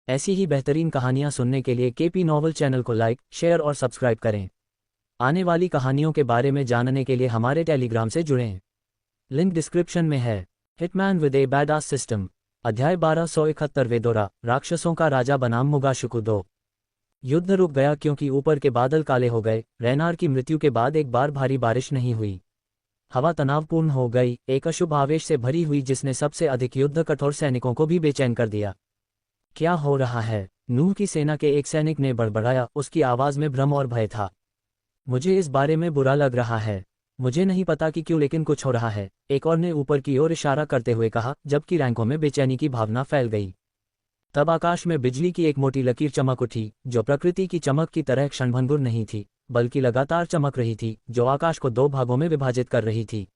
ऐसी ही बेहतरीन कहानियाँ सुनने के लिए केपी नॉवल चैनल को लाइक, शेयर और सब्सक्राइब करें। आने वाली कहानियों के बारे में जानने के लिए हमारे टेलीग्राम से जुड़ें। लिंक डिस्क्रिप्शन में है। Hitman with A badass system, अध्याय 1271 वेदोरा, राक्षसों का राजा बनाम मुगाशुकुदो। युद्ध रुक गया क्योंकि ऊपर के बादल काले हो गए। रैनार की मृत्यु के बाद एक बार भारी बारिश नहीं हुई। हवा तनावपूर्ण हो गई, एक अशुभ आवेश से भरी हुई जिसने सबसे अधिक युद्ध कठोर सैनिकों को भी बेचैन कर दिया। क्या हो रहा है? नूह की सेना के एक सैनिक ने बड़बड़ाया, उसकी आवाज में भ्रम और भय था। मुझे इस बारे में बुरा लग रहा है। मुझे नहीं पता कि क्यों, लेकिन कुछ हो रहा है, एक और ने ऊपर की ओर इशारा करते हुए कहा, जबकि रैंकों में बेचैनी की भावना फैल गई। तब आकाश में बिजली की एक मोटी लकीर चमक उठी, जो प्रकृति की चमक की तरह क्षणभंगुर नहीं थी, बल्कि लगातार चमक रही थी, जो आकाश को दो भागों में विभाजित कर रही थी।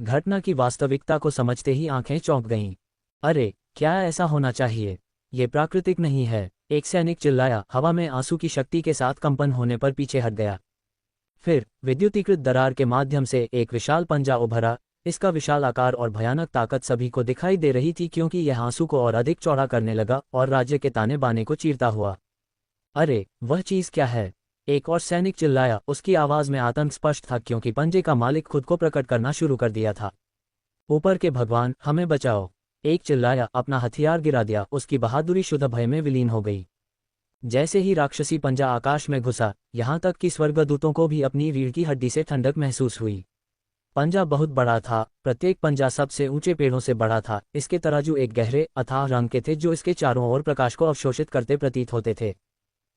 घटना की वास्तविकता को समझते ही आंखें चौंक गईं। अरे, क्या ऐसा होना चाहिए? ये प्राकृतिक नहीं है, एक सैनिक चिल्लाया, हवा में आंसू की शक्ति के साथ कंपन होने पर पीछे हट गया। फिर विद्युतीकृत दरार के माध्यम से एक विशाल पंजा उभरा। इसका विशाल आकार और भयानक ताकत सभी को दिखाई दे रही थी, क्योंकि यह आंसू को और अधिक चौड़ा करने लगा और राज्य के ताने बाने को चीरता हुआ। अरे, वह चीज क्या है? एक और सैनिक चिल्लाया, उसकी आवाज में आतंक स्पष्ट था, क्योंकि पंजे का मालिक खुद को प्रकट करना शुरू कर दिया था। ऊपर के भगवान, हमें बचाओ! एक चिल्लाया, अपना हथियार गिरा दिया, उसकी बहादुरी शुद्ध भय में विलीन हो गई। जैसे ही राक्षसी पंजा आकाश में घुसा, यहां तक कि स्वर्गदूतों को भी अपनी रीढ़ की हड्डी से ठंडक महसूस हुई। पंजा बहुत बड़ा था, प्रत्येक पंजा सबसे ऊंचे पेड़ों से बड़ा था। इसके तराजू एक गहरे अथाह रंग के थे, जो इसके चारों ओर प्रकाश को अवशोषित करते प्रतीत होते थे।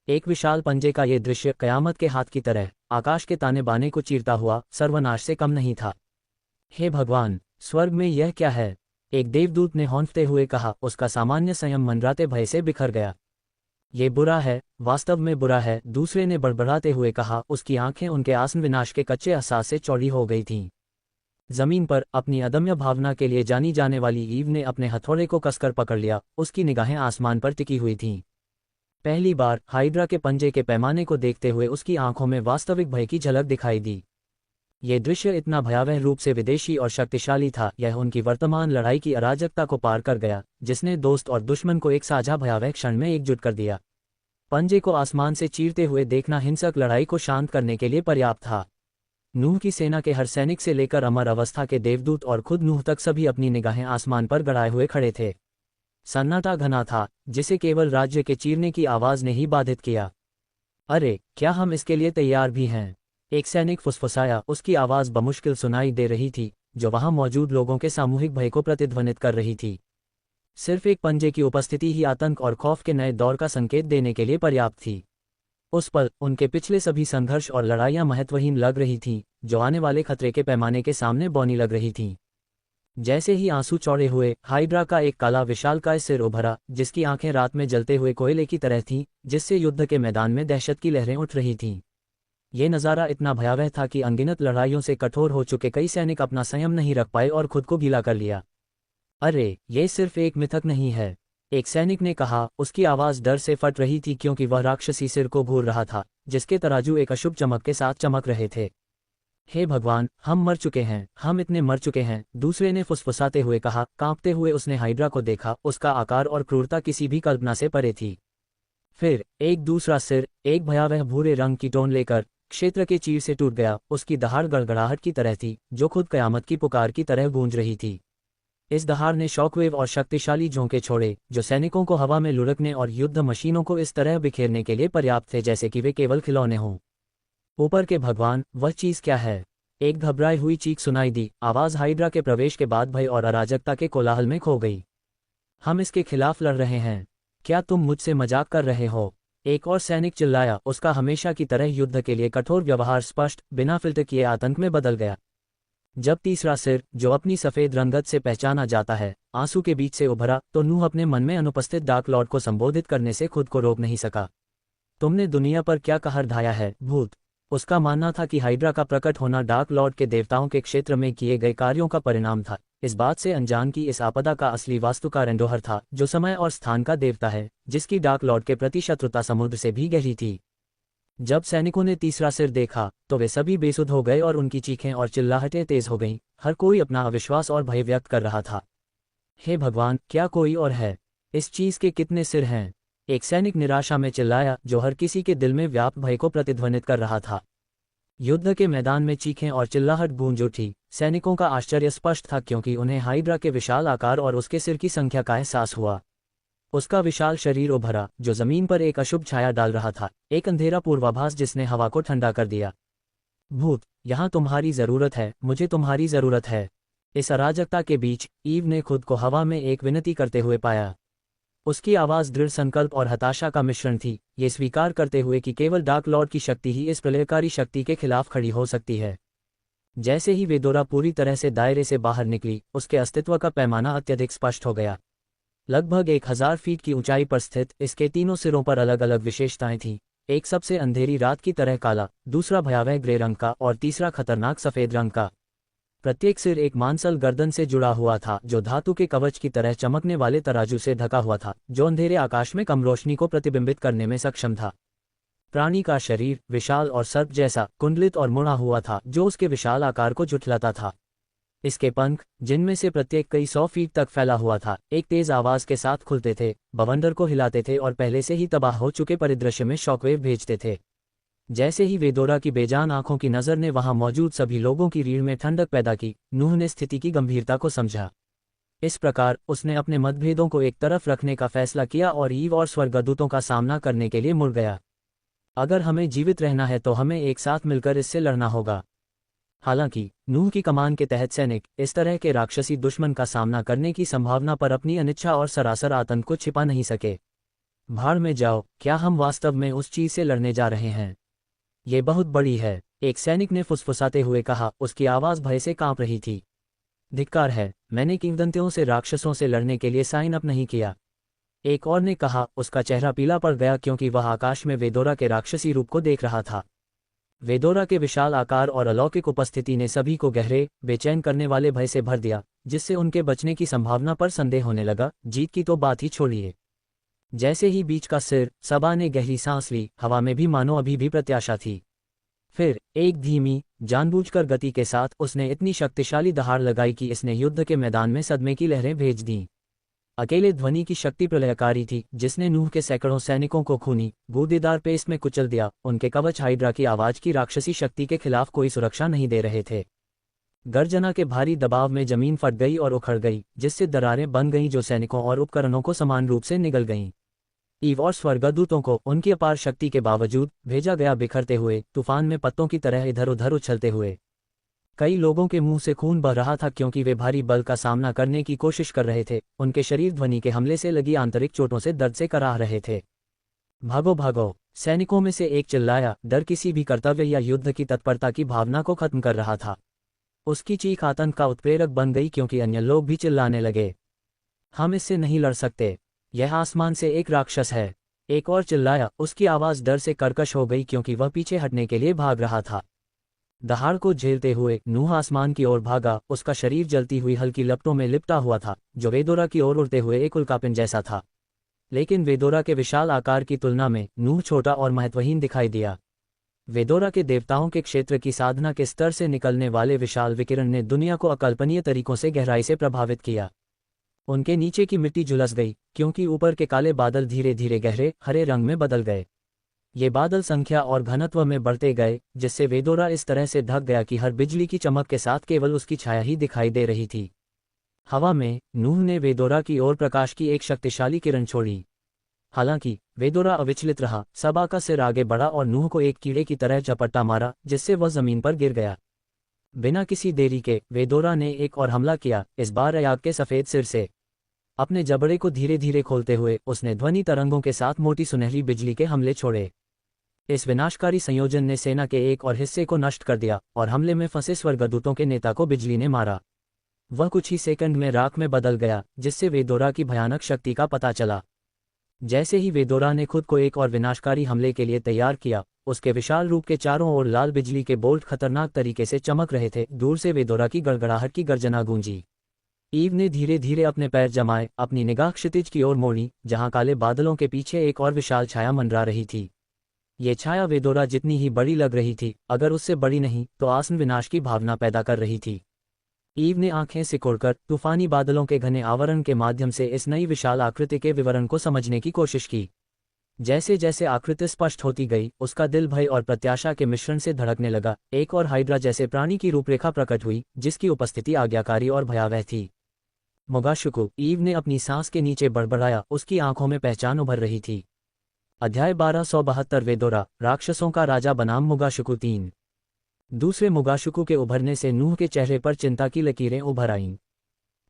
एक विशाल पंजे का ये दृश्य कयामत के हाथ की तरह आकाश के ताने बाने को चीरता हुआ सर्वनाश से कम नहीं था। हे भगवान, स्वर्ग में यह क्या है? एक देवदूत ने हौंफते हुए कहा, उसका सामान्य संयम मंडराते भय से बिखर गया। ये बुरा है, वास्तव में बुरा है, दूसरे ने बड़बड़ाते हुए कहा, उसकी आंखें उनके आसन विनाश के कच्चे एहसास से चौड़ी हो गई थीं। जमीन पर अपनी अदम्य भावना के लिए जानी जाने वाली ईव ने अपने हथौड़े को कसकर पकड़ लिया, उसकी निगाहें आसमान पर टिकी हुई थीं। पहली बार हाइड्रा के पंजे के पैमाने को देखते हुए उसकी आंखों में वास्तविक भय की झलक दिखाई दी। ये दृश्य इतना भयावह रूप से विदेशी और शक्तिशाली था, यह उनकी वर्तमान लड़ाई की अराजकता को पार कर गया, जिसने दोस्त और दुश्मन को एक साझा भयावह क्षण में एकजुट कर दिया। पंजे को आसमान से चीरते हुए देखना हिंसक लड़ाई को शांत करने के लिए पर्याप्त था। नूह की सेना के हर सैनिक से लेकर अमर अवस्था के देवदूत और खुद नूह तक सभी अपनी निगाहें आसमान पर गड़ाए हुए खड़े थे। सन्नाटा घना था, जिसे केवल राज्य के चीरने की आवाज ने ही बाधित किया। अरे, क्या हम इसके लिए तैयार भी हैं? एक सैनिक फुसफुसाया, उसकी आवाज बमुश्किल सुनाई दे रही थी, जो वहां मौजूद लोगों के सामूहिक भय को प्रतिध्वनित कर रही थी। सिर्फ एक पंजे की उपस्थिति ही आतंक और खौफ के नए दौर का संकेत देने के लिए पर्याप्त थी। उस पल उनके पिछले सभी संघर्ष और लड़ाइयां महत्वहीन लग रही थीं, जो आने वाले खतरे के पैमाने के सामने बौनी लग रही थीं। जैसे ही आंसू चौड़े हुए, हाइड्रा का एक काला विशालकाय सिर उभरा, जिसकी आंखें रात में जलते हुए कोयले की तरह थीं, जिससे युद्ध के मैदान में दहशत की लहरें उठ रही थीं। ये नज़ारा इतना भयावह था कि अनगिनत लड़ाइयों से कठोर हो चुके कई सैनिक अपना संयम नहीं रख पाए और खुद को गीला कर लिया। अरे, ये सिर्फ एक मिथक नहीं है, एक सैनिक ने कहा, उसकी आवाज़ डर से फट रही थी, क्योंकि वह राक्षसी सिर को घूर रहा था, जिसके तराजू एक अशुभ चमक के साथ चमक रहे थे। हे भगवान, हम मर चुके हैं, हम इतने मर चुके हैं, दूसरे ने फुसफुसाते हुए कहा। कांपते हुए उसने हाइड्रा को देखा, उसका आकार और क्रूरता किसी भी कल्पना से परे थी। फिर एक दूसरा सिर, एक भयावह भूरे रंग की टोन लेकर, क्षेत्र के चीर से टूट गया। उसकी दहाड़ गड़गड़ाहट की तरह थी, जो खुद कयामत की पुकार की तरह गूंज रही थी। इस दहाड़ ने शॉकवेव और शक्तिशाली झोंके छोड़े, जो सैनिकों को हवा में लुढ़कने और युद्ध मशीनों को इस तरह बिखेरने के लिए पर्याप्त थे जैसे कि वे केवल खिलौने हों। ऊपर के भगवान, वह चीज क्या है? एक घबराई हुई चीख सुनाई दी। आवाज हाइड्रा के प्रवेश के बाद भय और अराजकता के कोलाहल में खो गई। हम इसके खिलाफ लड़ रहे हैं। क्या तुम मुझसे मजाक कर रहे हो? एक और सैनिक चिल्लाया, उसका हमेशा की तरह युद्ध के लिए कठोर व्यवहार स्पष्ट, बिना फिल्टर किए आतंक में बदल गया। जब तीसरा सिर, जो अपनी सफेद रंगत से पहचाना जाता है, आंसू के बीच से उभरा, तो नूह अपने मन में अनुपस्थित डार्क लॉर्ड को संबोधित करने से खुद को रोक नहीं सका। तुमने दुनिया पर क्या कहर ढाया है, भूत? उसका मानना था कि हाइड्रा का प्रकट होना डार्क लॉर्ड के देवताओं के क्षेत्र में किए गए कार्यों का परिणाम था, इस बात से अनजान की इस आपदा का असली वास्तुकार एंडोहर था, जो समय और स्थान का देवता है, जिसकी डार्क लॉर्ड के प्रति शत्रुता समुद्र से भी गहरी थी। जब सैनिकों ने तीसरा सिर देखा, तो वे सभी बेसुध हो गए और उनकी चीखें और चिल्लाहटें तेज हो गईं। हर कोई अपना अविश्वास और भय व्यक्त कर रहा था। हे भगवान, क्या कोई और है? इस चीज के कितने सिर हैं? एक सैनिक निराशा में चिल्लाया, जो हर किसी के दिल में व्याप्त भय को प्रतिध्वनित कर रहा था। युद्ध के मैदान में चीखें और चिल्लाहट गूंज उठी। सैनिकों का आश्चर्य स्पष्ट था, क्योंकि उन्हें हाइड्रा के विशाल आकार और उसके सिर की संख्या का एहसास हुआ। उसका विशाल शरीर उभरा, जो जमीन पर एक अशुभ छाया डाल रहा था, एक अंधेरा पूर्वाभास जिसने हवा को ठंडा कर दिया। भूत, यहाँ तुम्हारी जरूरत है, मुझे तुम्हारी जरूरत है। इस अराजकता के बीच ईव ने खुद को हवा में एक विनती करते हुए पाया। उसकी आवाज़ दृढ़ संकल्प और हताशा का मिश्रण थी, ये स्वीकार करते हुए कि केवल डार्क लॉर्ड की शक्ति ही इस प्रलयकारी शक्ति के खिलाफ खड़ी हो सकती है। जैसे ही वेदोरा पूरी तरह से दायरे से बाहर निकली, उसके अस्तित्व का पैमाना अत्यधिक स्पष्ट हो गया। लगभग 1000 फीट की ऊंचाई पर स्थित इसके तीनों सिरों पर अलग अलग विशेषताएं थीं। एक सबसे अंधेरी रात की तरह काला, दूसरा भयावह ग्रे रंग का और तीसरा खतरनाक सफेद रंग का। प्रत्येक सिर एक मांसल गर्दन से जुड़ा हुआ था, जो धातु के कवच की तरह चमकने वाले तराजू से ढका हुआ था, जो अंधेरे आकाश में कम रोशनी को प्रतिबिंबित करने में सक्षम था। प्राणी का शरीर विशाल और सर्प जैसा, कुंडलित और मुड़ा हुआ था, जो उसके विशाल आकार को झुठलाता था। इसके पंख, जिनमें से प्रत्येक कई 100 फीट तक फैला हुआ था, एक तेज आवाज के साथ खुलते थे, बवंडर को हिलाते थे और पहले से ही तबाह हो चुके परिदृश्य में शॉकवेव भेजते थे। जैसे ही वेदोरा की बेजान आंखों की नज़र ने वहां मौजूद सभी लोगों की रीढ़ में ठंडक पैदा की, नूह ने स्थिति की गंभीरता को समझा। इस प्रकार उसने अपने मतभेदों को एक तरफ रखने का फैसला किया और ईव और स्वर्गदूतों का सामना करने के लिए मुड़ गया। अगर हमें जीवित रहना है तो हमें एक साथ मिलकर इससे लड़ना होगा। हालांकि नूह की कमान के तहत सैनिक इस तरह के राक्षसी दुश्मन का सामना करने की संभावना पर अपनी अनिच्छा और सरासर आतंक को छिपा नहीं सके। भाड़ में जाओ, क्या हम वास्तव में उस चीज से लड़ने जा रहे हैं? ये बहुत बड़ी है, एक सैनिक ने फुसफुसाते हुए कहा, उसकी आवाज भय से कांप रही थी। धिक्कार है, मैंने किंवदंतियों से राक्षसों से लड़ने के लिए साइन अप नहीं किया। एक और ने कहा, उसका चेहरा पीला पड़ गया क्योंकि वह आकाश में वेदोरा के राक्षसी रूप को देख रहा था। वेदोरा के विशाल आकार और अलौकिक उपस्थिति ने सभी को गहरे, बेचैन करने वाले भय से भर दिया, जिससे उनके बचने की संभावना पर संदेह होने लगा। जीत की तो बात ही छोड़िए। जैसे ही बीच का सिर, सबा ने गहरी सांस ली, हवा में भी मानो अभी भी प्रत्याशा थी। फिर एक धीमी, जानबूझकर गति के साथ उसने इतनी शक्तिशाली दहाड़ लगाई कि इसने युद्ध के मैदान में सदमे की लहरें भेज दीं। अकेले ध्वनि की शक्ति प्रलयकारी थी, जिसने नूह के सैकड़ों सैनिकों को खूनी, बूंदेदार पेस्ट में कुचल दिया। उनके कवच हाइड्रा की आवाज की राक्षसी शक्ति के खिलाफ कोई सुरक्षा नहीं दे रहे थे। गर्जना के भारी दबाव में जमीन फट गई और उखड़ गई, जिससे दरारें बन गईं जो सैनिकों और उपकरणों को समान रूप से निगल गईं। ईव और स्वर्गदूतों को उनकी अपार शक्ति के बावजूद भेजा गया बिखरते हुए, तूफान में पत्तों की तरह इधर उधर उछलते हुए। कई लोगों के मुंह से खून बह रहा था क्योंकि वे भारी बल का सामना करने की कोशिश कर रहे थे। उनके शरीर ध्वनि के हमले से लगी आंतरिक चोटों से दर्द से कराह रहे थे। भागो भागो, सैनिकों में से एक चिल्लाया। डर किसी भी कर्तव्य या युद्ध की तत्परता की भावना को खत्म कर रहा था। उसकी चीख आतंक का उत्प्रेरक बन गई क्योंकि अन्य लोग भी चिल्लाने लगे, हम इससे नहीं लड़ सकते, यह आसमान से एक राक्षस है। एक और चिल्लाया, उसकी आवाज डर से कर्कश हो गई क्योंकि वह पीछे हटने के लिए भाग रहा था। दहाड़ को झेलते हुए नूह आसमान की ओर भागा। उसका शरीर जलती हुई हल्की लपटों में लिपटा हुआ था, जो वेदोरा की ओर उड़ते हुए एक उल्कापिंड जैसा था। लेकिन वेदोरा के विशाल आकार की तुलना में नूह छोटा और महत्वहीन दिखाई दिया। वेदोरा के देवताओं के क्षेत्र की साधना के स्तर से निकलने वाले विशाल विकिरण ने दुनिया को अकल्पनीय तरीकों से गहराई से प्रभावित किया। उनके नीचे की मिट्टी झुलस गई क्योंकि ऊपर के काले बादल धीरे धीरे गहरे हरे रंग में बदल गए। ये बादल संख्या और घनत्व में बढ़ते गए, जिससे वेदोरा इस तरह से ढक गया कि हर बिजली की चमक के साथ केवल उसकी छाया ही दिखाई दे रही थी। हवा में नूह ने वेदोरा की ओर प्रकाश की एक शक्तिशाली किरण छोड़ी। हालांकि वेदोरा अविचलित रहा। सबा का सिर आगे बढ़ा और नूह को एक कीड़े की तरह झपट्टा मारा, जिससे वह जमीन पर गिर गया। बिना किसी देरी के वेदोरा ने एक और हमला किया, इस बार अयाग के सफेद सिर से। अपने जबड़े को धीरे धीरे खोलते हुए उसने ध्वनि तरंगों के साथ मोटी सुनहरी बिजली के हमले छोड़े। इस विनाशकारी संयोजन ने सेना के एक और हिस्से को नष्ट कर दिया और हमले में फंसे स्वर्गदूतों के नेता को बिजली ने मारा। वह कुछ ही सेकंड में राख में बदल गया, जिससे वेदोरा की भयानक शक्ति का पता चला। जैसे ही वेदोरा ने खुद को एक और विनाशकारी हमले के लिए तैयार किया, उसके विशाल रूप के चारों ओर लाल बिजली के बोल्ट खतरनाक तरीके से चमक रहे थे। दूर से वेदोरा की गड़गड़ाहट की गर्जना गूंजी। ईव ने धीरे धीरे अपने पैर जमाए, अपनी निगाह क्षितिज की ओर मोड़ी, जहां काले बादलों के पीछे एक और विशाल छाया मंडरा रही थी। ये छाया वेदोरा जितनी ही बड़ी लग रही थी, अगर उससे बड़ी नहीं तो आसन विनाश की भावना पैदा कर रही थी। ईव ने आंखें सिकोड़कर तूफानी बादलों के घने आवरण के माध्यम से इस नई विशाल आकृति के विवरण को समझने की कोशिश की। जैसे जैसे आकृति स्पष्ट होती गई, उसका दिल भय और प्रत्याशा के मिश्रण से धड़कने लगा। एक और हाइड्रा जैसे प्राणी की रूपरेखा प्रकट हुई, जिसकी उपस्थिति आज्ञाकारी और भयावह थी। मोगाशुकु, ईव ने अपनी सांस के नीचे बड़बड़ाया, उसकी आंखों में पहचान उभर रही थी। अध्याय 1272 वेदोरा, राक्षसों का राजा बनाम मोगाशुकु 3। दूसरे मोगाशुकु के उभरने से नूह के चेहरे पर चिंता की लकीरें उभर आईं।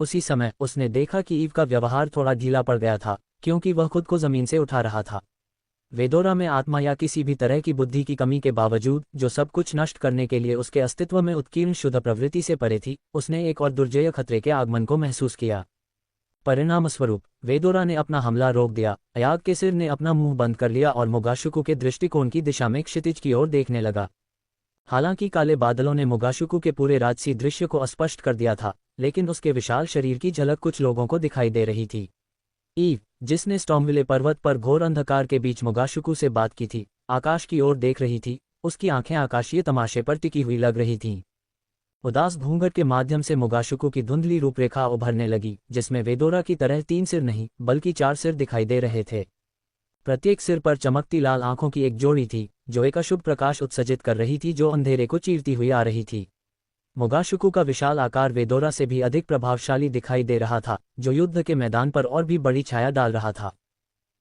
उसी समय उसने देखा कि ईव का व्यवहार थोड़ा ढीला पड़ गया था, क्योंकि वह खुद को जमीन से उठा रहा था। वेदोरा में आत्मा या किसी भी तरह की बुद्धि की कमी के बावजूद, जो सब कुछ नष्ट करने के लिए उसके अस्तित्व में उत्कीर्ण शुद्ध प्रवृत्ति से परे थी, उसने एक और दुर्जय खतरे के आगमन को महसूस किया। परिणामस्वरूप वेदोरा ने अपना हमला रोक दिया। अयाग के सिर ने अपना मुंह बंद कर लिया और मोगाशुकु के दृष्टिकोण की दिशा में क्षितिज की ओर देखने लगा। हालांकि काले बादलों ने मोगाशुकु के पूरे राजसी दृश्य को अस्पष्ट कर दिया था, लेकिन उसके विशाल शरीर की झलक कुछ लोगों को दिखाई दे रही थी। ईव, जिसने स्टॉर्मविले पर्वत पर घोर अंधकार के बीच मोगाशुकु से बात की थी, आकाश की ओर देख रही थी। उसकी आंखें आकाशीय तमाशे पर टिकी हुई लग रही थीं। उदास घूंघट के माध्यम से मोगाशुकु की धुंधली रूपरेखा उभरने लगी, जिसमें वेदोरा की तरह 3 सिर नहीं बल्कि 4 सिर दिखाई दे रहे थे। प्रत्येक सिर पर चमकती लाल आंखों की एक जोड़ी थी, जो एक अशुभ प्रकाश उत्सर्जित कर रही थी, जो अंधेरे को चीरती हुई आ रही थी। मोगाशुकु का विशाल आकार वेदोरा से भी अधिक प्रभावशाली दिखाई दे रहा था, जो युद्ध के मैदान पर और भी बड़ी छाया डाल रहा था।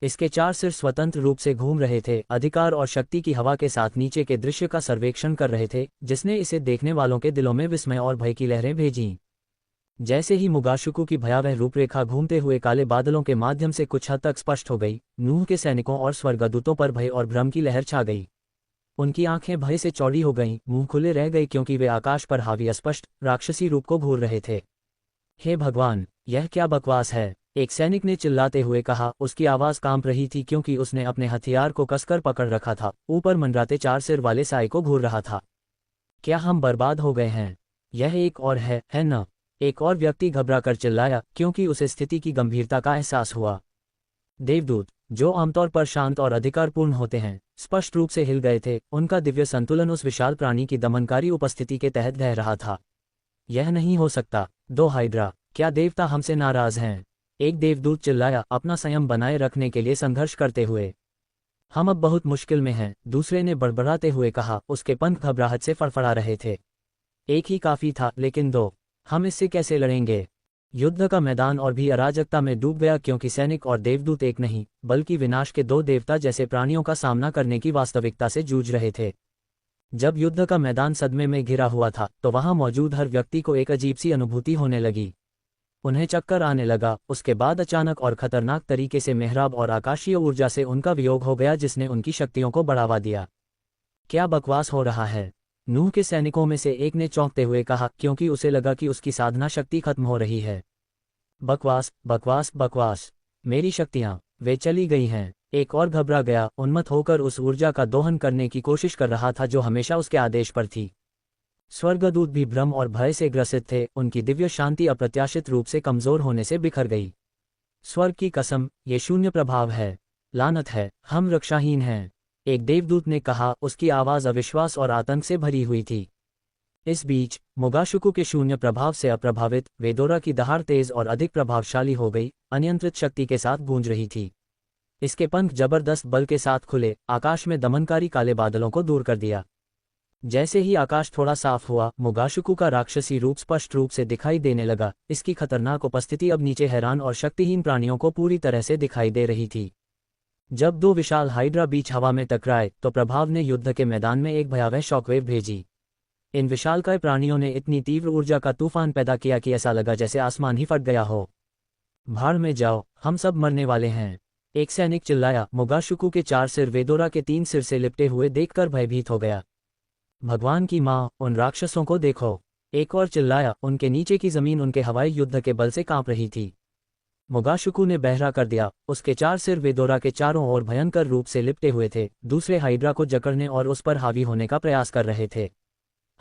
इसके 4 सिर स्वतंत्र रूप से घूम रहे थे, अधिकार और शक्ति की हवा के साथ नीचे के दृश्य का सर्वेक्षण कर रहे थे, जिसने इसे देखने वालों के दिलों में विस्मय और भय की लहरें भेजीं। जैसे ही मोगाशुकु की भयावह रूपरेखा घूमते हुए काले बादलों के माध्यम से कुछ हद तक स्पष्ट हो गई, नूह के सैनिकों और स्वर्गदूतों पर भय और भ्रम की लहर छा गई। उनकी आंखें भय से चौड़ी हो गईं, मुंह खुले रह गए, क्योंकि वे आकाश पर हावी अस्पष्ट राक्षसी रूप को घूर रहे थे। हे भगवान, यह क्या बकवास है, एक सैनिक ने चिल्लाते हुए कहा। उसकी आवाज कांप रही थी, क्योंकि उसने अपने हथियार को कसकर पकड़ रखा था, ऊपर मंडराते 4 सिर वाले साए को घूर रहा था। क्या हम बर्बाद हो गए हैं? यह एक और है न? एक और व्यक्ति घबराकर चिल्लाया, क्योंकि उसे स्थिति की गंभीरता का एहसास हुआ। देवदूत, जो आमतौर पर शांत और अधिकारपूर्ण होते हैं, स्पष्ट रूप से हिल गए थे। उनका दिव्य संतुलन उस विशाल प्राणी की दमनकारी उपस्थिति के तहत ढह रहा था। यह नहीं हो सकता। 2 हाइड्रा, क्या देवता हमसे नाराज हैं? एक देवदूत चिल्लाया, अपना संयम बनाए रखने के लिए संघर्ष करते हुए। हम अब बहुत मुश्किल में हैं, दूसरे ने बड़बड़ाते हुए कहा। उसके पंख घबराहट से फड़फड़ा रहे थे। एक ही काफी था, लेकिन 2? हम इससे कैसे लड़ेंगे? युद्ध का मैदान और भी अराजकता में डूब गया, क्योंकि सैनिक और देवदूत एक नहीं बल्कि विनाश के 2 देवता जैसे प्राणियों का सामना करने की वास्तविकता से जूझ रहे थे। जब युद्ध का मैदान सदमे में घिरा हुआ था, तो वहां मौजूद हर व्यक्ति को एक अजीब सी अनुभूति होने लगी। उन्हें चक्कर आने लगा। उसके बाद अचानक और खतरनाक तरीके से मेहराब और आकाशीय ऊर्जा से उनका वियोग हो गया, जिसने उनकी शक्तियों को बढ़ावा दिया। क्या बकवास हो रहा है? नूह के सैनिकों में से एक ने चौंकते हुए कहा, क्योंकि उसे लगा कि उसकी साधना शक्ति खत्म हो रही है। बकवास, बकवास, बकवास। मेरी शक्तियां, वे चली गई हैं। एक और घबरा गया, उन्मत्त होकर उस ऊर्जा का दोहन करने की कोशिश कर रहा था जो हमेशा उसके आदेश पर थी। स्वर्गदूत भी भ्रम और भय से ग्रसित थे। उनकी दिव्य शांति अप्रत्याशित रूप से कमजोर होने से बिखर गई। स्वर्ग की कसम, ये शून्य प्रभाव है। लानत है, हम रक्षाहीन हैं, एक देवदूत ने कहा। उसकी आवाज अविश्वास और आतंक से भरी हुई थी। इस बीच मोगाशुकु के शून्य प्रभाव से अप्रभावित वेदोरा की दहाड़ तेज और अधिक प्रभावशाली हो गई, अनियंत्रित शक्ति के साथ गूंज रही थी। इसके पंख जबरदस्त बल के साथ खुले, आकाश में दमनकारी काले बादलों को दूर कर दिया। जैसे ही आकाश थोड़ा साफ हुआ, मोगाशुकु का राक्षसी रूप स्पष्ट रूप से दिखाई देने लगा। इसकी खतरनाक उपस्थिति अब नीचे हैरान और शक्तिहीन प्राणियों को पूरी तरह से दिखाई दे रही थी। जब 2 विशाल हाइड्रा बीच हवा में टकराए, तो प्रभाव ने युद्ध के मैदान में एक भयावह शॉकवेव भेजी। इन विशालकाय प्राणियों ने इतनी तीव्र ऊर्जा का तूफान पैदा किया कि ऐसा लगा जैसे आसमान ही फट गया हो। भाड़ में जाओ, हम सब मरने वाले हैं, एक सैनिक चिल्लाया। मोगाशुकु के 4 सिर वेदोरा के 3 सिर से लिपटे हुए देखकर भयभीत हो गया। भगवान की मां, उन राक्षसों को देखो, एक और चिल्लाया। उनके नीचे की जमीन उनके हवाई युद्ध के बल से कांप रही थी। मोगाशुकु ने बहरा कर दिया। उसके 4 सिर वेदोरा के चारों ओर भयंकर रूप से लिपटे हुए थे, दूसरे हाइड्रा को जकड़ने और उस पर हावी होने का प्रयास कर रहे थे।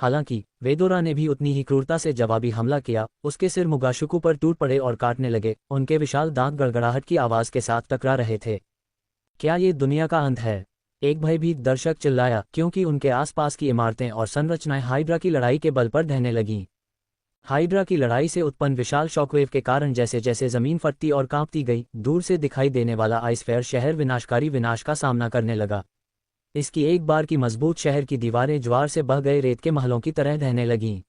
हालांकि वेदोरा ने भी उतनी ही क्रूरता से जवाबी हमला किया। उसके सिर मोगाशुकु पर टूट पड़े और काटने लगे। उनके विशाल दांत गड़गड़ाहट की आवाज के साथ टकरा रहे थे। क्या ये दुनिया का अंत है? एक भयभीत दर्शक चिल्लाया, क्योंकि उनके आसपास की इमारतें और संरचनाएं हाइड्रा की लड़ाई के बल पर ढहने लगीं। हाइड्रा की लड़ाई से उत्पन्न विशाल शॉकवेव के कारण जैसे जैसे जमीन फटती और कांपती गई, दूर से दिखाई देने वाला आइसफेयर शहर विनाशकारी विनाश का सामना करने लगा। इसकी एक बार की मजबूत शहर की दीवारें ज्वार से बह गए रेत के महलों की तरह ढहने लगीं।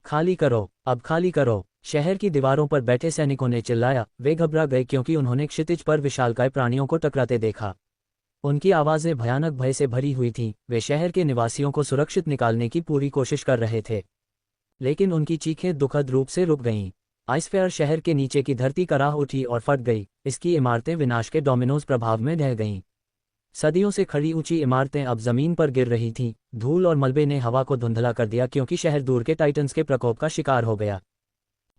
खाली करो, अब खाली करो, शहर की दीवारों पर बैठे सैनिकों ने चिल्लाया। वे घबरा गए क्योंकि उन्होंने क्षितिज पर विशालकाय प्राणियों को टकराते देखा। उनकी आवाज़ें भयानक भय से भरी हुई थीं। वे शहर के निवासियों को सुरक्षित निकालने की पूरी कोशिश कर रहे थे, लेकिन उनकी चीखें दुखद रूप से रुक गईं। आइसफेयर शहर के नीचे की धरती कराह उठी और फट गई। इसकी इमारतें विनाश के डोमिनोज प्रभाव में ढह गईं। सदियों से खड़ी ऊंची इमारतें अब जमीन पर गिर रही थीं। धूल और मलबे ने हवा को धुंधला कर दिया क्योंकि शहर दूर के टाइटन्स के प्रकोप का शिकार हो गया।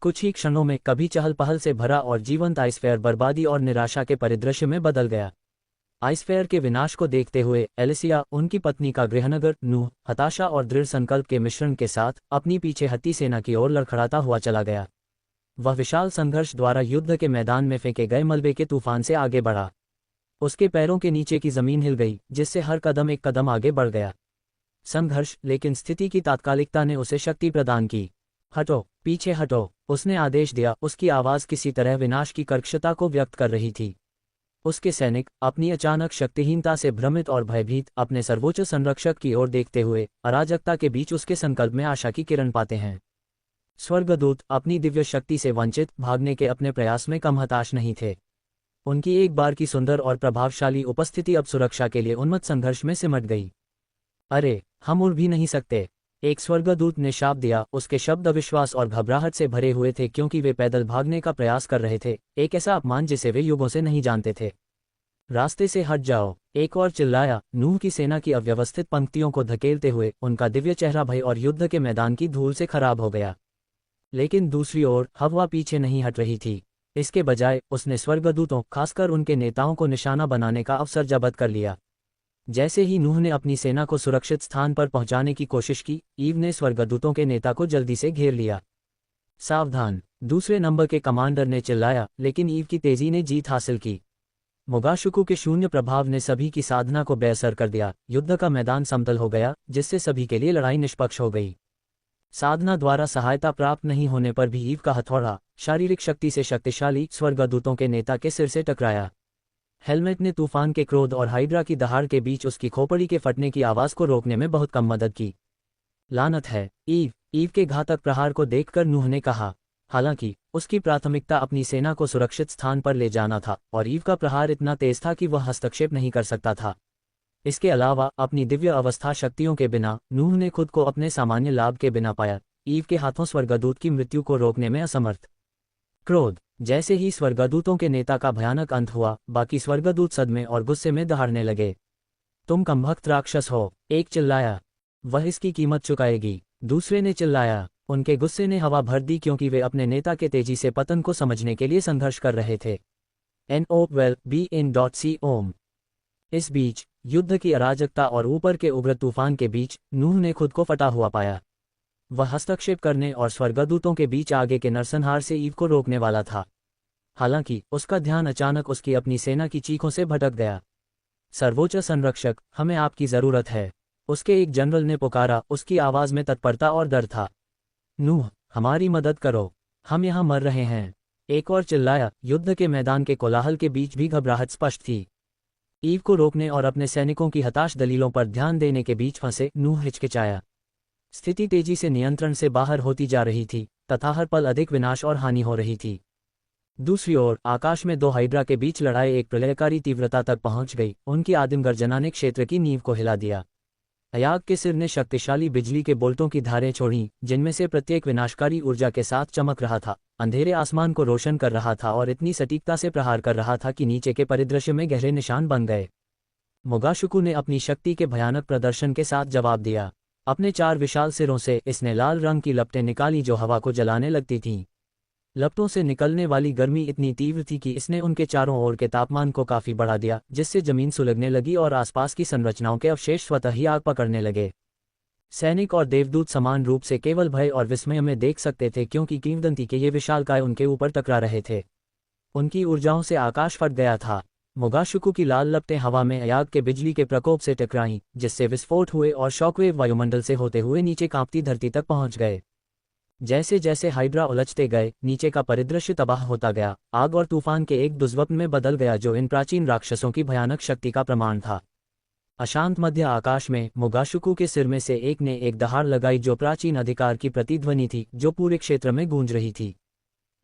कुछ ही क्षणों में कभी चहल पहल से भरा और जीवंत आइसफेयर बर्बादी और निराशा के परिदृश्य में बदल गया। आइसफेयर के विनाश को देखते हुए एलिसिया, उनकी पत्नी का गृहनगर नूह, हताशा और दृढ़ संकल्प के मिश्रण के साथ अपनी पीछे हटी सेना की ओर लड़खड़ाता हुआ चला गया। वह विशाल संघर्ष द्वारा युद्ध के मैदान में फेंके गए मलबे के तूफान से आगे बढ़ा। उसके पैरों के नीचे की जमीन हिल गई, जिससे हर कदम एक कदम आगे बढ़ गया। संघर्ष, लेकिन स्थिति की तात्कालिकता ने उसे शक्ति प्रदान की। हटो, पीछे हटो, उसने आदेश दिया। उसकी आवाज़ किसी तरह विनाश की कर्कशता को व्यक्त कर रही थी। उसके सैनिक, अपनी अचानक शक्तिहीनता से भ्रमित और भयभीत, अपने सर्वोच्च संरक्षक की ओर देखते हुए अराजकता के बीच उसके संकल्प में आशा की किरण पाते हैं। स्वर्गदूत, अपनी दिव्य शक्ति से वंचित, भागने के अपने प्रयास में कम हताश नहीं थे। उनकी एक बार की सुंदर और प्रभावशाली उपस्थिति अब सुरक्षा के लिए उन्मत्त संघर्ष में सिमट गई। अरे, हम उड़ भी नहीं सकते, एक स्वर्गदूत ने शाप दिया। उसके शब्द अविश्वास और घबराहट से भरे हुए थे क्योंकि वे पैदल भागने का प्रयास कर रहे थे, एक ऐसा अपमान जिसे वे युगों से नहीं जानते थे। रास्ते से हट जाओ, एक और चिल्लाया। नूह की सेना की अव्यवस्थित पंक्तियों को धकेलते हुए उनका दिव्य चेहरा भय और युद्ध के मैदान की धूल से खराब हो गया। लेकिन दूसरी ओर हवा पीछे नहीं हट रही थी। इसके बजाय उसने स्वर्गदूतों, खासकर उनके नेताओं को निशाना बनाने का अवसर जब्त कर लिया। जैसे ही नूह ने अपनी सेना को सुरक्षित स्थान पर पहुंचाने की कोशिश की, ईव ने स्वर्गदूतों के नेता को जल्दी से घेर लिया। सावधान, दूसरे नंबर के कमांडर ने चिल्लाया, लेकिन ईव की तेजी ने जीत हासिल की। मोगाशुकु के शून्य प्रभाव ने सभी की साधना को बेअसर कर दिया। युद्ध का मैदान समतल हो गया, जिससे सभी के लिए लड़ाई निष्पक्ष हो गई। साधना द्वारा सहायता प्राप्त नहीं होने पर भी ईव का हथौड़ा, शारीरिक शक्ति से शक्तिशाली स्वर्गदूतों के नेता के सिर से टकराया। हेलमेट ने तूफान के क्रोध और हाइड्रा की दहाड़ के बीच उसकी खोपड़ी के फटने की आवाज को रोकने में बहुत कम मदद की। लानत है, ईव के घातक प्रहार को देखकर नूह ने कहा। हालांकि उसकी प्राथमिकता अपनी सेना को सुरक्षित स्थान पर ले जाना था और ईव का प्रहार इतना तेज था कि वह हस्तक्षेप नहीं कर सकता था। इसके अलावा अपनी दिव्य अवस्था शक्तियों के बिना नूह ने खुद को अपने सामान्य लाभ के बिना पाया, ईव के हाथों स्वर्गदूत की मृत्यु को रोकने में असमर्थ। क्रोध, जैसे ही स्वर्गदूतों के नेता का भयानक अंत हुआ, बाकी स्वर्गदूत सदमे और गुस्से में दहाड़ने लगे। तुम कमबख्त राक्षस हो, एक चिल्लाया। वह इसकी कीमत चुकाएगी, दूसरे ने चिल्लाया। उनके गुस्से ने हवा भर दी क्योंकि वे अपने नेता के तेजी से पतन को समझने के लिए संघर्ष कर रहे थे। NO12BN.C इस बीच युद्ध की अराजकता और ऊपर के उग्र तूफान के बीच नूह ने खुद को फटा हुआ पाया। वह हस्तक्षेप करने और स्वर्गदूतों के बीच आगे के नरसंहार से ईव को रोकने वाला था। हालांकि उसका ध्यान अचानक उसकी अपनी सेना की चीखों से भटक गया। सर्वोच्च संरक्षक, हमें आपकी जरूरत है, उसके एक जनरल ने पुकारा। उसकी आवाज में तत्परता और डर था। नूह, हमारी मदद करो, हम यहाँ मर रहे हैं, एक और चिल्लाया। युद्ध के मैदान के कोलाहल के बीच भी घबराहट स्पष्ट थी। ईव को रोकने और अपने सैनिकों की हताश दलीलों पर ध्यान देने के बीच फंसे नूह हिचकिचाया। स्थिति तेजी से नियंत्रण से बाहर होती जा रही थी तथा हर पल अधिक विनाश और हानि हो रही थी। दूसरी ओर आकाश में दो हाइड्रा के बीच लड़ाई एक प्रलयकारी तीव्रता तक पहुंच गई। उनकी आदिम गर्जना ने क्षेत्र की नींव को हिला दिया। अयाग के सिर ने शक्तिशाली बिजली के बोल्टों की धारें छोड़ी, जिनमें से प्रत्येक विनाशकारी ऊर्जा के साथ चमक रहा था, अंधेरे आसमान को रोशन कर रहा था और इतनी सटीकता से प्रहार कर रहा था कि नीचे के परिदृश्य में गहरे निशान बन गए। मोगाशुकु ने अपनी शक्ति के भयानक प्रदर्शन के साथ जवाब दिया। अपने 4 विशाल सिरों से इसने लाल रंग की लपटें निकाली जो हवा को जलाने लगती थीं। लपटों से निकलने वाली गर्मी इतनी तीव्र थी कि इसने उनके चारों ओर के तापमान को काफी बढ़ा दिया, जिससे जमीन सुलगने लगी और आसपास की संरचनाओं के अवशेष स्वतः ही आग पकड़ने लगे। सैनिक और देवदूत समान रूप से केवल भय और विस्मय में देख सकते थे क्योंकि किंवदंती के ये विशालकाय उनके ऊपर टकरा रहे थे। उनकी ऊर्जाओं से आकाश फट गया था। मोगाशुकु की लाल लपटें हवा में अयाग के बिजली के प्रकोप से टकराईं, जिससे विस्फोट हुए और शॉकवेव वायुमंडल से होते हुए नीचे कांपती धरती तक पहुंच गए। जैसे जैसे हाइड्रा उलझते गए, नीचे का परिदृश्य तबाह होता गया, आग और तूफान के एक दुष्स्वप्न में बदल गया जो इन प्राचीन राक्षसों की भयानक शक्ति का प्रमाण था। अशांत मध्य आकाश में मुगाशुकु के सिर में से एक ने एक दहाड़ लगाई जो प्राचीन अधिकार की प्रतिध्वनि थी जो पूरे क्षेत्र में गूंज रही थी।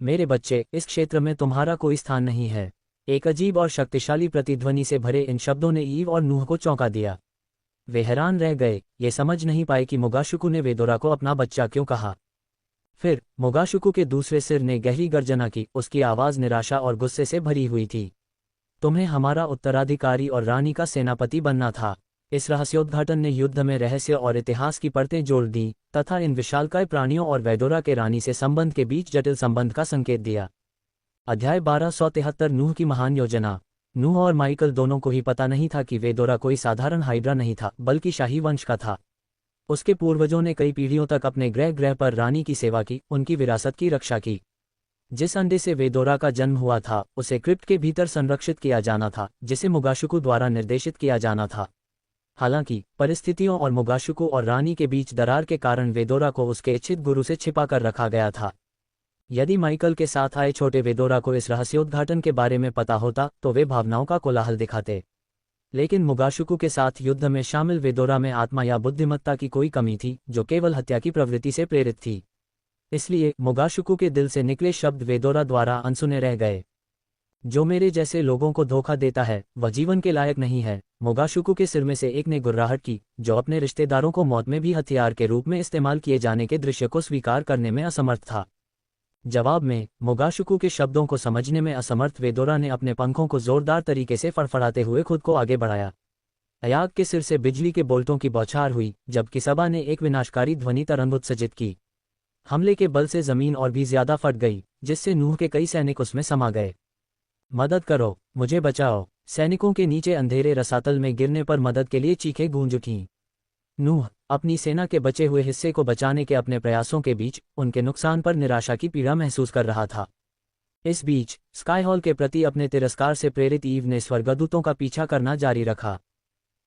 मेरे बच्चे, इस क्षेत्र में तुम्हारा कोई स्थान नहीं है। एक अजीब और शक्तिशाली प्रतिध्वनि से भरे इन शब्दों ने ईव और नूह को चौंका दिया। वे हैरान रह गए, ये समझ नहीं पाए कि मुगाशुकु ने वेदोरा को अपना बच्चा क्यों कहा। फिर मुगाशुकु के दूसरे सिर ने गहरी गर्जना की, उसकी आवाज़ निराशा और गुस्से से भरी हुई थी। तुम्हें हमारा उत्तराधिकारी और रानी का सेनापति बनना था। इस रहस्योद्घाटन ने युद्ध में रहस्य और इतिहास की परतें जोड़ दी तथा इन विशालकाय प्राणियों और वेदोरा के रानी से संबंध के बीच जटिल संबंध का संकेत दिया। अध्याय 1273 नूह की महान योजना। नूह और माइकल दोनों को ही पता नहीं था कि वेदोरा कोई साधारण हाइड्रा नहीं था बल्कि शाही वंश का था। उसके पूर्वजों ने कई पीढ़ियों तक अपने ग्रह पर रानी की सेवा की, उनकी विरासत की रक्षा की। जिस अंडे से वेदोरा का जन्म हुआ था उसे क्रिप्ट के भीतर संरक्षित किया जाना था, जिसे मुगाशुकु द्वारा निर्देशित किया जाना था। हालांकि परिस्थितियों और मुगाशुकु और रानी के बीच दरार के कारण वेदोरा को उसके इच्छित गुरु से छिपा कर रखा गया था। यदि माइकल के साथ आए छोटे वेदोरा को इस रहस्योद्घाटन के बारे में पता होता तो वे भावनाओं का कोलाहल दिखाते, लेकिन मुगाशुकु के साथ युद्ध में शामिल वेदोरा में आत्मा या बुद्धिमत्ता की कोई कमी थी जो केवल हत्या की प्रवृत्ति से प्रेरित थी। इसलिए मुगाशुकु के दिल से निकले शब्द वेदोरा द्वारा अनसुने रह गए। जो मेरे जैसे लोगों को धोखा देता है वह जीवन के लायक नहीं है। मुगाशुकु के सिर में से एक ने गुर्राहट की, जो अपने रिश्तेदारों को मौत में भी हथियार के रूप में इस्तेमाल किए जाने के दृश्य को स्वीकार करने में असमर्थ था। जवाब में मुगाशुकु के शब्दों को समझने में असमर्थ वेदोरा ने अपने पंखों को जोरदार तरीके से फड़फड़ाते हुए खुद को आगे बढ़ाया। अयाग के सिर से बिजली के बोल्टों की बौछार हुई, जबकि सबा ने एक विनाशकारी ध्वनि तरंग उत्सर्जित की। हमले के बल से जमीन और भी ज्यादा फट गई, जिससे नूह के कई सैनिक उसमें समा गए। मदद करो, मुझे बचाओ। सैनिकों के नीचे अंधेरे रसातल में गिरने पर मदद के लिए चीखें गूंज उठीं। नूह अपनी सेना के बचे हुए हिस्से को बचाने के अपने प्रयासों के बीच उनके नुकसान पर निराशा की पीड़ा महसूस कर रहा था। इस बीच स्काईहॉल के प्रति अपने तिरस्कार से प्रेरित ईव ने स्वर्गदूतों का पीछा करना जारी रखा।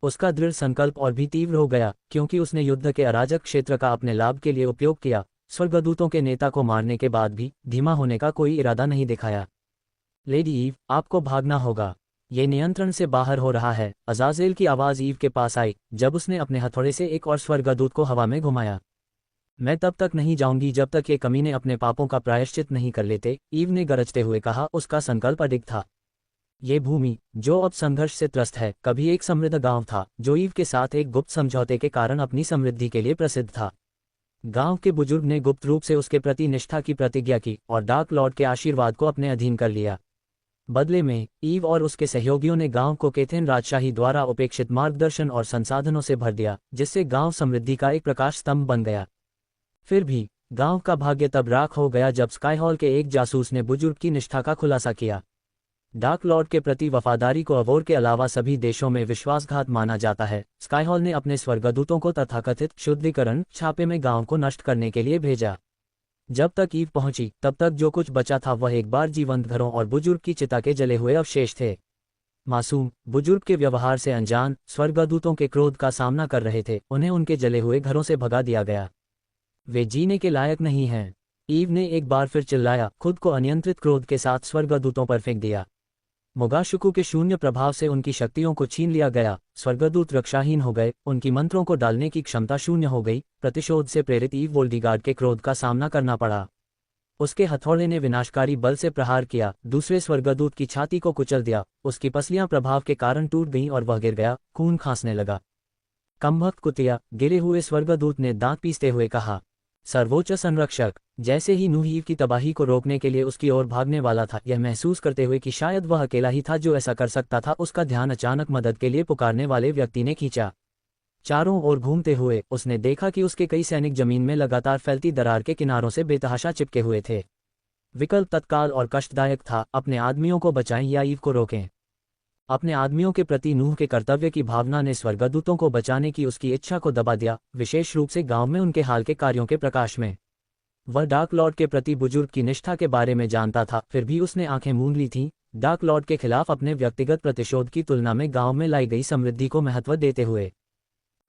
उसका दृढ़ संकल्प और भी तीव्र हो गया, क्योंकि उसने युद्ध के अराजक क्षेत्र का अपने लाभ के लिए उपयोग किया। स्वर्गदूतों के नेता को मारने के बाद भी धीमा होने का कोई इरादा नहीं दिखाया। लेडी ईव, आपको भागना होगा, ये नियंत्रण से बाहर हो रहा है। अजाजेल की आवाज़ ईव के पास आई जब उसने अपने हथौड़े से एक और स्वर्गदूत को हवा में घुमाया। मैं तब तक नहीं जाऊंगी जब तक ये कमीने अपने पापों का प्रायश्चित नहीं कर लेते, ईव ने गरजते हुए कहा। उसका संकल्प अडिग था। ये भूमि, जो अब संघर्ष से त्रस्त है, कभी एक समृद्ध गांव था जो ईव के साथ एक गुप्त समझौते के कारण अपनी समृद्धि के लिए प्रसिद्ध था। गांव के बुजुर्ग ने गुप्त रूप से उसके प्रति निष्ठा की प्रतिज्ञा की और डार्क लॉर्ड के आशीर्वाद को अपने अधीन कर लिया। बदले में ईव और उसके सहयोगियों ने गांव को केथेन राजशाही द्वारा उपेक्षित मार्गदर्शन और संसाधनों से भर दिया, जिससे गांव समृद्धि का एक प्रकाश स्तंभ बन गया। फिर भी गांव का भाग्य तब राख हो गया जब स्काईहॉल के एक जासूस ने बुजुर्ग की निष्ठा का खुलासा किया। डार्क लॉर्ड के प्रति वफादारी को अवोर के अलावा सभी देशों में विश्वासघात माना जाता है। स्काईहॉल ने अपने स्वर्गदूतों को तथाकथित शुद्धिकरण छापे में गांव को नष्ट करने के लिए भेजा। जब तक ईव पहुंची तब तक जो कुछ बचा था वह एक बार जीवंत घरों और बुजुर्ग की चिता के जले हुए अवशेष थे। मासूम बुजुर्ग के व्यवहार से अनजान स्वर्गदूतों के क्रोध का सामना कर रहे थे। उन्हें उनके जले हुए घरों से भगा दिया गया। वे जीने के लायक नहीं हैं, ईव ने एक बार फिर चिल्लाया, खुद को अनियंत्रित क्रोध के साथ स्वर्गदूतों पर फेंक दिया। मुगाशुकु के शून्य प्रभाव से उनकी शक्तियों को छीन लिया गया। स्वर्गदूत रक्षाहीन हो गए, उनकी मंत्रों को डालने की क्षमता शून्य हो गई। प्रतिशोध से प्रेरित ईव वोल्डिगार्ड के क्रोध का सामना करना पड़ा। उसके हथौड़े ने विनाशकारी बल से प्रहार किया, दूसरे स्वर्गदूत की छाती को कुचल दिया। उसकी पसलियां प्रभाव के कारण टूट गईं और वह गिर गया, खून खांसने लगा। कमबख्त कुतिया, गिरे हुए स्वर्गदूत ने दांत पीसते हुए कहा। सर्वोच्च संरक्षक। जैसे ही नूह ईव की तबाही को रोकने के लिए उसकी ओर भागने वाला था, यह महसूस करते हुए कि शायद वह अकेला ही था जो ऐसा कर सकता था, उसका ध्यान अचानक मदद के लिए पुकारने वाले व्यक्ति ने खींचा। चारों ओर घूमते हुए उसने देखा कि उसके कई सैनिक जमीन में लगातार फैलती दरार के किनारों से बेतहाशा चिपके हुए थे। विकल्प तत्काल और कष्टदायक था, अपने आदमियों को बचाएं या ईव को रोकें। अपने आदमियों के प्रति नूह के कर्तव्य की भावना ने स्वर्गदूतों को बचाने की उसकी इच्छा को दबा दिया, विशेष रूप से गांव में उनके हाल के कार्यों के प्रकाश में। वह डार्क लॉर्ड के प्रति बुजुर्ग की निष्ठा के बारे में जानता था, फिर भी उसने आंखें मूंद ली थीं, डार्क लॉर्ड के खिलाफ अपने व्यक्तिगत प्रतिशोध की तुलना में गांव में लाई गई समृद्धि को महत्व देते हुए।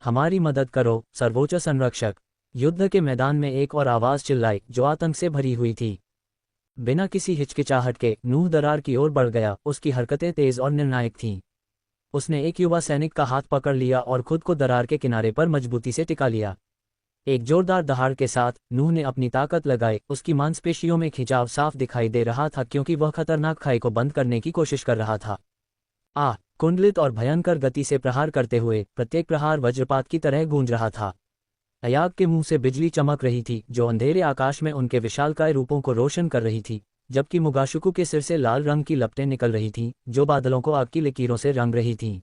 हमारी मदद करो, सर्वोच्च संरक्षक। युद्ध के मैदान में एक और आवाज़ चिल्लाई जो आतंक से भरी हुई थी। बिना किसी हिचकिचाहट के नूह दरार की ओर बढ़ गया। उसकी हरकतें तेज और निर्णायक थीं। उसने एक युवा सैनिक का हाथ पकड़ लिया और खुद को दरार के किनारे पर मजबूती से टिका लिया। एक जोरदार दहाड़ के साथ नूह ने अपनी ताकत लगाई। उसकी मांसपेशियों में खिंचाव साफ दिखाई दे रहा था क्योंकि वह खतरनाक खाई को बंद करने की कोशिश कर रहा था। कुंडलित और भयंकर गति से प्रहार करते हुए प्रत्येक प्रहार वज्रपात की तरह गूंज रहा था। अयाग के मुंह से बिजली चमक रही थी जो अंधेरे आकाश में उनके विशालकाय रूपों को रोशन कर रही थी, जबकि मुगाशुकु के सिर से लाल रंग की लपटें निकल रही थीं जो बादलों को आग की लकीरों से रंग रही थीं।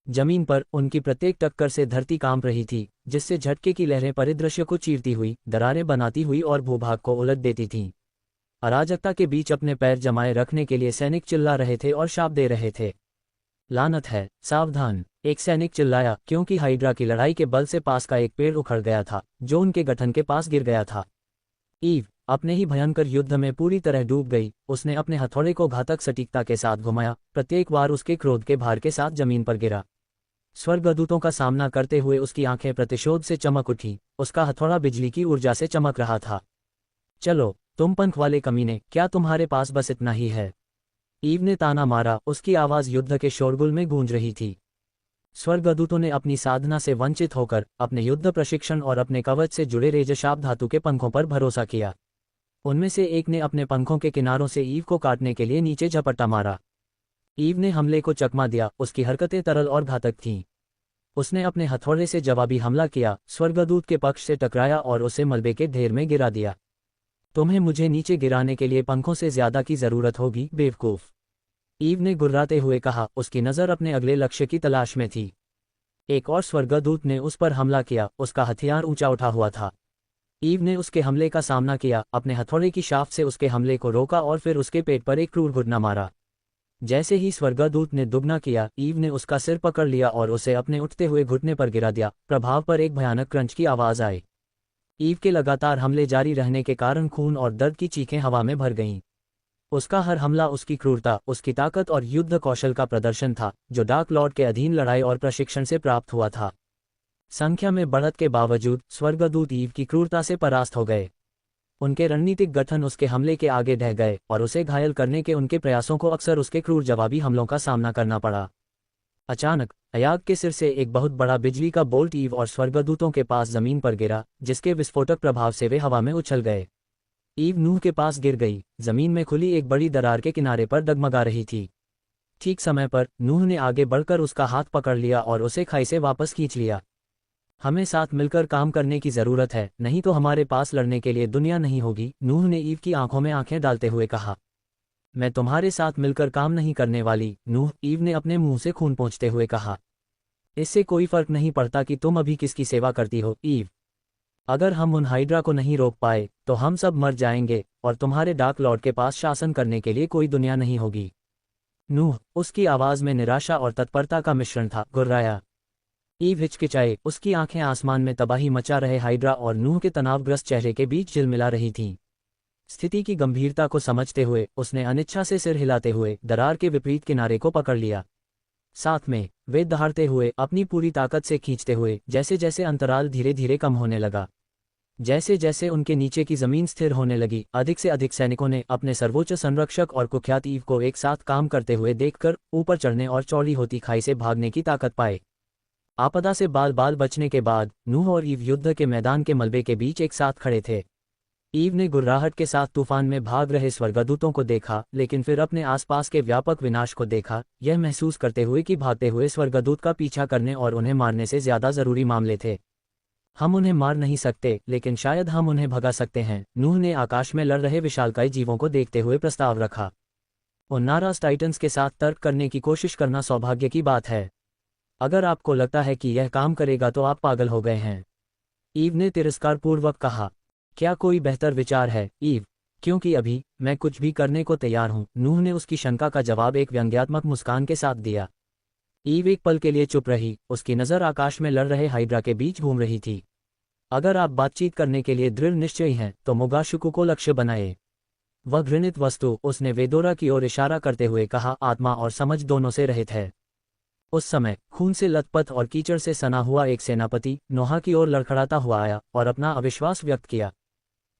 जमीन पर उनकी प्रत्येक टक्कर से धरती कांप रही थी, जिससे झटके की लहरें परिदृश्य को चीरती हुई, दरारें बनाती हुई और भूभाग को उलट देती थीं। अराजकता के बीच अपने पैर जमाए रखने के लिए सैनिक चिल्ला रहे थे और शाप दे रहे थे। लानत है, सावधान, एक सैनिक चिल्लाया, क्योंकि हाइड्रा की लड़ाई के बल से पास का एक पेड़ उखड़ गया था जो उनके गठन के पास गिर गया था। ईव अपने ही भयंकर युद्ध में पूरी तरह डूब गई। उसने अपने हथौड़े को घातक सटीकता के साथ घुमाया, प्रत्येक बार उसके क्रोध के भार के साथ जमीन पर गिरा। स्वर्गदूतों का सामना करते हुए उसकी आंखें प्रतिशोध से चमक उठी। उसका हथौड़ा बिजली की ऊर्जा से चमक रहा था। चलो तुम पंख वाले कमीने, क्या तुम्हारे पास बस इतना ही है? ईव ने ताना मारा। उसकी आवाज युद्ध के शोरगुल में गूंज रही थी। स्वर्गदूतों ने अपनी साधना से वंचित होकर अपने युद्ध प्रशिक्षण और अपने कवच से जुड़े रेजशाप धातु के पंखों पर भरोसा किया। उनमें से एक ने अपने पंखों के किनारों से ईव को काटने के लिए नीचे झपट्टा मारा। ईव ने हमले को चकमा दिया। उसकी हरकतें तरल और घातक थीं। उसने अपने हथौड़े से जवाबी हमला किया, स्वर्गदूत के पक्ष से टकराया और उसे मलबे के ढेर में गिरा दिया। तुम्हें मुझे नीचे गिराने के लिए पंखों से ज्यादा की जरूरत होगी, बेवकूफ, ईव ने गुर्राते हुए कहा। उसकी नज़र अपने अगले लक्ष्य की तलाश में थी। एक और स्वर्गदूत ने उस पर हमला किया। उसका हथियार ऊंचा उठा हुआ था। ईव ने उसके हमले का सामना किया, अपने हथौड़े की शाफ्ट से उसके हमले को रोका और फिर उसके पेट पर एक क्रूर घुटना मारा। जैसे ही स्वर्गदूत ने दुगना किया, ईव ने उसका सिर पकड़ लिया और उसे अपने उठते हुए घुटने पर गिरा दिया। प्रभाव पर एक भयानक क्रंच की आवाज आई। ईव के लगातार हमले जारी रहने के कारण खून और दर्द की चीखें हवा में भर गईं। उसका हर हमला उसकी क्रूरता, उसकी ताकत और युद्ध कौशल का प्रदर्शन था जो डार्क लॉर्ड के अधीन लड़ाई और प्रशिक्षण से प्राप्त हुआ था। संख्या में बढ़त के बावजूद स्वर्गदूत ईव की क्रूरता से परास्त हो गए। उनके रणनीतिक गठन उसके हमले के आगे ढह गए और उसे घायल करने के उनके प्रयासों को अक्सर उसके क्रूर जवाबी हमलों का सामना करना पड़ा। अचानक अयाग के सिर से एक बहुत बड़ा बिजली का बोल्ट ईव और स्वर्गदूतों के पास जमीन पर गिरा, जिसके विस्फोटक प्रभाव से वे हवा में उछल गए। ईव नूह के पास गिर गई। जमीन में खुली एक बड़ी दरार के किनारे पर डगमगा रही थी। ठीक समय पर नूह ने आगे बढ़कर उसका हाथ पकड़ लिया और उसे खाई से वापस खींच लिया। हमें साथ मिलकर काम करने की जरूरत है, नहीं तो हमारे पास लड़ने के लिए दुनिया नहीं होगी, नूह ने ईव की आंखों में आंखें डालते हुए कहा। मैं तुम्हारे साथ मिलकर काम नहीं करने वाली, नूह, ईव ने अपने मुंह से खून पोंछते हुए कहा। इससे कोई फर्क नहीं पड़ता कि तुम अभी किसकी सेवा करती हो, ईव। अगर हम उन हाइड्रा को नहीं रोक पाए तो हम सब मर जाएंगे और तुम्हारे डार्क लॉर्ड के पास शासन करने के लिए कोई दुनिया नहीं होगी। नूह, उसकी आवाज में निराशा और तत्परता का मिश्रण था, गुर्राया। ईव हिचकिचाए। उसकी आंखें आसमान में तबाही मचा रहे हाइड्रा और नूह के तनावग्रस्त चेहरे के बीच झिलमिला रही थीं। स्थिति की गंभीरता को समझते हुए उसने अनिच्छा से सिर हिलाते हुए दरार के विपरीत किनारे को पकड़ लिया। साथ में वे दहाड़ते हुए अपनी पूरी ताकत से खींचते हुए, जैसे जैसे अंतराल धीरे धीरे कम होने लगा, जैसे जैसे उनके नीचे की जमीन स्थिर होने लगी, अधिक से अधिक सैनिकों ने अपने सर्वोच्च संरक्षक और कुख्यात ईव को एक साथ काम करते हुए देखकर ऊपर चढ़ने और चौड़ी होती खाई से भागने की ताकत पाए। आपदा से बाल बाल बचने के बाद नूह और ईव युद्ध के मैदान के मलबे के बीच एक साथ खड़े थे। ईव ने गुर्राहट के साथ तूफान में भाग रहे स्वर्गदूतों को देखा, लेकिन फिर अपने आसपास के व्यापक विनाश को देखा, यह महसूस करते हुए कि भागते हुए स्वर्गदूत का पीछा करने और उन्हें मारने से ज्यादा जरूरी मामले थे। हम उन्हें मार नहीं सकते, लेकिन शायद हम उन्हें भगा सकते हैं, नूह ने आकाश में लड़ रहे विशालकाय जीवों को देखते हुए प्रस्ताव रखा। उन नाराज टाइटन्स के साथ तर्क करने की कोशिश करना सौभाग्य की बात है। अगर आपको लगता है कि यह काम करेगा तो आप पागल हो गए हैं, ईव ने तिरस्कारपूर्वक कहा। क्या कोई बेहतर विचार है, ईव? क्योंकि अभी मैं कुछ भी करने को तैयार हूं, नूह ने उसकी शंका का जवाब एक व्यंग्यात्मक मुस्कान के साथ दिया। ईव एक पल के लिए चुप रही। उसकी नज़र आकाश में लड़ रहे हाइड्रा के बीच घूम रही थी। अगर आप बातचीत करने के लिए दृढ़ निश्चयी हैं तो मुगाशुकु को लक्ष्य बनाए। वह घृणित वस्तु, उसने वेदोरा की ओर इशारा करते हुए कहा, आत्मा और समझ दोनों से रहित है। उस समय खून से लथपथ और कीचड़ से सना हुआ एक सेनापति नोहा की ओर लड़खड़ाता हुआ आया और अपना अविश्वास व्यक्त किया।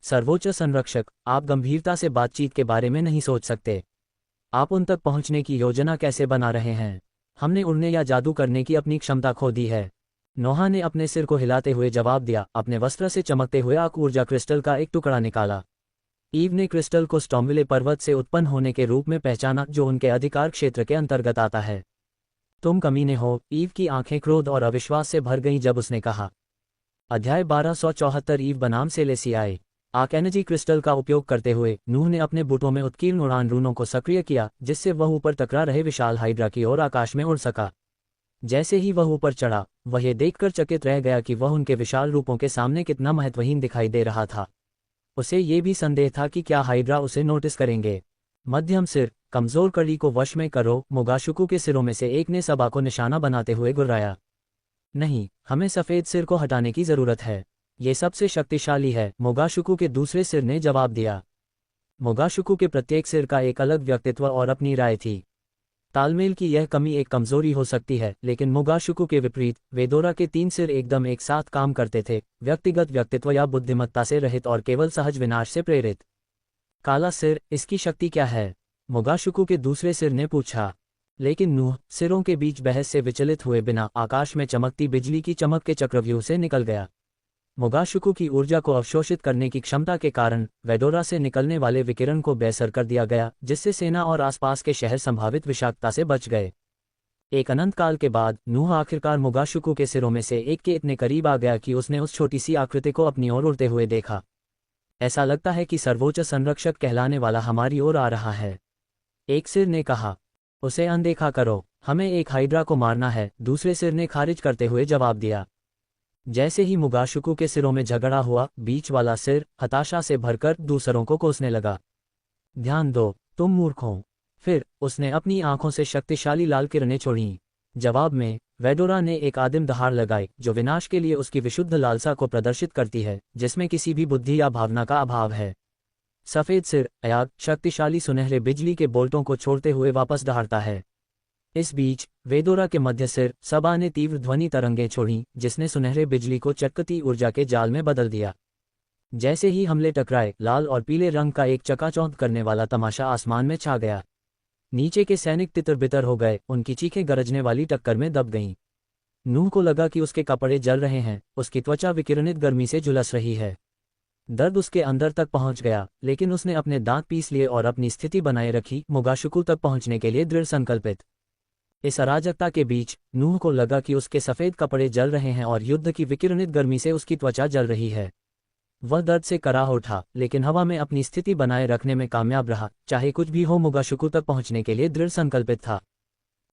सर्वोच्च संरक्षक, आप गंभीरता से बातचीत के बारे में नहीं सोच सकते। आप उन तक पहुंचने की योजना कैसे बना रहे हैं? हमने उड़ने या जादू करने की अपनी क्षमता खो दी है। नोहा ने अपने सिर को हिलाते हुए जवाब दिया। अपने वस्त्र से चमकते हुए आग ऊर्जा क्रिस्टल का एक टुकड़ा निकाला। ईव ने क्रिस्टल को स्टॉम्विले पर्वत से उत्पन्न होने के रूप में पहचाना, जो उनके अधिकार क्षेत्र के अंतर्गत आता है। तुम कमीने हो। ईव की आंखें क्रोध और अविश्वास से भर गईं जब उसने कहा। अध्याय 1274 ईव बनाम सेलेसियाई। आर्क एनर्जी क्रिस्टल का उपयोग करते हुए नूह ने अपने बूटों में उत्कीर्ण उड़ान रूनों को सक्रिय किया, जिससे वह ऊपर टकरा रहे विशाल हाइड्रा की ओर आकाश में उड़ सका। जैसे ही वह ऊपर चढ़ा, वह ये देखकर चकित रह गया कि वह उनके विशाल रूपों के सामने कितना महत्वहीन दिखाई दे रहा था। उसे ये भी संदेह था कि क्या हाइड्रा उसे नोटिस करेंगे। मध्यम सिर, कमजोर कड़ी को वश में करो। मोगाशुकु के सिरों में से एक ने सभा को निशाना बनाते हुए गुर्राया। नहीं, हमें सफेद सिर को हटाने की जरूरत है। ये सबसे शक्तिशाली है, मोगाशुकु के दूसरे सिर ने जवाब दिया। मोगाशुकु के प्रत्येक सिर का एक अलग व्यक्तित्व और अपनी राय थी। तालमेल की यह कमी एक कमजोरी हो सकती है, लेकिन मोगाशुकु के विपरीत वेदोरा के 3 सिर एकदम एक साथ काम करते थे, व्यक्तिगत व्यक्तित्व या बुद्धिमत्ता से रहित और केवल सहज विनाश से प्रेरित। काला सिर, इसकी शक्ति क्या है? मोगाशुकु के दूसरे सिर ने पूछा। लेकिन नूह सिरों के बीच बहस से विचलित हुए बिना आकाश में चमकती बिजली की चमक के चक्रव्यूह से निकल गया। मोगाशुकु की ऊर्जा को अवशोषित करने की क्षमता के कारण वेडोरा से निकलने वाले विकिरण को बेअसर कर दिया गया, जिससे सेना और आसपास के शहर संभावित विषाक्तता से बच गए। एक अनंत काल के बाद नूह आखिरकार मोगाशुकु के सिरों में से एक के इतने करीब आ गया कि उसने उस छोटी सी आकृति को अपनी ओर उड़ते हुए देखा। ऐसा लगता है कि सर्वोच्च संरक्षक कहलाने वाला हमारी ओर आ रहा है, एक सिर ने कहा। उसे अनदेखा करो, हमें एक हाइड्रा को मारना है, दूसरे सिर ने खारिज करते हुए जवाब दिया। जैसे ही मोगाशुकु के सिरों में झगड़ा हुआ, बीच वाला सिर हताशा से भरकर दूसरों को कोसने लगा। ध्यान दो, तुम मूर्ख हो। फिर उसने अपनी आंखों से शक्तिशाली लाल किरणें छोड़ीं। जवाब में वेडोरा ने एक आदिम दहाड़ लगाई, जो विनाश के लिए उसकी विशुद्ध लालसा को प्रदर्शित करती है, जिसमें किसी भी बुद्धि या भावना का अभाव है। सफेद सिर अयाग शक्तिशाली सुनहरे बिजली के बोल्टों को छोड़ते हुए वापस दहाड़ता है। इस बीच वेदोरा के मध्य सिर सबा ने तीव्र ध्वनि तरंगें छोड़ीं, जिसने सुनहरे बिजली को चटकती ऊर्जा के जाल में बदल दिया। जैसे ही हमले टकराए, लाल और पीले रंग का एक चकाचौंध करने वाला तमाशा आसमान में छा गया। नीचे के सैनिक तितर-बितर हो गए, उनकी चीखें गरजने वाली टक्कर में दब गईं। नूह को लगा कि उसके कपड़े जल रहे हैं, उसकी त्वचा विकिरणित गर्मी से झुलस रही है। दर्द उसके अंदर तक पहुंच गया, लेकिन उसने अपने दांत पीस लिए और अपनी स्थिति बनाए रखी, मोगाशुकु तक पहुंचने के लिए दृढ़ संकल्पित। इस अराजकता के बीच नूह को लगा कि उसके सफेद कपड़े जल रहे हैं और युद्ध की विकिरणित गर्मी से उसकी त्वचा जल रही है। वह दर्द से कराह उठा, लेकिन हवा में अपनी स्थिति बनाए रखने में कामयाब रहा। चाहे कुछ भी हो, मोगाशुकु तक पहुंचने के लिए दृढ़ संकल्पित था।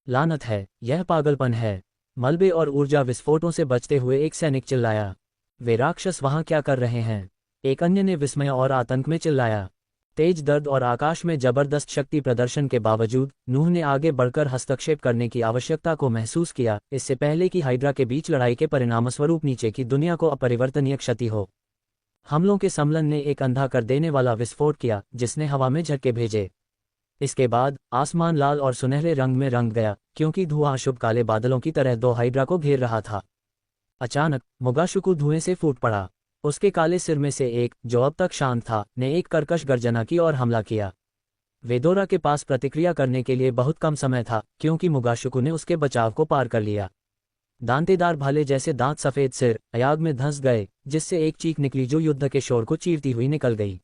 लानत है, यह पागलपन है। मलबे और ऊर्जा विस्फोटों से बचते हुए एक सैनिक चिल्लाया। वे राक्षस वहां क्या कर रहे हैं? एक अन्य ने विस्मय और आतंक में चिल्लाया। तेज दर्द और आकाश में जबरदस्त शक्ति प्रदर्शन के बावजूद नूह ने आगे बढ़कर हस्तक्षेप करने की आवश्यकता को महसूस किया, इससे पहले कि हाइड्रा के बीच लड़ाई के परिणामस्वरूप नीचे की दुनिया को अपरिवर्तनीय क्षति हो। हमलों के सम्मलन ने एक अंधा कर देने वाला विस्फोट किया, जिसने हवा में झटके भेजे। इसके बाद आसमान लाल और सुनहरे रंग में रंग गया, क्योंकि धुआं शुभ काले बादलों की तरह 2 हाइड्रा को घेर रहा था। अचानक मोगाशुकु धुएं से फूट पड़ा। उसके काले सिर में से एक, जो अब तक शांत था, ने एक कर्कश गर्जना की और हमला किया। वेदोरा के पास प्रतिक्रिया करने के लिए बहुत कम समय था, क्योंकि मोगाशुकु ने उसके बचाव को पार कर लिया। दांतेदार भाले जैसे दांत सफेद सिर अयाग में धंस गए, जिससे एक चीख निकली जो युद्ध के शोर को चीरती हुई निकल गई।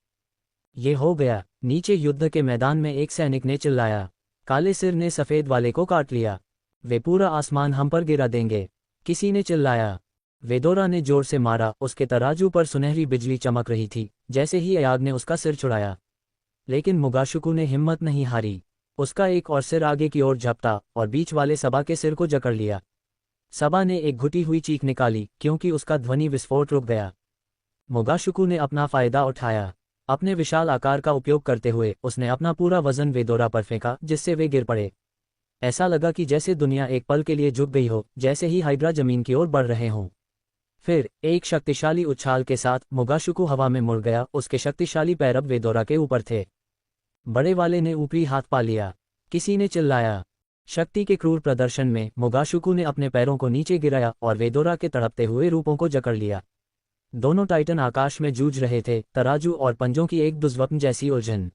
ये हो गया। नीचे युद्ध के मैदान में एक सैनिक ने चिल्लाया। काले सिर ने सफेद वाले को काट लिया। वे पूरा आसमान हम पर गिरा देंगे, किसी ने चिल्लाया। वेदोरा ने जोर से मारा। उसके तराजू पर सुनहरी बिजली चमक रही थी, जैसे ही अयाग ने उसका सिर छुड़ाया। लेकिन मोगाशुकु ने हिम्मत नहीं हारी। उसका एक और सिर आगे की ओर झपटा और बीच वाले सबा के सिर को जकड़ लिया। सबा ने एक घुटी हुई चीख निकाली, क्योंकि उसका ध्वनि विस्फोट रुक गया। मोगाशुकु ने अपना फायदा उठाया। अपने विशाल आकार का उपयोग करते हुए उसने अपना पूरा वजन वेदोरा पर फेंका, जिससे वे गिर पड़े। ऐसा लगा कि जैसे दुनिया एक पल के लिए झुक गई हो, जैसे ही हाइड्रा जमीन की ओर बढ़ रहे हों। फिर एक शक्तिशाली उछाल के साथ मोगाशुकु हवा में मुड़ गया। उसके शक्तिशाली पैर अब वेदोरा के ऊपर थे। बड़े वाले ने ऊपरी हाथ पा लिया, किसी ने चिल्लाया। शक्ति के क्रूर प्रदर्शन में मोगाशुकु ने अपने पैरों को नीचे गिराया और वेदोरा के तड़पते हुए रूपों को जकड़ लिया। दोनों टाइटन आकाश में जूझ रहे थे, तराजू और पंजों की एक दुष्स्वप्न जैसी उलझन।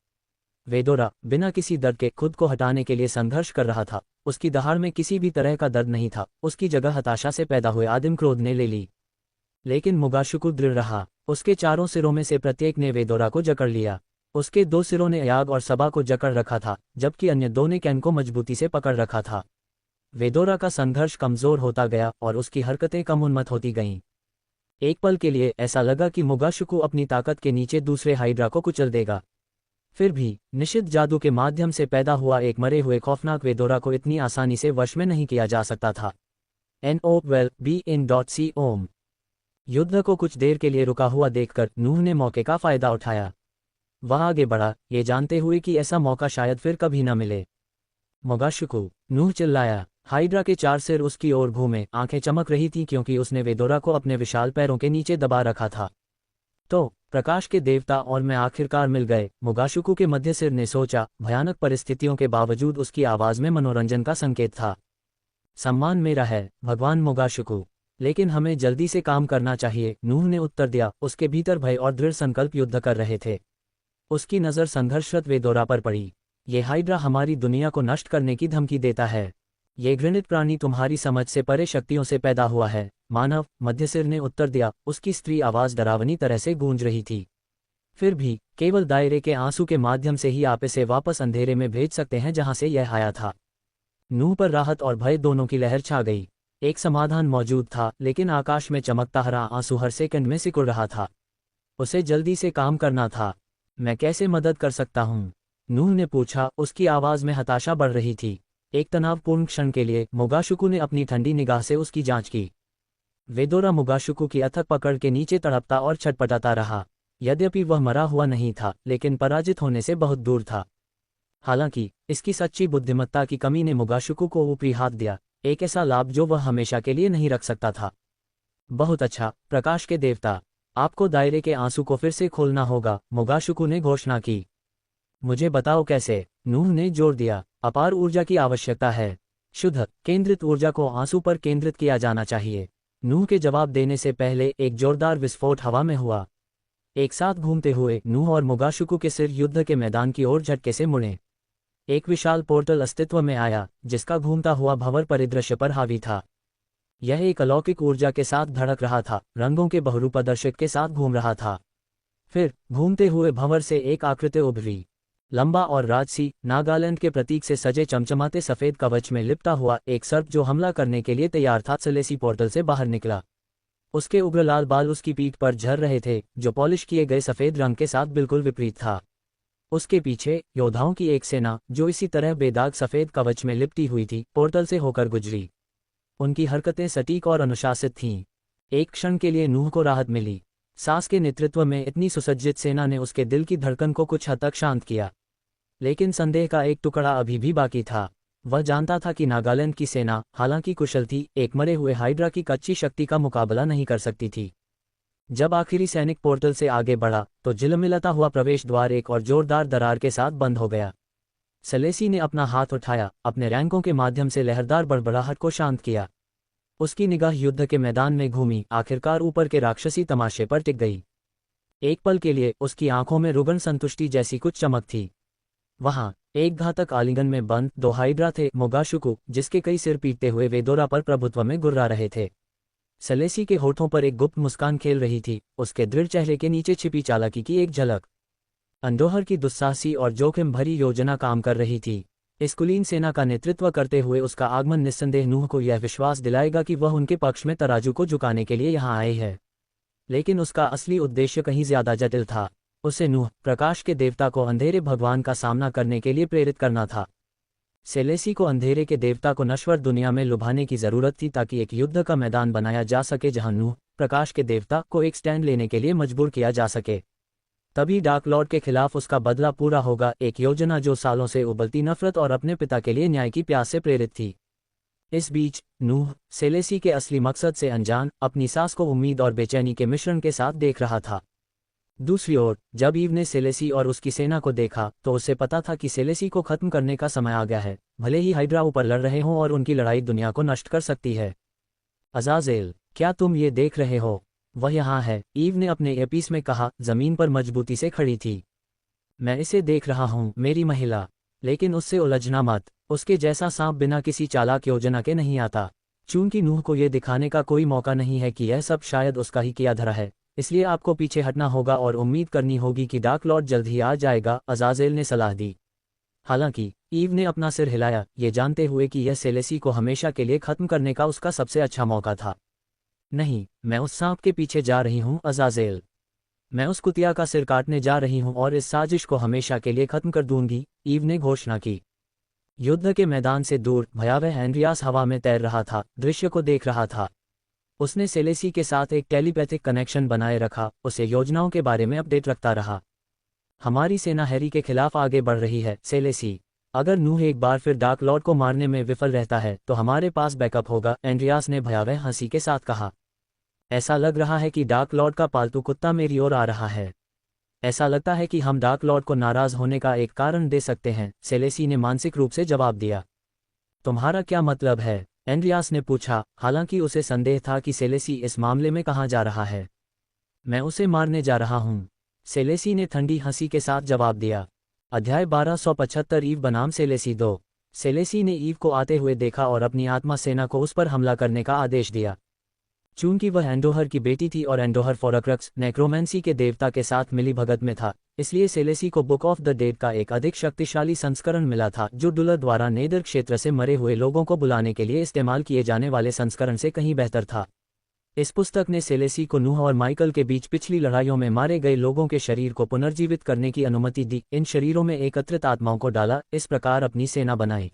वेदोरा बिना किसी दर्द के खुद को हटाने के लिए संघर्ष कर रहा था। उसकी दहाड़ में किसी भी तरह का दर्द नहीं था, उसकी जगह हताशा से पैदा हुए आदिम क्रोध ने ले ली। लेकिन मोगाशुकु दृढ़ रहा। उसके चारों सिरों में से प्रत्येक ने वेदोरा को जकड़ लिया। उसके 2 सिरों ने याग और सबा को जकड़ रखा था, जबकि अन्य 2 ने कैन को मजबूती से पकड़ रखा था। वेदोरा का संघर्ष कमजोर होता गया और उसकी हरकतें कम उन्मत्त होती गईं। एक पल के लिए ऐसा लगा कि मोगाशुकु अपनी ताकत के नीचे दूसरे हाइड्रा को कुचल देगा। फिर भी निषिद्ध जादू के माध्यम से पैदा हुआ एक मरे हुए खौफनाक वेदोरा को इतनी आसानी से वश में नहीं किया जा सकता था। NOWELL-BE-IN.C युद्ध को कुछ देर के लिए रुका हुआ देखकर नूह ने मौके का फायदा उठाया। वह आगे बढ़ा, ये जानते हुए कि ऐसा मौका शायद फिर कभी न मिले। मोगाशुकु, नूह चिल्लाया। हाइड्रा के 4 सिर उसकी ओर घूमे, आंखें चमक रही थीं क्योंकि उसने वेदोरा को अपने विशाल पैरों के नीचे दबा रखा था। तो प्रकाश के देवता और मैं आखिरकार मिल गए, मोगाशुकु के मध्य सिर ने सोचा। भयानक परिस्थितियों के बावजूद उसकी आवाज में मनोरंजन का संकेत था। सम्मान मेरा है, भगवान मोगाशुकु, लेकिन हमें जल्दी से काम करना चाहिए, नूह ने उत्तर दिया। उसके भीतर भय और दृढ़ संकल्प युद्ध कर रहे थे। उसकी नज़र संघर्षरत वेदोरा पर पड़ी। ये हाइड्रा हमारी दुनिया को नष्ट करने की धमकी देता है। ये घृणित प्राणी तुम्हारी समझ से परे शक्तियों से पैदा हुआ है, मानव, मध्यसिर ने उत्तर दिया। उसकी स्त्री आवाज डरावनी तरह से गूंज रही थी। फिर भी केवल दायरे के आंसू के माध्यम से ही आप इसे वापस अंधेरे में भेज सकते हैं जहां से यह आया था। नूह पर राहत और भय दोनों की लहर छा गई। एक समाधान मौजूद था, लेकिन आकाश में चमकता हरा आंसू हर सेकंड में सिकुड़ रहा था। उसे जल्दी से काम करना था। मैं कैसे मदद कर सकता हूँ? नूह ने पूछा। उसकी आवाज में हताशा बढ़ रही थी। एक तनावपूर्ण क्षण के लिए मोगाशुकु ने अपनी ठंडी निगाह से उसकी जांच की। वेदोरा मोगाशुकु की अथक पकड़ के नीचे तड़पता और छटपटाता रहा। यद्यपि वह मरा हुआ नहीं था, लेकिन पराजित होने से बहुत दूर था। हालांकि इसकी सच्ची बुद्धिमत्ता की कमी ने मोगाशुकु को ऊपरी हाथ दिया, एक ऐसा लाभ जो वह हमेशा के लिए नहीं रख सकता था। बहुत अच्छा, प्रकाश के देवता, आपको दायरे के आंसू को फिर से खोलना होगा, मोगाशुकु ने घोषणा की। मुझे बताओ कैसे, नूह ने जोर दिया। अपार ऊर्जा की आवश्यकता है। शुद्ध, केंद्रित ऊर्जा को आंसू पर केंद्रित किया जाना चाहिए। नूह के जवाब देने से पहले एक जोरदार विस्फोट हवा में हुआ। एक साथ घूमते हुए नूह और मोगाशुकु के सिर युद्ध के मैदान की ओर झटके से मुड़े। एक विशाल पोर्टल अस्तित्व में आया, जिसका घूमता हुआ भंवर परिदृश्य पर हावी था। यह एक अलौकिक ऊर्जा के साथ धड़क रहा था, रंगों के बहुरूपदर्शक के साथ घूम रहा था। फिर घूमते हुए भंवर से एक आकृति उभरी। लंबा और राजसी, नागालैंड के प्रतीक से सजे चमचमाते सफेद कवच में लिपटा हुआ एक सर्प जो हमला करने के लिए तैयार था सलेसी पोर्टल से बाहर निकला। उसके उग्र लाल बाल उसकी पीठ पर झर रहे थे, जो पॉलिश किए गए सफेद रंग के साथ बिल्कुल विपरीत था। उसके पीछे योद्धाओं की एक सेना, जो इसी तरह बेदाग सफेद कवच में लिपटी हुई थी, पोर्टल से होकर गुजरी। उनकी हरकतें सटीक और अनुशासित थीं। एक क्षण के लिए नूह को राहत मिली। सास के नेतृत्व में इतनी सुसज्जित सेना ने उसके दिल की धड़कन को कुछ हद तक शांत किया। लेकिन संदेह का एक टुकड़ा अभी भी बाकी था। वह जानता था कि नागालैंड की सेना, हालांकि कुशल थी, एक मरे हुए हाइड्रा की कच्ची शक्ति का मुकाबला नहीं कर सकती थी। जब आखिरी सैनिक पोर्टल से आगे बढ़ा, तो झिलमिलाता हुआ प्रवेश द्वार एक और जोरदार दरार के साथ बंद हो गया। सलेसी ने अपना हाथ उठाया, अपने रैंकों के माध्यम से लहरदार बड़बड़ाहट को शांत किया। उसकी निगाह युद्ध के मैदान में घूमी, आखिरकार ऊपर के राक्षसी तमाशे पर टिक गई। एक पल के लिए उसकी आंखों में रुगन संतुष्टि जैसी कुछ चमक थी। वहां एक घातक आलिंगन में बंद 2 हाइड्रा थे, मोगाशुकु, जिसके कई सिर पीटते हुए वेदोरा पर प्रभुत्व में गुर्रा रहे थे। सलेसी के होठों पर एक गुप्त मुस्कान खेल रही थी, उसके दृढ़ चेहरे के नीचे छिपी चालाकी की एक झलक। अंदोहर की दुस्साहसी और जोखिम भरी योजना काम कर रही थी। इस कुलीन सेना का नेतृत्व करते हुए उसका आगमन निस्संदेह नूह को यह विश्वास दिलाएगा कि वह उनके पक्ष में तराजू को झुकाने के लिए यहाँ आई है। लेकिन उसका असली उद्देश्य कहीं ज्यादा जटिल था। उसे नूह, प्रकाश के देवता को अंधेरे भगवान का सामना करने के लिए प्रेरित करना था। सेलेसी को अंधेरे के देवता को नश्वर दुनिया में लुभाने की जरूरत थी, ताकि एक युद्ध का मैदान बनाया जा सके जहां नूह, प्रकाश के देवता, को एक स्टैंड लेने के लिए मजबूर किया जा सके। तभी डार्क लॉर्ड के खिलाफ उसका बदला पूरा होगा, एक योजना जो सालों से उबलती नफरत और अपने पिता के लिए न्याय की प्यास से प्रेरित थी। इस बीच नूह, सेलेसी के असली मकसद से अनजान, अपनी सास को उम्मीद और बेचैनी के मिश्रण के साथ देख रहा था। दूसरी ओर जब ईव ने सेलेसी और उसकी सेना को देखा तो उसे पता था कि सेलेसी को खत्म करने का समय आ गया है, भले ही हाइड्रा ऊपर लड़ रहे हों और उनकी लड़ाई दुनिया को नष्ट कर सकती है। अज़ाज़ेल, क्या तुम ये देख रहे हो? वह यहाँ है, ईव ने अपने एयरपीस में कहा, जमीन पर मजबूती से खड़ी थी। मैं इसे देख रहा हूँ मेरी महिला, लेकिन उससे उलझना मत, उसके जैसा सांप बिना किसी चालाक योजना के नहीं आता। चूंकि नूह को यह दिखाने का कोई मौका नहीं है कि यह सब शायद उसका ही किया धरा है, इसलिए आपको पीछे हटना होगा और उम्मीद करनी होगी कि डार्क लॉर्ड जल्द ही आ जाएगा, अज़ाज़ेल ने सलाह दी। हालांकि ईव ने अपना सिर हिलाया, ये जानते हुए कि यह सेलेसी को हमेशा के लिए खत्म करने का उसका सबसे अच्छा मौका था। नहीं, मैं उस सांप के पीछे जा रही हूँ अज़ाज़ेल। मैं उस कुतिया का सिर काटने जा रही हूँ और इस साजिश को हमेशा के लिए खत्म कर दूंगी, ईव ने घोषणा की। युद्ध के मैदान से दूर भयावह एंड्रियास हवा में तैर रहा था, दृश्य को देख रहा था। उसने सेलेसी के साथ एक टेलीपैथिक कनेक्शन बनाए रखा, उसे योजनाओं के बारे में अपडेट रखता रहा। हमारी सेना हैरी के खिलाफ आगे बढ़ रही है, सेलेसी। अगर नूह एक बार फिर डार्क लॉर्ड को मारने में विफल रहता है तो हमारे पास बैकअप होगा, एंड्रियास ने भयावह हंसी के साथ कहा। ऐसा लग रहा है कि डार्क लॉर्ड का पालतू कुत्ता मेरी ओर आ रहा है। ऐसा लगता है कि हम डार्क लॉर्ड को नाराज होने का एक कारण दे सकते हैं, सेलेसी ने मानसिक रूप से जवाब दिया। तुम्हारा क्या मतलब है? एंड्रियास ने पूछा, हालांकि उसे संदेह था कि सेलेसी इस मामले में कहाँ जा रहा है। मैं उसे मारने जा रहा हूँ, सेलेसी ने ठंडी हंसी के साथ जवाब दिया। अध्याय 1275 ईव बनाम सेलेसी 2। सेलेसी ने ईव को आते हुए देखा और अपनी आत्मा सेना को उस पर हमला करने का आदेश दिया। चूंकि वह एंडोहर की बेटी थी और एंडोहर फोरक्रक्स नेक्रोमेंसी के देवता के साथ मिली भगत में था, इसलिए सेलेसी को बुक ऑफ द डेड का एक अधिक शक्तिशाली संस्करण मिला था, जो डुलर द्वारा नेदर क्षेत्र से मरे हुए लोगों को बुलाने के लिए इस्तेमाल किए जाने वाले संस्करण से कहीं बेहतर था। इस पुस्तक ने सेलेसी को नूह और माइकल के बीच पिछली लड़ाइयों में मारे गए लोगों के शरीर को पुनर्जीवित करने की अनुमति दी, इन शरीरों में एकत्रित आत्माओं को डाला, इस प्रकार अपनी सेना बनाई।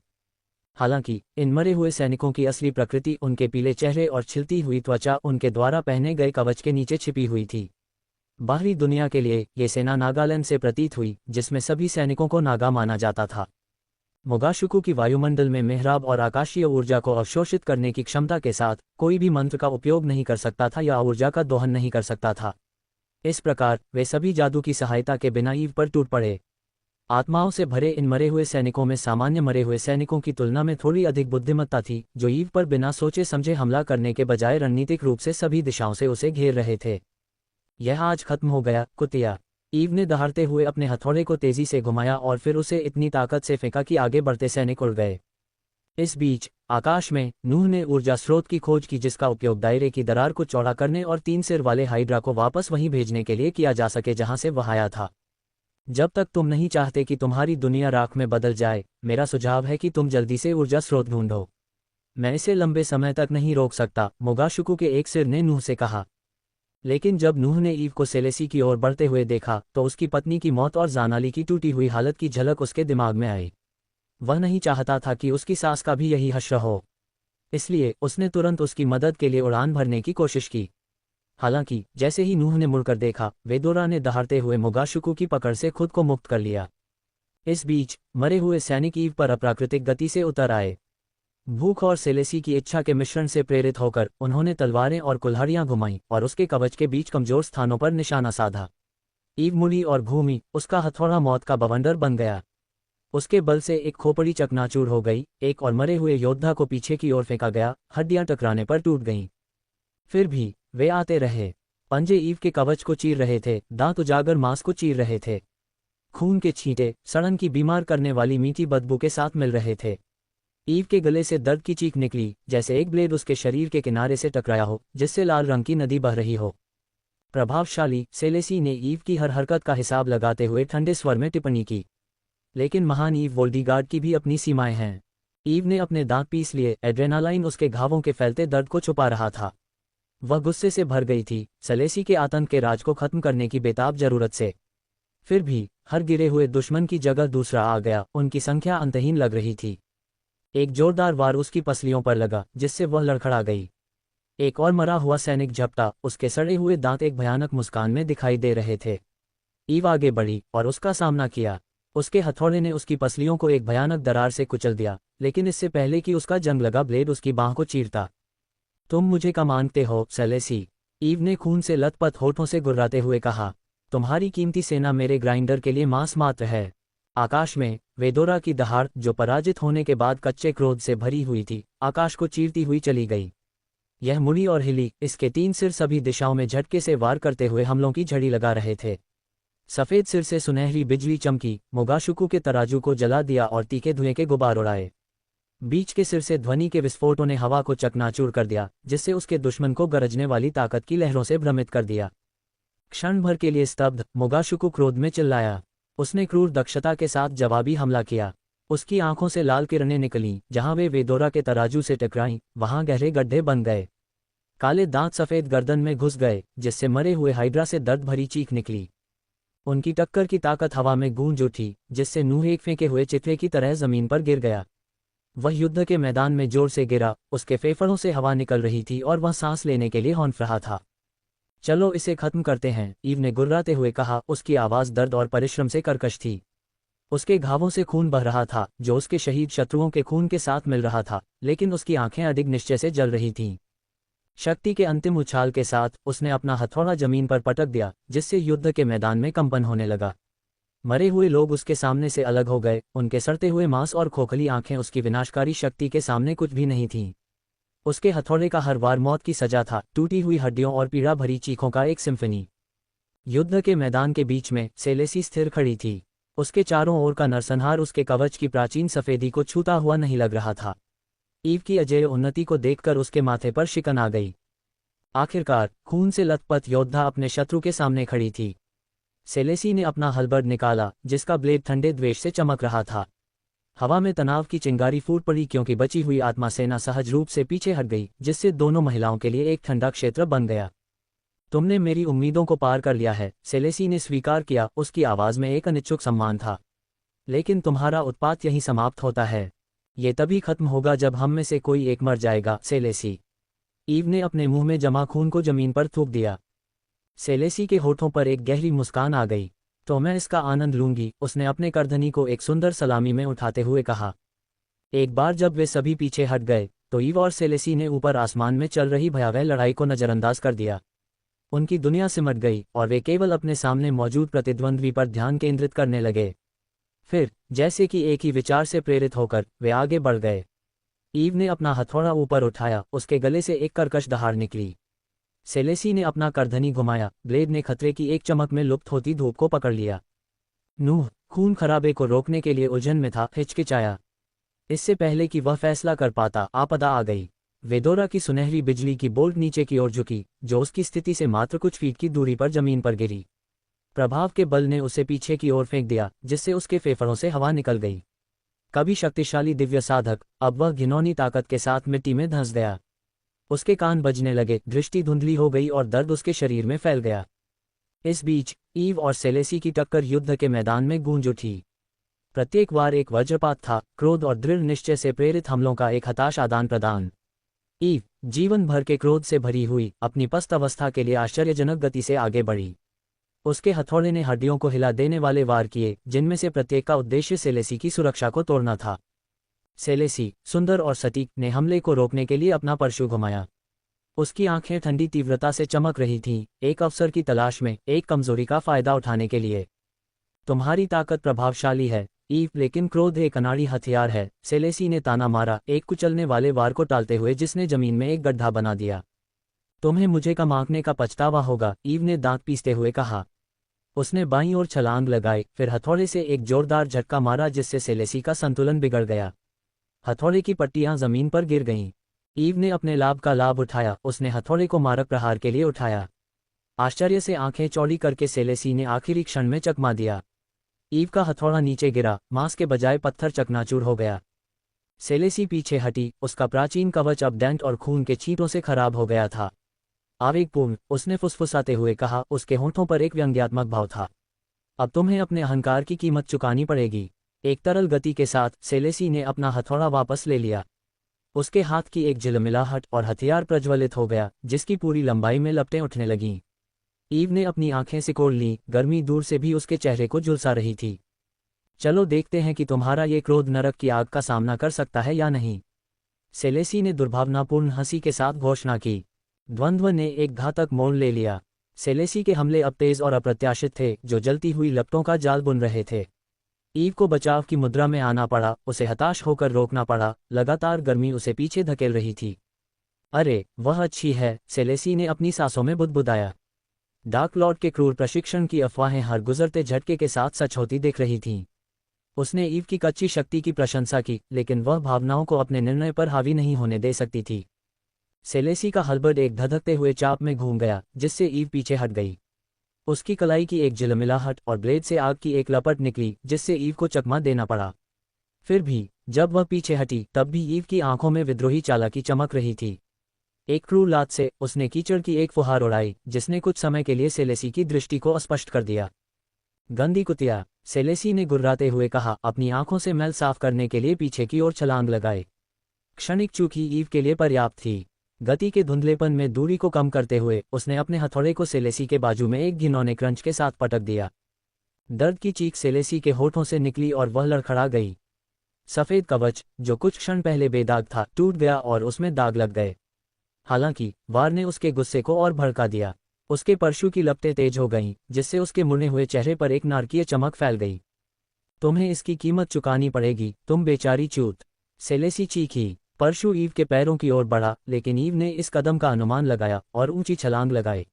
हालांकि इन मरे हुए सैनिकों की असली प्रकृति उनके पीले चेहरे और छिलती हुई त्वचा उनके द्वारा पहने गए कवच के नीचे छिपी हुई थी। बाहरी दुनिया के लिए ये सेना नागालैंड से प्रतीत हुई, जिसमें सभी सैनिकों को नागा माना जाता था। मोगाशुकु की वायुमंडल में मेहराब और आकाशीय ऊर्जा को अवशोषित करने की क्षमता के साथ कोई भी मंत्र का उपयोग नहीं कर सकता था या ऊर्जा का दोहन नहीं कर सकता था। इस प्रकार वे सभी जादू की सहायता के बिना ईव पर टूट पड़े। आत्माओं से भरे इन मरे हुए सैनिकों में सामान्य मरे हुए सैनिकों की तुलना में थोड़ी अधिक बुद्धिमत्ता थी, जो ईव पर बिना सोचे समझे हमला करने के बजाय रणनीतिक रूप से सभी दिशाओं से उसे घेर रहे थे। यह आज खत्म हो गया, कुतिया, ईव ने दहाड़ते हुए अपने हथौड़े को तेजी से घुमाया और फिर उसे इतनी ताकत से फेंका कि आगे बढ़ते सैनिक उड़ गए। इस बीच आकाश में नूह ने ऊर्जा स्रोत की खोज की, जिसका उपयोग दायरे की दरार को चौड़ा करने और 3 सिर वाले हाइड्रा को वापस वहीं भेजने के लिए किया जा सके जहां से वह आया था। जब तक तुम नहीं चाहते कि तुम्हारी दुनिया राख में बदल जाए, मेरा सुझाव है कि तुम जल्दी से ऊर्जा स्रोत ढूंढो। मैं इसे लंबे समय तक नहीं रोक सकता, मोगाशुकु के एक सिर ने नूह से कहा। लेकिन जब नूह ने ईव को सेलेसी की ओर बढ़ते हुए देखा तो उसकी पत्नी की मौत और जानाली की टूटी हुई हालत की झलक उसके दिमाग में आई। वह नहीं चाहता था कि उसकी सास का भी यही हश्र हो, इसलिए उसने तुरंत उसकी मदद के लिए उड़ान भरने की कोशिश की। हालांकि जैसे ही नूह ने मुड़कर देखा, वेदोरा ने दहाड़ते हुए मोगाशुकु की पकड़ से खुद को मुक्त कर लिया। इस बीच मरे हुए सैनिक ईव पर अप्राकृतिक गति से उतर आए। भूख और सेलेसी की इच्छा के मिश्रण से प्रेरित होकर उन्होंने तलवारें और कुल्हाड़ियां घुमाईं और उसके कवच के बीच कमजोर स्थानों पर निशाना साधा। ईव मुड़ी और भूमि, उसका हथौड़ा मौत का बवंडर बन गया। उसके बल से एक खोपड़ी चकनाचूर हो गई, एक और मरे हुए योद्धा को पीछे की ओर फेंका गया, हड्डियां टकराने पर टूट गईं। फिर भी वे आते रहे। पंजे ईव के कवच को चीर रहे थे, दांत उजागर मांस को चीर रहे थे। खून के छींटे सड़न की बीमार करने वाली मीठी बदबू के साथ मिल रहे थे। ईव के गले से दर्द की चीख निकली, जैसे एक ब्लेड उसके शरीर के किनारे से टकराया हो, जिससे लाल रंग की नदी बह रही हो। प्रभावशाली सेलेसी ने ईव की हर हरकत का हिसाब लगाते हुए ठंडे स्वर में टिप्पणी की। लेकिन महान ईव वोल्डीगार्ड की भी अपनी सीमाएं हैं। ईव ने अपने दांत पीस लिए, एड्रेनालाइन उसके घावों के फैलते दर्द को छुपा रहा था। वह गुस्से से भर गई थी, सेलेसी के आतंक के राज को खत्म करने की बेताब जरूरत से। फिर भी हर गिरे हुए दुश्मन की जगह दूसरा आ गया, उनकी संख्या अंतहीन लग रही थी। एक जोरदार वार उसकी पसलियों पर लगा, जिससे वह लड़खड़ा गई। एक और मरा हुआ सैनिक झपटा, उसके सड़े हुए दांत एक भयानक मुस्कान में दिखाई दे रहे थे। ईव आगे बढ़ी और उसका सामना किया। उसके हथौड़े ने उसकी पसलियों को एक भयानक दरार से कुचल दिया, लेकिन इससे पहले कि उसका जंग लगा ब्लेड उसकी बांह को चीरता। तुम मुझे क्या मानते हो, सेलेसी? ईव ने खून से लथपथ होठों से गुर्राते हुए कहा। तुम्हारी कीमती सेना मेरे ग्राइंडर के लिए मांस मात्र है। आकाश में वेदोरा की दहाड़, जो पराजित होने के बाद कच्चे क्रोध से भरी हुई थी, आकाश को चीरती हुई चली गई। यह मुड़ी और हिली, इसके 3 सिर सभी दिशाओं में झटके से वार करते हुए हमलों की झड़ी लगा रहे थे। सफ़ेद सिर से सुनहरी बिजली चमकी, मोगाशुकु के तराजू को जला दिया और तीखे धुएं के गुबार उड़ाए। बीच के सिर से ध्वनि के विस्फोटों ने हवा को चकनाचूर कर दिया, जिससे उसके दुश्मन को गरजने वाली ताकत की लहरों से भ्रमित कर दिया। क्षण भर के लिए स्तब्ध, मोगाशुकु क्रोध में चिल्लाया। उसने क्रूर दक्षता के साथ जवाबी हमला किया। उसकी आंखों से लाल किरणें निकलीं, जहां वे वेदोरा के तराजू से टकराईं, वहां गहरे गड्ढे बन गए। काले दांत सफ़ेद गर्दन में घुस गए, जिससे मरे हुए हाइड्रा से दर्द भरी चीख निकली। उनकी टक्कर की ताकत हवा में गूंज उठी, जिससे नूह एक फेंके हुए चितवे की तरह जमीन पर गिर गया। वह युद्ध के मैदान में जोर से गिरा, उसके फेफड़ों से हवा निकल रही थी और वह सांस लेने के लिए हौंफ रहा था। चलो इसे खत्म करते हैं, ईव ने गुर्राते हुए कहा। उसकी आवाज़ दर्द और परिश्रम से कर्कश थी। उसके घावों से खून बह रहा था, जो उसके शहीद शत्रुओं के खून के साथ मिल रहा था, लेकिन उसकी आंखें अधिक निश्चय से जल रही थीं। शक्ति के अंतिम उछाल के साथ उसने अपना हथौड़ा जमीन पर पटक दिया, जिससे युद्ध के मैदान में कंपन होने लगा। मरे हुए लोग उसके सामने से अलग हो गए, उनके सड़ते हुए मांस और खोखली आंखें उसकी विनाशकारी शक्ति के सामने कुछ भी नहीं थीं। उसके हथौड़े का हर वार मौत की सजा था, टूटी हुई हड्डियों और पीड़ा भरी चीखों का एक सिम्फनी। युद्ध के मैदान के बीच में सेलेसी स्थिर खड़ी थी। उसके चारों ओर का नरसंहार उसके कवच की प्राचीन सफेदी को छूता हुआ नहीं लग रहा था। ईव की अजेय उन्नति को देखकर उसके माथे पर शिकन आ गई। आखिरकार खून से लथपथ योद्धा अपने शत्रु के सामने खड़ी थी। सेलेसी ने अपना हलबर्ड निकाला, जिसका ब्लेड ठंडे द्वेष से चमक रहा था। हवा में तनाव की चिंगारी फूट पड़ी, क्योंकि बची हुई आत्मा सेना सहज रूप से पीछे हट गई, जिससे दोनों महिलाओं के लिए एक ठंडा क्षेत्र बन गया। तुमने मेरी उम्मीदों को पार कर लिया है, सेलेसी ने स्वीकार किया। उसकी आवाज़ में एक अनिच्छुक सम्मान था। लेकिन तुम्हारा उत्पात यहीं समाप्त होता है। ये तभी खत्म होगा जब हम में से कोई एक मर जाएगा, सेलेसी। ईव ने अपने मुंह में जमा खून को जमीन पर थूक दिया। सेलेसी के होठों पर एक गहरी मुस्कान आ गई। तो मैं इसका आनंद लूंगी, उसने अपने करधनी को एक सुंदर सलामी में उठाते हुए कहा। एक बार जब वे सभी पीछे हट गए, तो ईव और सेलेसी ने ऊपर आसमान में चल रही भयावह लड़ाई को नजरअंदाज कर दिया। उनकी दुनिया सिमट गई और वे केवल अपने सामने मौजूद प्रतिद्वंद्वी पर ध्यान केंद्रित करने लगे। फिर, जैसे कि एक ही विचार से प्रेरित होकर, वे आगे बढ़ गए। ईव ने अपना हथौड़ा ऊपर उठाया, उसके गले से एक कर्कश दहाड़ निकली। सेलेसी ने अपना करधनी घुमाया, ब्लेड ने खतरे की एक चमक में लुप्त होती धूप को पकड़ लिया। नूह खून खराबे को रोकने के लिए उलझन में था, हिचकिचाया। इससे पहले कि वह फैसला कर पाता, आपदा आ गई। वेदोरा की सुनहरी बिजली की बोल्ट नीचे की ओर झुकी, जो उसकी स्थिति से मात्र कुछ फीट की दूरी पर जमीन पर गिरी। प्रभाव के बल ने उसे पीछे की ओर फेंक दिया, जिससे उसके फेफड़ों से हवा निकल गई। कभी शक्तिशाली दिव्य साधक, अब वह घिनौनी ताकत के साथ मिट्टी में धंस गया। उसके कान बजने लगे, दृष्टि धुंधली हो गई और दर्द उसके शरीर में फैल गया। इस बीच ईव और सेलेसी की टक्कर युद्ध के मैदान में गूंज उठी। प्रत्येक वार एक वज्रपात था, क्रोध और दृढ़ निश्चय से प्रेरित हमलों का एक हताश आदान प्रदान। ईव जीवन भर के क्रोध से भरी हुई अपनी पस्त अवस्था के लिए आश्चर्यजनक गति से आगे बढ़ी। उसके हथौड़े ने हड्डियों को हिला देने वाले वार किए, जिनमें से प्रत्येक का उद्देश्य सेलेसी की सुरक्षा को तोड़ना था। सेलेसी, सुंदर और सटीक, ने हमले को रोकने के लिए अपना परशु घुमाया। उसकी आंखें ठंडी तीव्रता से चमक रही थीं, एक अवसर की तलाश में, एक कमजोरी का फायदा उठाने के लिए। तुम्हारी ताकत प्रभावशाली है ईव, लेकिन क्रोध एक अनाड़ी हथियार है, सेलेसी ने ताना मारा, एक कुचलने वाले वार को टालते हुए जिसने जमीन में एक गड्ढा बना दिया। तुम्हें मुझे कम आंकने का पछतावा होगा, ईव ने दांत पीसते हुए कहा। उसने बाईं ओर छलांग लगाई, फिर हथौड़े से एक जोरदार झटका मारा, जिससे सेलेसी का संतुलन बिगड़ गया। हथौड़े की पट्टियां जमीन पर गिर गईं। ईव ने अपने लाभ का लाभ उठाया, उसने हथौड़े को मारक प्रहार के लिए उठाया। आश्चर्य से आंखें चौड़ी करके सेलेसी ने आखिरी क्षण में चकमा दिया। ईव का हथौड़ा नीचे गिरा, मांस के बजाय पत्थर चकनाचूर हो गया। सेलेसी पीछे हटी, उसका प्राचीन कवच अब दैंत और खून के छींटों से खराब हो गया था। आवेगपूर्ण, उसने फुसफुसाते हुए कहा, उसके होंठों पर एक व्यंग्यात्मक भाव था। अब तुम्हें अपने अहंकार की कीमत चुकानी पड़ेगी। एक तरल गति के साथ सेलेसी ने अपना हथौड़ा वापस ले लिया। उसके हाथ की एक झिलमिलाहट और हथियार प्रज्वलित हो गया, जिसकी पूरी लंबाई में लपटें उठने लगीं। ईव ने अपनी आंखें सिकोड़ लीं, गर्मी दूर से भी उसके चेहरे को झुलसा रही थी। चलो देखते हैं कि तुम्हारा ये क्रोध नरक की आग का सामना कर सकता है या नहीं। सेलेसी ने दुर्भावनापूर्ण हंसी के साथ घोषणा की। द्वंद्व ने एक घातक मोड़ ले लिया। सेलेसी के हमले अब तेज और अप्रत्याशित थे, जो जलती हुई लपटों का जाल बुन रहे थे। ईव को बचाव की मुद्रा में आना पड़ा, उसे हताश होकर रोकना पड़ा, लगातार गर्मी उसे पीछे धकेल रही थी। अरे, वह अच्छी है, सेलेसी ने अपनी सांसों में बुदबुदाया। डार्क लॉर्ड के क्रूर प्रशिक्षण की अफवाहें हर गुजरते झटके के साथ सच होती दिख रही थीं। उसने ईव की कच्ची शक्ति की प्रशंसा की, लेकिन वह भावनाओं को अपने निर्णय पर हावी नहीं होने दे सकती थी। सेलेसी का हल्बर्ड एक धधकते हुए चाप में घूम गया, जिससे ईव पीछे हट गई। उसकी कलाई की एक झिलमिलाहट और ब्लेड से आग की एक लपट निकली, जिससे ईव को चकमा देना पड़ा। फिर भी जब वह पीछे हटी, तब भी ईव की आंखों में विद्रोही चालाकी चमक रही थी। एक क्रूर लात से उसने कीचड़ की एक फुहार उड़ाई, जिसने कुछ समय के लिए सेलेसी की दृष्टि को अस्पष्ट कर दिया। गंदी कुतिया, सेलेसी ने गुर्राते हुए कहा, अपनी आंखों से मैल साफ करने के लिए पीछे की ओर छलांग लगाए। क्षणिक चूक ही ईव के लिए पर्याप्त थी। गति के धुंधलेपन में दूरी को कम करते हुए उसने अपने हथौड़े को सेलेसी के बाजू में एक घिनौने क्रंच के साथ पटक दिया। दर्द की चीख सेलेसी के होठों से निकली और वह लड़खड़ा गई। सफेद कवच, जो कुछ क्षण पहले बेदाग था, टूट गया और उसमें दाग लग गए। हालांकि वार ने उसके गुस्से को और भड़का दिया। उसके परशु की लपटें तेज हो गईं, जिससे उसके मुड़े हुए चेहरे पर एक नारकीय चमक फैल गई। तुम्हें इसकी कीमत चुकानी पड़ेगी, तुम बेचारी चूत, सेलेसी चीखी। परशु ईव के पैरों की ओर बढ़ा, लेकिन ईव ने इस कदम का अनुमान लगाया और ऊंची छलांग लगाई।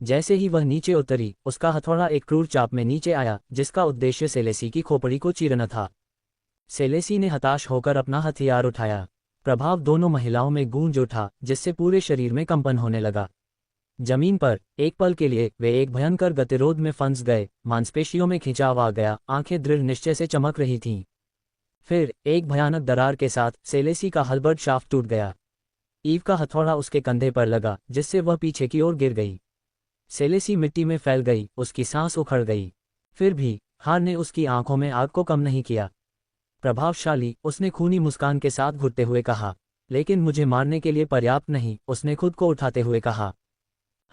जैसे ही वह नीचे उतरी, उसका हथौड़ा एक क्रूर चाप में नीचे आया, जिसका उद्देश्य सेलेसी की खोपड़ी को चीरना था। सेलेसी ने हताश होकर अपना हथियार उठाया। प्रभाव दोनों महिलाओं में गूंज उठा, जिससे पूरे शरीर में कंपन होने लगा। जमीन पर एक पल के लिए वे एक भयंकर गतिरोध में फंस गए, मांसपेशियों में खिंचाव आ गया, आंखें दृढ़ निश्चय से चमक रही थीं। फिर एक भयानक दरार के साथ सेलेसी का हल्बर्ड शाफ्ट टूट गया। ईव का हथौड़ा उसके कंधे पर लगा, जिससे वह पीछे की ओर गिर गई। सेलेसी मिट्टी में फैल गई, उसकी सांस उखड़ गई। फिर भी हार ने उसकी आंखों में आग को कम नहीं किया। प्रभावशाली, उसने खूनी मुस्कान के साथ घुटते हुए कहा, लेकिन मुझे मारने के लिए पर्याप्त नहीं, उसने खुद को उठाते हुए कहा।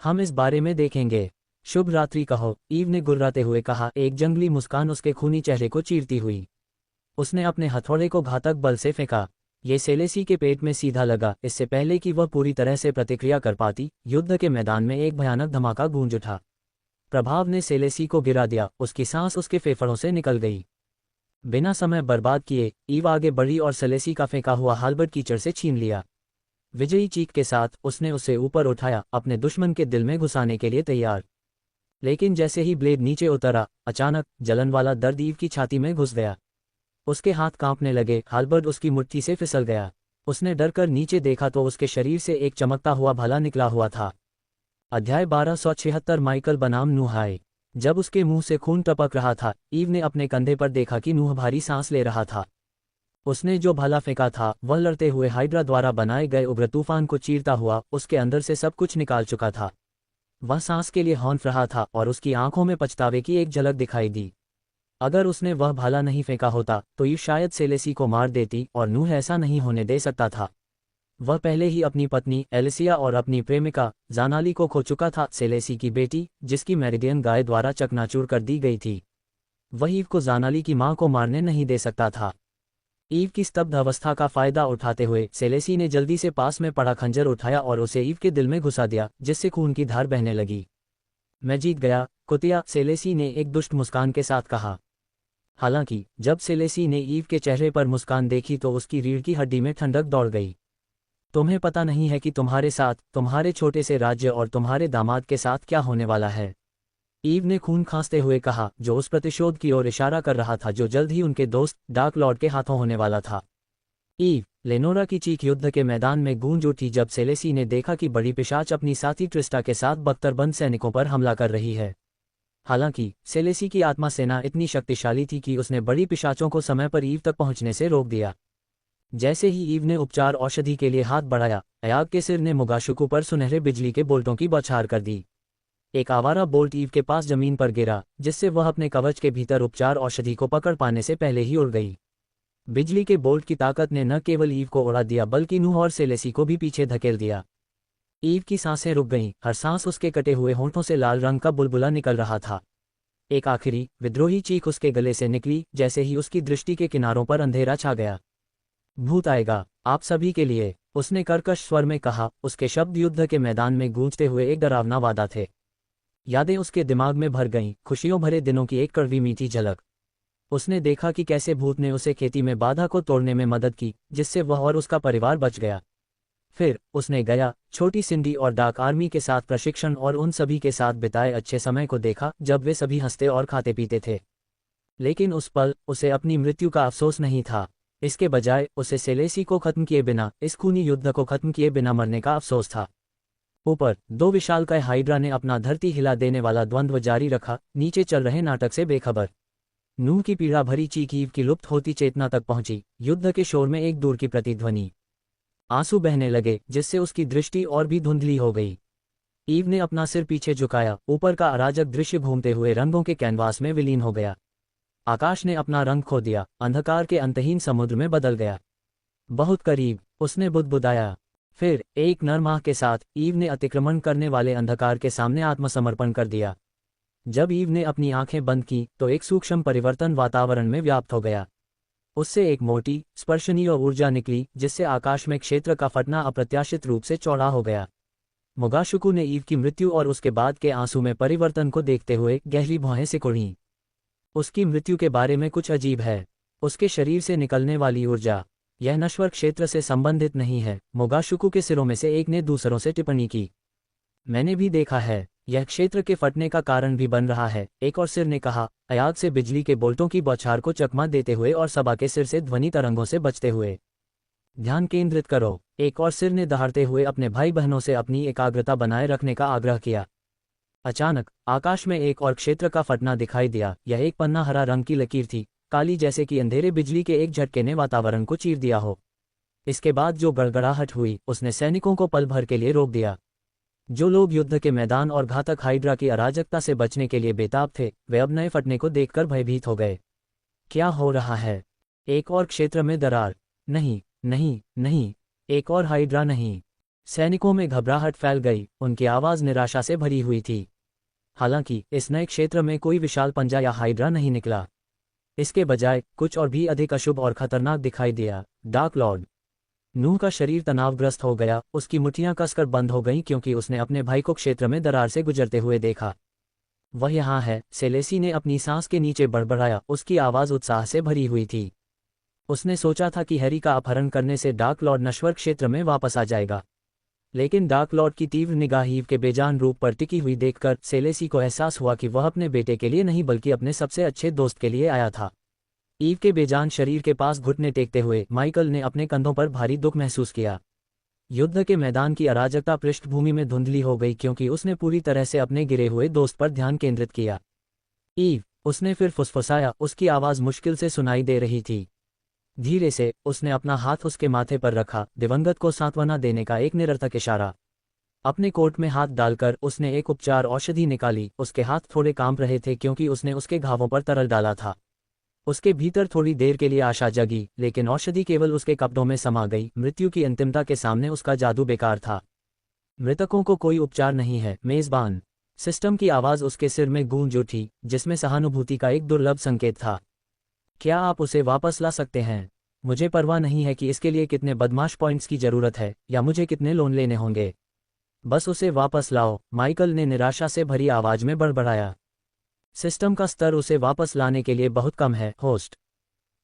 हम इस बारे में देखेंगे। शुभ रात्रि कहो, ईव ने गुर्राते हुए कहा, एक जंगली मुस्कान उसके खूनी चेहरे को चीरती हुई। उसने अपने हथौड़े को घातक बल से फेंका। ये सेलेसी के पेट में सीधा लगा। इससे पहले कि वह पूरी तरह से प्रतिक्रिया कर पाती, युद्ध के मैदान में एक भयानक धमाका गूंज उठा। प्रभाव ने सेलेसी को गिरा दिया, उसकी सांस उसके फेफड़ों से निकल गई। बिना समय बर्बाद किए ईव आगे बढ़ी और सेलेसी का फेंका हुआ हाल्बर्ड कीचड़ से छीन लिया। विजयी चीख के साथ उसने उसे ऊपर उठाया, अपने दुश्मन के दिल में घुसाने के लिए तैयार। लेकिन जैसे ही ब्लेड नीचे उतरा, अचानक जलन वाला दर्द ईव की छाती में घुस गया। उसके हाथ कांपने लगे, हाल्बर्ड उसकी मुट्ठी से फिसल गया। उसने डरकर नीचे देखा तो उसके शरीर से एक चमकता हुआ भाला निकला हुआ था। अध्याय 1276 माइकल बनाम नूह। जब उसके मुंह से खून टपक रहा था, ईव ने अपने कंधे पर देखा कि नूह भारी सांस ले रहा था। उसने जो भाला फेंका था, वह लड़ते हुए हाइड्रा द्वारा बनाए गए उग्र तूफान को चीरता हुआ उसके अंदर से सब कुछ निकाल चुका था। वह सांस के लिए हौंफ रहा था और उसकी आंखों में पछतावे की एक झलक दिखाई दी। अगर उसने वह भाला नहीं फेंका होता तो ईव शायद सेलेसी को मार देती, और नूह ऐसा नहीं होने दे सकता था। वह पहले ही अपनी पत्नी एलिसिया और अपनी प्रेमिका जानाली को खो चुका था, सेलेसी की बेटी, जिसकी मेरिडियन गाय द्वारा चकनाचूर कर दी गई थी। वह ईव को जानाली की मां को मारने नहीं दे सकता था। ईव की स्तब्ध अवस्था का फायदा उठाते हुए सेलेसी ने जल्दी से पास में पड़ा खंजर उठाया और उसे ईव के दिल में घुसा दिया, जिससे खून की धार बहने लगी। मैं जीत गया, कुतिया, सेलेसी ने एक दुष्ट मुस्कान के साथ कहा। हालांकि जब सेलेसी ने ईव के चेहरे पर मुस्कान देखी तो उसकी रीढ़ की हड्डी में ठंडक दौड़ गई। तुम्हें पता नहीं है कि तुम्हारे साथ, तुम्हारे छोटे से राज्य और तुम्हारे दामाद के साथ क्या होने वाला है, ईव ने खून खांसते हुए कहा, जो उस प्रतिशोध की ओर इशारा कर रहा था जो जल्द ही उनके दोस्त डार्क लॉर्ड के हाथों होने वाला था। ईव, लेनोरा की चीख युद्ध के मैदान में गूंज उठी जब सेलेसी ने देखा कि बड़ी पिशाच अपनी साथी ट्रिस्टा के साथ बख्तरबंद सैनिकों पर हमला कर रही है। हालांकि सेलेसी की आत्मा सेना इतनी शक्तिशाली थी कि उसने बड़ी पिशाचों को समय पर ईव तक पहुंचने से रोक दिया। जैसे ही ईव ने उपचार औषधि के लिए हाथ बढ़ाया, अयाग के सिर ने मुगाशुकु पर सुनहरे बिजली के बोल्टों की बौछार कर दी। एक आवारा बोल्ट ईव के पास जमीन पर गिरा, जिससे वह अपने कवच के भीतर उपचार औषधि को पकड़ पाने से पहले ही उड़ गई। बिजली के बोल्ट की ताकत ने न केवल ईव को उड़ा दिया बल्कि नूह और सेलेसी को भी पीछे धकेल दिया। ईव की सांसें रुक गईं, हर सांस उसके कटे हुए होंठों से लाल रंग का बुलबुला निकल रहा था। एक आखिरी विद्रोही चीख उसके गले से निकली जैसे ही उसकी दृष्टि के किनारों पर अंधेरा छा गया। भूत आएगा, आप सभी के लिए, उसने कर्कश स्वर में कहा। उसके शब्द युद्ध के मैदान में गूंजते हुए एक डरावना वादा थे। यादें उसके दिमाग में भर गईं, खुशियों भरे दिनों की एक कड़वी मीठी झलक। उसने देखा कि कैसे भूत ने उसे खेती में बाधा को तोड़ने में मदद की, जिससे वह और उसका परिवार बच गया। फिर उसने गया, छोटी सिंडी और डार्क आर्मी के साथ प्रशिक्षण और उन सभी के साथ बिताए अच्छे समय को देखा जब वे सभी हंसते और खाते पीते थे। लेकिन उस पल उसे अपनी मृत्यु का अफसोस नहीं था। इसके बजाय उसे सेलेसी को खत्म किए बिना, इस खूनी युद्ध को खत्म किए बिना मरने का अफसोस था। ऊपर दो विशालकाय हाइड्रा ने अपना धरती हिला देने वाला द्वंद्व जारी रखा, नीचे चल रहे नाटक से बेखबर। नूह की पीड़ा भरी चीख ईव की लुप्त होती चेतना तक पहुंची। युद्ध के शोर में एक दूर की प्रतिध्वनि। आंसू बहने लगे, जिससे उसकी दृष्टि और भी धुंधली हो गई। ईव ने अपना सिर पीछे झुकाया, ऊपर का अराजक दृश्य घूमते हुए रंगों के कैनवास में विलीन हो गया। आकाश ने अपना रंग खो दिया, अंधकार के अंतहीन समुद्र में बदल गया। बहुत करीब, उसने बुदबुदाया। फिर एक नर्म आह के साथ ईव ने अतिक्रमण करने वाले अंधकार के सामने आत्मसमर्पण कर दिया। जब ईव ने अपनी आंखें बंद की तो एक सूक्ष्म परिवर्तन वातावरण में व्याप्त हो गया। उससे एक मोटी, स्पर्शनीय ऊर्जा निकली, जिससे आकाश में क्षेत्र का फटना अप्रत्याशित रूप से चौड़ा हो गया। मोगाशुकु ने ईव की मृत्यु और उसके बाद के आंसू में परिवर्तन को देखते हुए गहरी भौहें सिकुड़ीं। उसकी मृत्यु के बारे में कुछ अजीब है। उसके शरीर से निकलने वाली ऊर्जा, यह नश्वर क्षेत्र से संबंधित नहीं है। मोगाशुकु के सिरों में से एक ने दूसरों से टिप्पणी की। मैंने भी देखा है, यह क्षेत्र के फटने का कारण भी बन रहा है, एक और सिर ने कहा, अयाग से बिजली के बोल्टों की बौछार को चकमा देते हुए और सभा के सिर से ध्वनि तरंगों से बचते हुए। ध्यान केंद्रित करो, एक और सिर ने दहाड़ते हुए अपने भाई बहनों से अपनी एकाग्रता बनाए रखने का आग्रह किया। अचानक आकाश में एक और क्षेत्र का फटना दिखाई दिया। यह एक पन्ना हरा रंग की लकीर थी, काली जैसे कि अंधेरे बिजली के एक झटके ने वातावरण को चीर दिया हो। इसके बाद जो गड़गड़ाहट हुई, उसने सैनिकों को पल भर के लिए रोक दिया। जो लोग युद्ध के मैदान और घातक हाइड्रा की अराजकता से बचने के लिए बेताब थे, वे अब नए फटने को देखकर भयभीत हो गए। क्या हो रहा है? एक और क्षेत्र में दरार? नहीं, नहीं, नहीं, एक और हाइड्रा नहीं। सैनिकों में घबराहट फैल गई, उनकी आवाज़ निराशा से भरी हुई थी। हालांकि इस नए क्षेत्र में कोई विशाल पंजा या हाइड्रा नहीं निकला। इसके बजाय कुछ और भी अधिक अशुभ और खतरनाक दिखाई दिया। Dark Lord. नूह का शरीर तनावग्रस्त हो गया, उसकी मुट्ठियां कसकर बंद हो गईं क्योंकि उसने अपने भाई को क्षेत्र में दरार से गुजरते हुए देखा। वह यहाँ है, सेलेसी ने अपनी सांस के नीचे बड़बड़ाया, उसकी आवाज़ उत्साह से भरी हुई थी। उसने सोचा था कि हैरी का अपहरण करने से डार्क लॉर्ड नश्वर क्षेत्र में वापस आ जाएगा। लेकिन डार्क लॉर्ड की तीव्र निगाह ईव के बेजान रूप पर टिकी हुई देखकर सेलेसी को एहसास हुआ कि वह अपने बेटे के लिए नहीं बल्कि अपने सबसे अच्छे दोस्त के लिए आया था। ईव के बेजान शरीर के पास घुटने टेकते हुए माइकल ने अपने कंधों पर भारी दुख महसूस किया। युद्ध के मैदान की अराजकता पृष्ठभूमि में धुंधली हो गई क्योंकि उसने पूरी तरह से अपने गिरे हुए दोस्त पर ध्यान केंद्रित किया। ईव, उसने फिर फुसफुसाया, उसकी आवाज़ मुश्किल से सुनाई दे रही थी। धीरे से उसने अपना हाथ उसके माथे पर रखा, दिवंगत को सांत्वना देने का एक निरर्थक इशारा। अपने कोट में हाथ डालकर उसने एक उपचार औषधि निकाली। उसके हाथ थोड़े कांप रहे थे क्योंकि उसने उसके घावों पर तरल डाला था। उसके भीतर थोड़ी देर के लिए आशा जगी, लेकिन औषधि केवल उसके कपड़ों में समा गई। मृत्यु की अंतिमता के सामने उसका जादू बेकार था। मृतकों को कोई उपचार नहीं है, मेजबान। सिस्टम की आवाज़ उसके सिर में गूंज उठी, जिसमें सहानुभूति का एक दुर्लभ संकेत था। क्या आप उसे वापस ला सकते हैं? मुझे परवाह नहीं है कि इसके लिए कितने बदमाश पॉइंट्स की जरूरत है या मुझे कितने लोन लेने होंगे। बस उसे वापस लाओ, माइकल ने निराशा से भरी आवाज में बड़बड़ाया। सिस्टम का स्तर उसे वापस लाने के लिए बहुत कम है, होस्ट।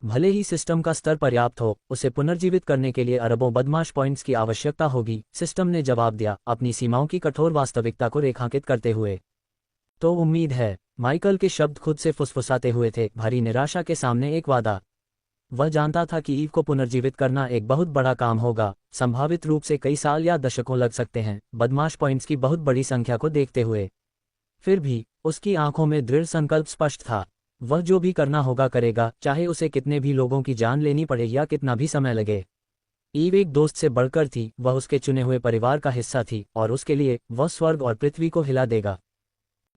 भले ही सिस्टम का स्तर पर्याप्त हो, उसे पुनर्जीवित करने के लिए अरबों बदमाश पॉइंट्स की आवश्यकता होगी, सिस्टम ने जवाब दिया, अपनी सीमाओं की कठोर वास्तविकता को रेखांकित करते हुए। तो उम्मीद है, माइकल के शब्द खुद से फुसफुसाते हुए थे, भारी निराशा के सामने एक वादा। वह जानता था कि ईव को पुनर्जीवित करना एक बहुत बड़ा काम होगा, संभावित रूप से कई साल या दशकों लग सकते हैं, बदमाश पॉइंट्स की बहुत बड़ी संख्या को देखते हुए। फिर भी उसकी आंखों में दृढ़ संकल्प स्पष्ट था। वह जो भी करना होगा करेगा, चाहे उसे कितने भी लोगों की जान लेनी पड़े या कितना भी समय लगे। ईव एक दोस्त से बढ़कर थी, वह उसके चुने हुए परिवार का हिस्सा थी और उसके लिए वह स्वर्ग और पृथ्वी को हिला देगा।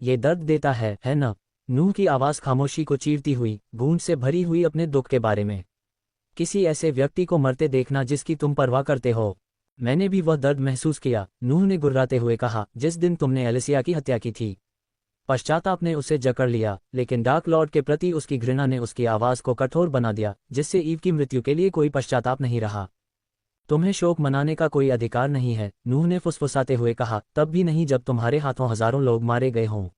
ये दर्द देता है न? नूह की आवाज़ खामोशी को चीरती हुई, गूंज से भरी हुई अपने दुख के बारे में। किसी ऐसे व्यक्ति को मरते देखना जिसकी तुम परवाह करते हो। मैंने भी वह दर्द महसूस किया, नूह ने गुर्राते हुए कहा, जिस दिन तुमने एलिसिया की हत्या की थी। पश्चाताप ने उसे जकड़ लिया, लेकिन डार्क लॉर्ड के प्रति उसकी घृणा ने उसकी आवाज़ को कठोर बना दिया, जिससे ईव की मृत्यु के लिए कोई पश्चाताप नहीं रहा। तुम्हें शोक मनाने का कोई अधिकार नहीं है, नूह ने फुसफुसाते हुए कहा, तब भी नहीं जब तुम्हारे हाथों हजारों लोग मारे गए हों।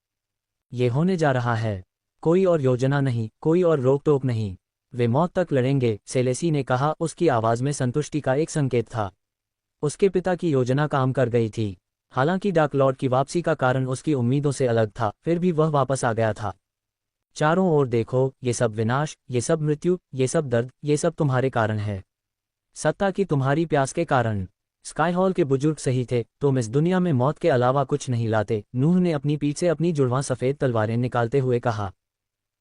ये होने जा रहा है। कोई और योजना नहीं, कोई और रोक टोक नहीं। वे मौत तक लड़ेंगे, सेलेसी ने कहा, उसकी आवाज़ में संतुष्टि का एक संकेत था। उसके पिता की योजना काम कर गई थी। हालांकि डार्क लॉर्ड की वापसी का कारण उसकी उम्मीदों से अलग था, फिर भी वह वापस आ गया था। चारों ओर देखो, ये सब विनाश, ये सब मृत्यु, ये सब दर्द, ये सब तुम्हारे कारण है। सत्ता की तुम्हारी प्यास के कारण। स्काई हॉल के बुजुर्ग सही थे, तुम इस दुनिया में मौत के अलावा कुछ नहीं लाते, नूह ने अपनी पीठ से अपनी जुड़वां सफ़ेद तलवारें निकालते हुए कहा।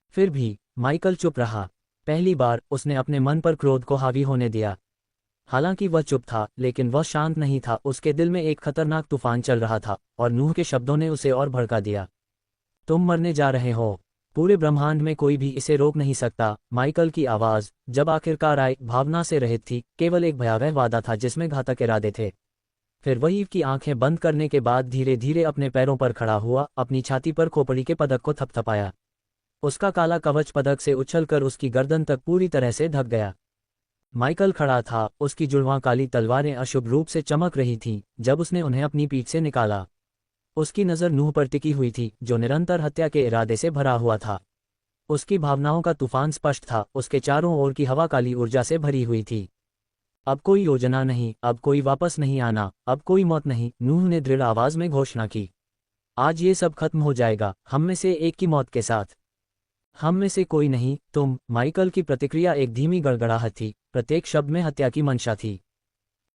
फिर भी माइकल चुप रहा। पहली बार उसने अपने मन पर क्रोध को हावी होने दिया। हालांकि वह चुप था, लेकिन वह शांत नहीं था। उसके दिल में एक खतरनाक तूफान चल रहा था, और नूह के शब्दों ने उसे और भड़का दिया। तुम मरने जा रहे हो। पूरे ब्रह्मांड में कोई भी इसे रोक नहीं सकता। माइकल की आवाज़, जब आखिरकार आई, भावना से रहित थी, केवल एक भयावह वादा था जिसमें घातक इरादे थे। फिर वही की आंखें बंद करने के बाद धीरे धीरे अपने पैरों पर खड़ा हुआ, अपनी छाती पर खोपड़ी के पदक को थपथपाया। उसका काला कवच पदक से उछलकर उसकी गर्दन तक पूरी तरह से ढक गया। माइकल खड़ा था, उसकी जुड़वां काली तलवारें अशुभ रूप से चमक रही थीं जब उसने उन्हें अपनी पीठ से निकाला। उसकी नज़र नूह पर टिकी हुई थी, जो निरंतर हत्या के इरादे से भरा हुआ था। उसकी भावनाओं का तूफान स्पष्ट था, उसके चारों ओर की हवा काली ऊर्जा से भरी हुई थी। अब कोई योजना नहीं, अब कोई वापस नहीं आना, अब कोई मौत नहीं, नूह ने दृढ़ आवाज में घोषणा की। आज ये सब खत्म हो जाएगा, हम में से एक की मौत के साथ। हम में से कोई नहीं, तुम। माइकल की प्रतिक्रिया एक धीमी गड़गड़ाहट थी, प्रत्येक शब्द में हत्या की मंशा थी।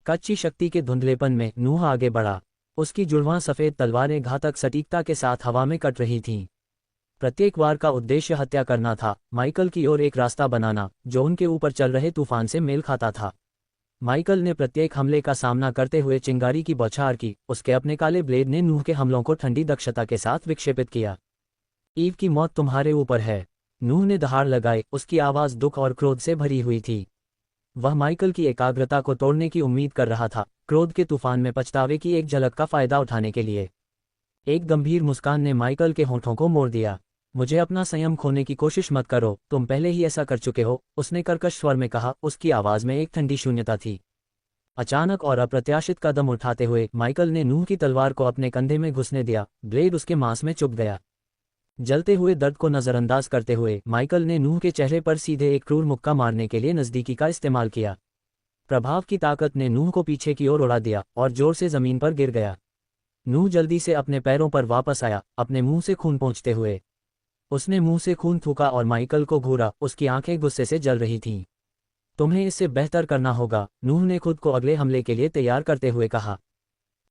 कच्ची शक्ति के धुंधलेपन में नूह आगे बढ़ा। उसकी जुड़वां सफ़ेद तलवारें घातक सटीकता के साथ हवा में कट रही थीं। प्रत्येक वार का उद्देश्य हत्या करना था, माइकल की ओर एक रास्ता बनाना जो उनके ऊपर चल रहे तूफान से मेल खाता था। माइकल ने प्रत्येक हमले का सामना करते हुए चिंगारी की बौछार की, उसके अपने काले ब्लेड ने नूह के हमलों को ठंडी दक्षता के साथ विक्षेपित किया। ईव की मौत तुम्हारे ऊपर है। नूह ने दहाड़ लगाई, उसकी आवाज़ दुख और क्रोध से भरी हुई थी। वह माइकल की एकाग्रता को तोड़ने की उम्मीद कर रहा था, क्रोध के तूफान में पछतावे की एक झलक का फायदा उठाने के लिए। एक गंभीर मुस्कान ने माइकल के होठों को मोड़ दिया। मुझे अपना संयम खोने की कोशिश मत करो, तुम पहले ही ऐसा कर चुके हो, उसने कर्कश स्वर में कहा, उसकी आवाज़ में एक ठंडी शून्यता थी। अचानक और अप्रत्याशित कदम उठाते हुए माइकल ने नूह की तलवार को अपने कंधे में घुसने दिया, ब्लेड उसके मांस में चुभ गया। जलते हुए दर्द को नज़रअंदाज करते हुए माइकल ने नूह के चेहरे पर सीधे एक क्रूर मुक्का मारने के लिए नज़दीकी का इस्तेमाल किया। प्रभाव की ताकत ने नूह को पीछे की ओर उड़ा दिया और जोर से ज़मीन पर गिर गया। नूह जल्दी से अपने पैरों पर वापस आया, अपने मुंह से खून पोंछते हुए। उसने मुंह से खून थूका और माइकल को घूरा, उसकी आंखें गुस्से से जल रही थीं। तुम्हें इससे बेहतर करना होगा, नूह ने खुद को अगले हमले के लिए तैयार करते हुए कहा।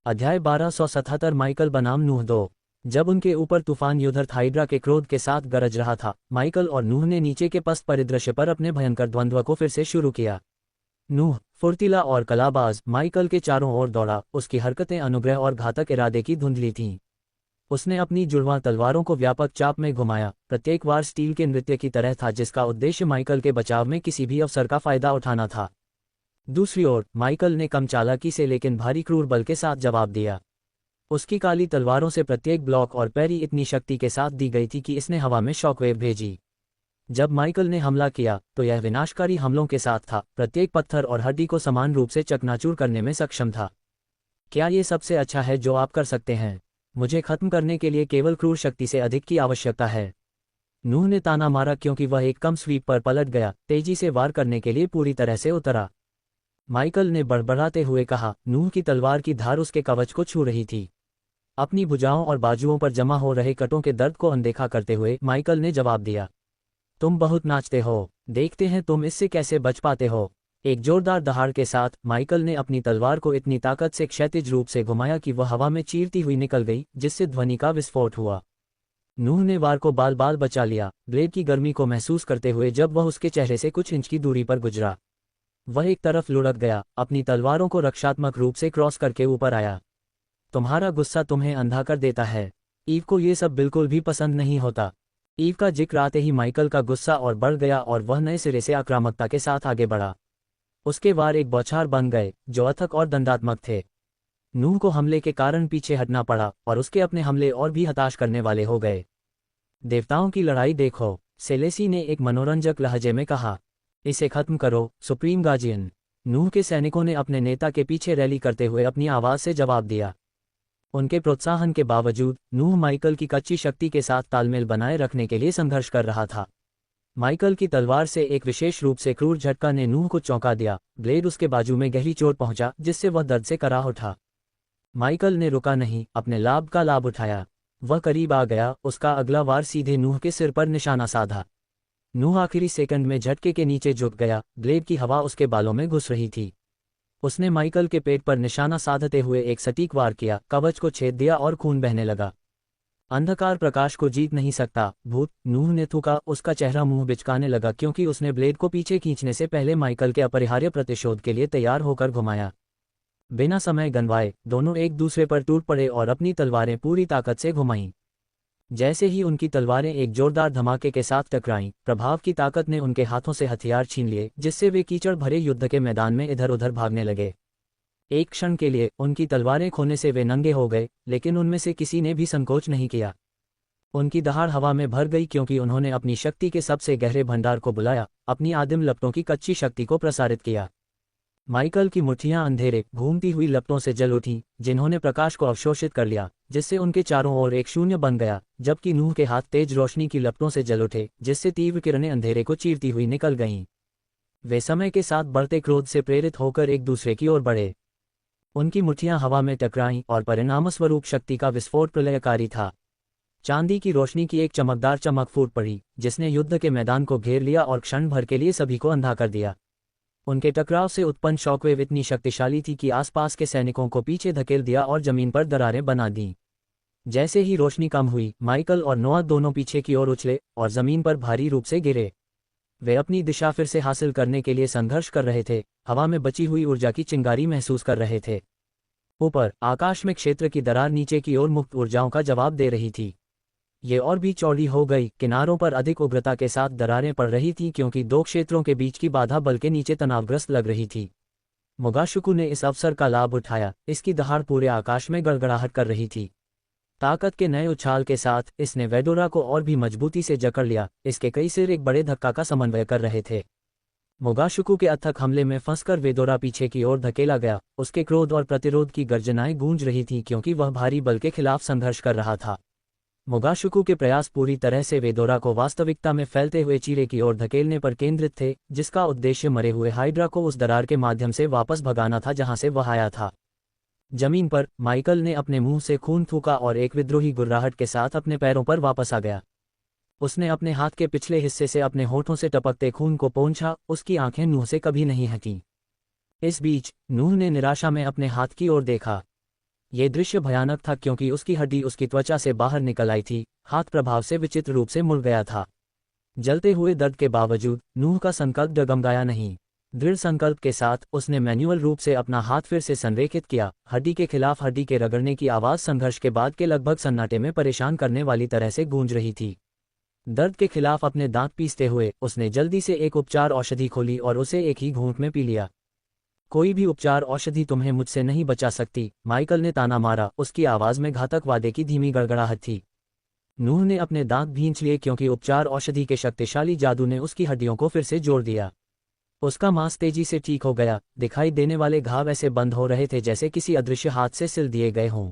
अध्याय 1277 माइकल बनाम नूह 2। जब उनके ऊपर तूफान युद्धर्थ हाइड्रा के क्रोध के साथ गरज रहा था, माइकल और नूह ने नीचे के पस्त परिदृश्य पर अपने भयंकर द्वंद्व को फिर से शुरू किया। नूह, फुर्तीला और कलाबाज, माइकल के चारों ओर दौड़ा, उसकी हरकतें अनुग्रह और घातक इरादे की धुंधली थीं। उसने अपनी जुड़वां तलवारों को व्यापक चाप में घुमाया, प्रत्येक वार स्टील के नृत्य की तरह था जिसका उद्देश्य माइकल के बचाव में किसी भी अवसर का फायदा उठाना था। दूसरी ओर माइकल ने कम चालाकी से लेकिन भारी क्रूर बल के साथ जवाब दिया। उसकी काली तलवारों से प्रत्येक ब्लॉक और पैरी इतनी शक्ति के साथ दी गई थी कि इसने हवा में शॉकवेव भेजी। जब माइकल ने हमला किया तो यह विनाशकारी हमलों के साथ था, प्रत्येक पत्थर और हड्डी को समान रूप से चकनाचूर करने में सक्षम था। क्या ये सबसे अच्छा है जो आप कर सकते हैं? मुझे खत्म करने के लिए केवल क्रूर शक्ति से अधिक की आवश्यकता है। नूह ने ताना मारा क्योंकि वह एक कम स्वीप पर पलट गया, तेजी से वार करने के लिए पूरी तरह से उतरा। माइकल ने बड़बड़ाते हुए कहा, नूह की तलवार की धार उसके कवच को छू रही थी। अपनी भुजाओं और बाजुओं पर जमा हो रहे कटों के दर्द को अनदेखा करते हुए माइकल ने जवाब दिया। तुम बहुत नाचते हो, देखते हैं तुम इससे कैसे बच पाते हो। एक जोरदार दहाड़ के साथ माइकल ने अपनी तलवार को इतनी ताकत से क्षैतिज रूप से घुमाया कि वह हवा में चीरती हुई निकल गई, जिससे ध्वनि का विस्फोट हुआ। नूह ने वार को बाल बाल बचा लिया, ब्लेड की गर्मी को महसूस करते हुए जब वह उसके चेहरे से कुछ इंच की दूरी पर गुजरा। वह एक तरफ लुढ़क गया, अपनी तलवारों को रक्षात्मक रूप से क्रॉस करके ऊपर आया। तुम्हारा गुस्सा तुम्हें अंधा कर देता है। ईव को ये सब बिल्कुल भी पसंद नहीं होता। ईव का जिक्र आते ही माइकल का गुस्सा और बढ़ गया और वह नए सिरे से आक्रामकता के साथ आगे बढ़ा। उसके वार एक बौछार बन गए जो अथक और दंडात्मक थे। नूह को हमले के कारण पीछे हटना पड़ा और उसके अपने हमले और भी हताश करने वाले हो गए। देवताओं की लड़ाई देखो, सेलेसी ने एक मनोरंजक लहजे में कहा। इसे खत्म करो, सुप्रीम गार्जियन। नूह के सैनिकों ने अपने नेता के पीछे रैली करते हुए अपनी आवाज़ से जवाब दिया। उनके प्रोत्साहन के बावजूद नूह माइकल की कच्ची शक्ति के साथ तालमेल बनाए रखने के लिए संघर्ष कर रहा था। माइकल की तलवार से एक विशेष रूप से क्रूर झटका ने नूह को चौंका दिया। ब्लेड उसके बाजू में गहरी चोट पहुंचा, जिससे वह दर्द से कराह उठा। माइकल ने रुका नहीं, अपने लाभ का लाभ उठाया। वह करीब आ गया, उसका अगला वार सीधे नूह के सिर पर निशाना साधा। नूह आखिरी सेकंड में झटके के नीचे झुक गया। ब्लेड की हवा उसके बालों में घुस रही थी। उसने माइकल के पेट पर निशाना साधते हुए एक सटीक वार किया, कवच को छेद दिया और खून बहने लगा। अंधकार प्रकाश को जीत नहीं सकता, भूत, नूह ने थूका। उसका चेहरा मुंह बिचकाने लगा क्योंकि उसने ब्लेड को पीछे खींचने से पहले माइकल के अपरिहार्य प्रतिशोध के लिए तैयार होकर घुमाया। बिना समय गंवाए दोनों एक दूसरे पर टूट पड़े और अपनी तलवारें पूरी ताकत से घुमाईं। जैसे ही उनकी तलवारें एक जोरदार धमाके के साथ टकराईं, प्रभाव की ताकत ने उनके हाथों से हथियार छीन लिए, जिससे वे कीचड़ भरे युद्ध के मैदान में इधर उधर भागने लगे। एक क्षण के लिए उनकी तलवारें खोने से वे नंगे हो गए, लेकिन उनमें से किसी ने भी संकोच नहीं किया। उनकी दहाड़ हवा में भर गई क्योंकि उन्होंने अपनी शक्ति के सबसे गहरे भंडार को बुलाया, अपनी आदिम लपटों की कच्ची शक्ति को प्रसारित किया। माइकल की मुट्ठियां अंधेरे घूमती हुई लपटों से जल उठीं, जिन्होंने प्रकाश को अवशोषित कर लिया, जिससे उनके चारों ओर एक शून्य बन गया, जबकि नूह के हाथ तेज रोशनी की लपटों से जल उठे, जिससे तीव्र किरणें अंधेरे को चीरती हुई निकल गईं। वे समय के साथ बढ़ते क्रोध से प्रेरित होकर एक दूसरे की ओर बढ़े। उनकी मुट्ठियां हवा में टकराईं और परिणामस्वरूप शक्ति का विस्फोट प्रलयकारी था। चांदी की रोशनी की एक चमकदार चमक फूट पड़ी, जिसने युद्ध के मैदान को घेर लिया और क्षण भर के लिए सभी को अंधा कर दिया। उनके टकराव से उत्पन्न शॉकवेव इतनी शक्तिशाली थी कि आसपास के सैनिकों को पीछे धकेल दिया और जमीन पर दरारें बना दीं। जैसे ही रोशनी कम हुई, माइकल और नोआ दोनों पीछे की ओर उछले और जमीन पर भारी रूप से गिरे। वे अपनी दिशा फिर से हासिल करने के लिए संघर्ष कर रहे थे, हवा में बची हुई ऊर्जा की चिंगारी महसूस कर रहे थे। ऊपर आकाश में क्षेत्र की दरार नीचे की ओर मुक्त ऊर्जाओं का जवाब दे रही थी। ये और भी चौड़ी हो गई, किनारों पर अधिक उग्रता के साथ दरारें पड़ रही थीं क्योंकि दो क्षेत्रों के बीच की बाधा बल के नीचे तनावग्रस्त लग रही थी। मोगाशुकु ने इस अवसर का लाभ उठाया, इसकी दहाड़ पूरे आकाश में गड़गड़ाहट कर रही थी। ताकत के नए उछाल के साथ इसने वेडोरा को और भी मजबूती से जकड़ लिया, इसके कई सिर एक बड़े धक्का का समन्वय कर रहे थे। मोगाशुकु के अथक हमले में फंसकर वेदोरा पीछे की ओर धकेला गया। उसके क्रोध और प्रतिरोध की गर्जनाएं गूंज रही थीं क्योंकि वह भारी बल के खिलाफ संघर्ष कर रहा था। मोगाशुकु के प्रयास पूरी तरह से वेदोरा को वास्तविकता में फैलते हुए चीरे की ओर धकेलने पर केंद्रित थे, जिसका उद्देश्य मरे हुए हाइड्रा को उस दरार के माध्यम से वापस भगाना था जहां से वह आया था। जमीन पर माइकल ने अपने मुंह से खून थूका और एक विद्रोही गुर्राहट के साथ अपने पैरों पर वापस आ गया। उसने अपने हाथ के पिछले हिस्से से अपने होठों से टपकते खून को पोंछा, उसकी आंखें नूह से कभी नहीं हटीं। इस बीच नूह ने निराशा में अपने हाथ की ओर देखा। ये दृश्य भयानक था क्योंकि उसकी हड्डी उसकी त्वचा से बाहर निकल आई थी, हाथ प्रभाव से विचित्र रूप से मुड़ गया था। जलते हुए दर्द के बावजूद नूह का संकल्प डगमगाया नहीं। दृढ़ संकल्प के साथ उसने मैन्युअल रूप से अपना हाथ फिर से संरेखित किया। हड्डी के खिलाफ हड्डी के रगड़ने की आवाज़ संघर्ष के बाद के लगभग सन्नाटे में परेशान करने वाली तरह से गूंज रही थी। दर्द के खिलाफ अपने दांत पीसते हुए उसने जल्दी से एक उपचार औषधि खोली और उसे एक ही घूंट में पी लिया। कोई भी उपचार औषधि तुम्हें मुझसे नहीं बचा सकती, माइकल ने ताना मारा। उसकी आवाज़ में घातक वादे की धीमी गड़गड़ाहट थी। नूह ने अपने दांत भींच लिए क्योंकि उपचार औषधि के शक्तिशाली जादू ने उसकी हड्डियों को फिर से जोड़ दिया। उसका मांस तेजी से ठीक हो गया, दिखाई देने वाले घाव ऐसे बंद हो रहे थे जैसे किसी अदृश्य हाथ से सिल दिए गए हों।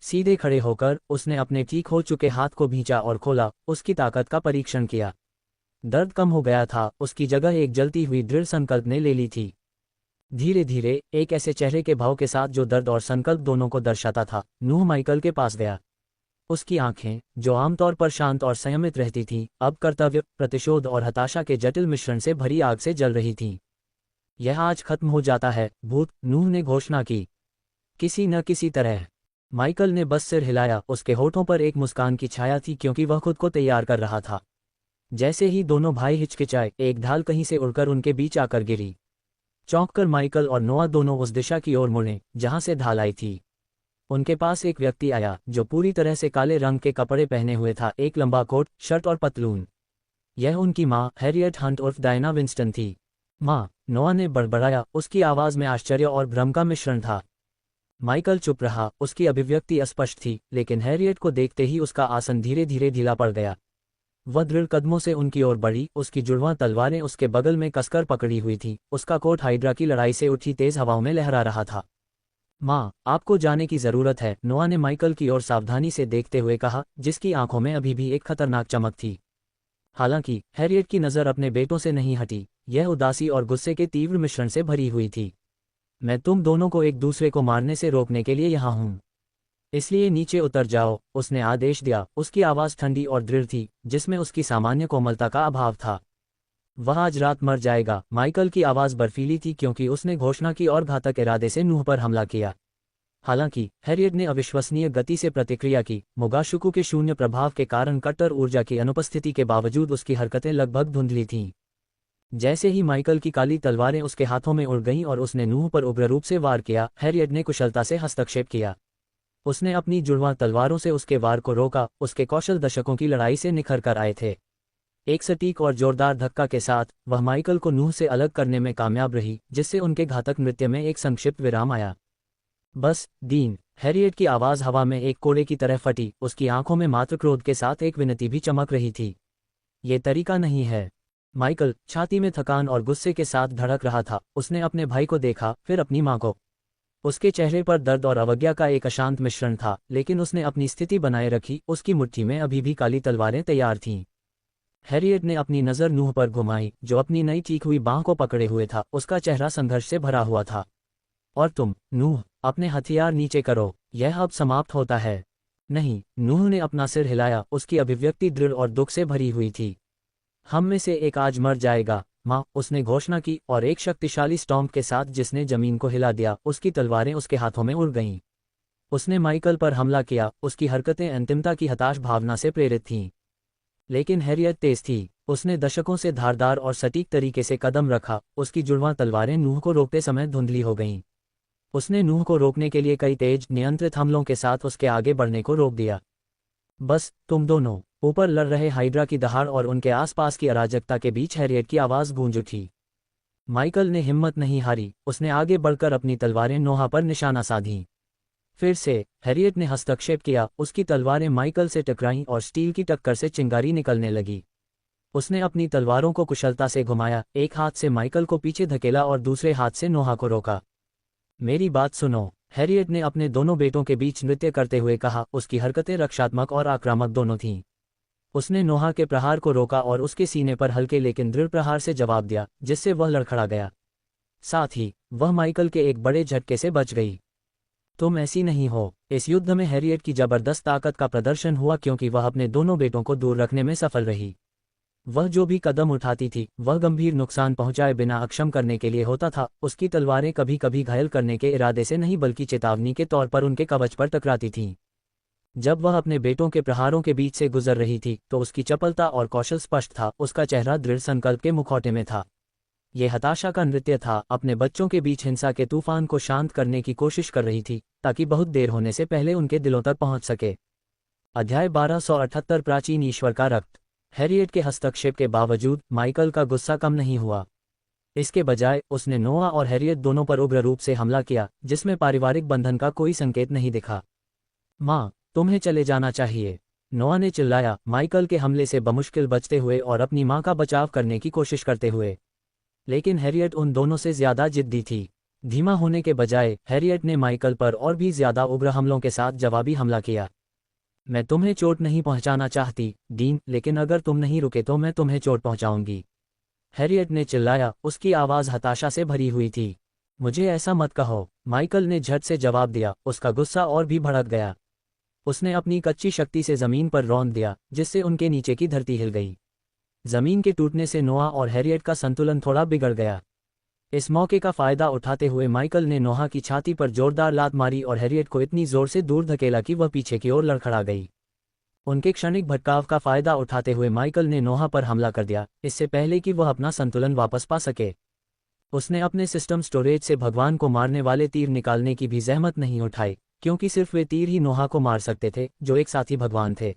सीधे खड़े होकर उसने अपने ठीक हो चुके हाथ को भींचा और खोला, उसकी ताकत का परीक्षण किया। दर्द कम हो गया था, उसकी जगह एक जलती हुई दृढ़ संकल्प ने ले ली थी। धीरे धीरे एक ऐसे चेहरे के भाव के साथ जो दर्द और संकल्प दोनों को दर्शाता था, नूह माइकल के पास गया। उसकी आंखें, जो आमतौर पर शांत और संयमित रहती थीं, अब कर्तव्य, प्रतिशोध और हताशा के जटिल मिश्रण से भरी आग से जल रही थीं। यह आज खत्म हो जाता है, भूत, नूह ने घोषणा की। किसी न किसी तरह। माइकल ने बस सिर हिलाया, उसके होठों पर एक मुस्कान की छाया थी क्योंकि वह खुद को तैयार कर रहा था। जैसे ही दोनों भाई हिचकिचाए, एक ढाल कहीं से उड़कर उनके बीच आकर गिरी। चौंककर माइकल और नोआ दोनों उस दिशा की ओर मुड़े जहां से ढाल आई थी। उनके पास एक व्यक्ति आया जो पूरी तरह से काले रंग के कपड़े पहने हुए था, एक लंबा कोट, शर्ट और पतलून। यह उनकी माँ हैरियट हंट उर्फ डायना विंस्टन थी। माँ, नोआ ने बड़बड़ाया, उसकी आवाज़ में आश्चर्य और भ्रम का मिश्रण था। माइकल चुप रहा, उसकी अभिव्यक्ति अस्पष्ट थी, लेकिन हैरियट को देखते ही उसका आसन धीरे धीरे ढीला पड़ गया। वह दृढ़ कदमों से उनकी ओर बढ़ी, उसकी जुड़वां तलवारें उसके बगल में कसकर पकड़ी हुई थी। उसका कोट हाइड्रा की लड़ाई से उठी तेज हवाओं में लहरा रहा था। माँ, आपको जाने की जरूरत है, नोआ ने माइकल की ओर सावधानी से देखते हुए कहा, जिसकी आंखों में अभी भी एक खतरनाक चमक थी। हालांकि हैरियट की नज़र अपने बेटों से नहीं हटी, यह उदासी और गुस्से के तीव्र मिश्रण से भरी हुई थी। मैं तुम दोनों को एक दूसरे को मारने से रोकने के लिए यहाँ हूँ, इसलिए नीचे उतर जाओ, उसने आदेश दिया। उसकी आवाज़ ठंडी और दृढ़ थी, जिसमें उसकी सामान्य कोमलता का अभाव था। वह आज रात मर जाएगा। माइकल की आवाज़ बर्फीली थी क्योंकि उसने घोषणा की और घातक इरादे से नूह पर हमला किया। हालांकि हैरियट ने अविश्वसनीय गति से प्रतिक्रिया की। मोगाशुकु के शून्य प्रभाव के कारण कट्टर ऊर्जा की अनुपस्थिति के बावजूद उसकी हरकतें लगभग धुंधली थीं। जैसे ही माइकल की काली तलवारें उसके हाथों में उड़ गईं और उसने नूह पर उग्र रूप से वार किया, हैरियट ने कुशलता से हस्तक्षेप किया। उसने अपनी जुड़वां तलवारों से उसके वार को रोका। उसके कौशल दशकों की लड़ाई से निखर कर आए थे। एक सटीक और जोरदार धक्का के साथ वह माइकल को नूह से अलग करने में कामयाब रही, जिससे उनके घातक नृत्य में एक संक्षिप्त विराम आया। बस, दीन। हैरियट की आवाज़ हवा में एक कोड़े की तरह फटी। उसकी आंखों में मात्र क्रोध के साथ एक विनती भी चमक रही थी। ये तरीका नहीं है। माइकल छाती में थकान और गुस्से के साथ धड़क रहा था। उसने अपने भाई को देखा, फिर अपनी मां को। उसके चेहरे पर दर्द और अवज्ञा का एक अशांत मिश्रण था, लेकिन उसने अपनी स्थिति बनाए रखी। उसकी मुट्ठी में अभी भी काली तलवारें तैयार थीं। हैरियट ने अपनी नज़र नूह पर घुमाई, जो अपनी नई ठीक हुई बांह को पकड़े हुए था। उसका चेहरा संघर्ष से भरा हुआ था। और तुम, नूह, अपने हथियार नीचे करो, यह अब समाप्त होता है। नहीं, नूह ने अपना सिर हिलाया। उसकी अभिव्यक्ति दृढ़ और दुख से भरी हुई थी। हम में से एक आज मर जाएगा, माँ, उसने घोषणा की, और एक शक्तिशाली स्टॉम्प के साथ जिसने जमीन को हिला दिया, उसकी तलवारें उसके हाथों में उड़ गईं। उसने माइकल पर हमला किया। उसकी हरकतें अंतिमता की हताश भावना से प्रेरित थीं। लेकिन हैरियत तेज थी। उसने दशकों से धारदार और सटीक तरीके से कदम रखा। उसकी जुड़वां तलवारें नूह को रोकते समय धुंधली हो गईं। उसने नूह को रोकने के लिए कई तेज, नियंत्रित हमलों के साथ उसके आगे बढ़ने को रोक दिया। बस, तुम दोनों। ऊपर लड़ रहे हाइड्रा की दहाड़ और उनके आसपास की अराजकता के बीच हैरियट की आवाज़ गूंज उठी। माइकल ने हिम्मत नहीं हारी। उसने आगे बढ़कर अपनी तलवारें नोहा पर निशाना साधीं। फिर से हैरियट ने हस्तक्षेप किया। उसकी तलवारें माइकल से टकराईं और स्टील की टक्कर से चिंगारी निकलने लगी। उसने अपनी तलवारों को कुशलता से घुमाया, एक हाथ से माइकल को पीछे धकेला और दूसरे हाथ से नोहा को रोका। मेरी बात सुनो, हैरियट ने अपने दोनों बेटों के बीच नृत्य करते हुए कहा। उसकी हरकतें रक्षात्मक और आक्रामक दोनों थीं। उसने नोहा के प्रहार को रोका और उसके सीने पर हल्के लेकिन दृढ़ प्रहार से जवाब दिया, जिससे वह लड़खड़ा गया। साथ ही वह माइकल के एक बड़े झटके से बच गई। तुम ऐसी नहीं हो। इस युद्ध में हैरियट की जबरदस्त ताकत का प्रदर्शन हुआ क्योंकि वह अपने दोनों बेटों को दूर रखने में सफल रही। वह जो भी कदम उठाती थी, वह गंभीर नुकसान पहुंचाए बिना अक्षम करने के लिए होता था। उसकी तलवारें कभी कभी घायल करने के इरादे से नहीं बल्कि चेतावनी के तौर पर उनके कवच पर टकराती थीं। जब वह अपने बेटों के प्रहारों के बीच से गुजर रही थी तो उसकी चपलता और कौशल स्पष्ट था। उसका चेहरा दृढ़ संकल्प के मुखौटे में था। ये हताशा का नृत्य था। अपने बच्चों के बीच हिंसा के तूफान को शांत करने की कोशिश कर रही थी, ताकि बहुत देर होने से पहले उनके दिलों तक पहुंच सके। अध्याय 1278 प्राचीन ईश्वर का रक्त। हैरियट के हस्तक्षेप के बावजूद माइकल का गुस्सा कम नहीं हुआ। इसके बजाय उसने नोआ और हैरियट दोनों पर उग्र रूप से हमला किया, जिसमें पारिवारिक बंधन का कोई संकेत नहीं दिखा। माँ, तुम्हें चले जाना चाहिए, नोआ ने चिल्लाया, माइकल के हमले से बमुश्किल बचते हुए और अपनी मां का बचाव करने की कोशिश करते हुए। लेकिन हैरियट उन दोनों से ज्यादा जिद्दी थी। धीमा होने के बजाय हैरियट ने माइकल पर और भी ज्यादा उग्र हमलों के साथ जवाबी हमला किया। मैं तुम्हें चोट नहीं पहुंचाना चाहती, डीन, लेकिन अगर तुम नहीं रुके तो मैं तुम्हें चोट पहुंचाऊंगी, हैरियट ने चिल्लाया। उसकी आवाज़ हताशा से भरी हुई थी। मुझे ऐसा मत कहो, माइकल ने झट से जवाब दिया। उसका गुस्सा और भी भड़क गया। उसने अपनी कच्ची शक्ति से जमीन पर रौंद दिया, जिससे उनके नीचे की धरती हिल गई। जमीन के टूटने से नोआ और हैरियट का संतुलन थोड़ा बिगड़ गया। इस मौके का फायदा उठाते हुए माइकल ने नोहा की छाती पर जोरदार लात मारी और हैरियट को इतनी जोर से दूर धकेला कि वह पीछे की ओर लड़खड़ा गई। उनके क्षणिक भटकाव का फायदा उठाते हुए माइकल ने नोहा पर हमला कर दिया, इससे पहले कि वह अपना संतुलन वापस पा सके। उसने अपने सिस्टम स्टोरेज से भगवान को मारने वाले तीर निकालने की भी जहमत नहीं उठाई, क्योंकि सिर्फ वे तीर ही नोहा को मार सकते थे, जो एक साथी भगवान थे।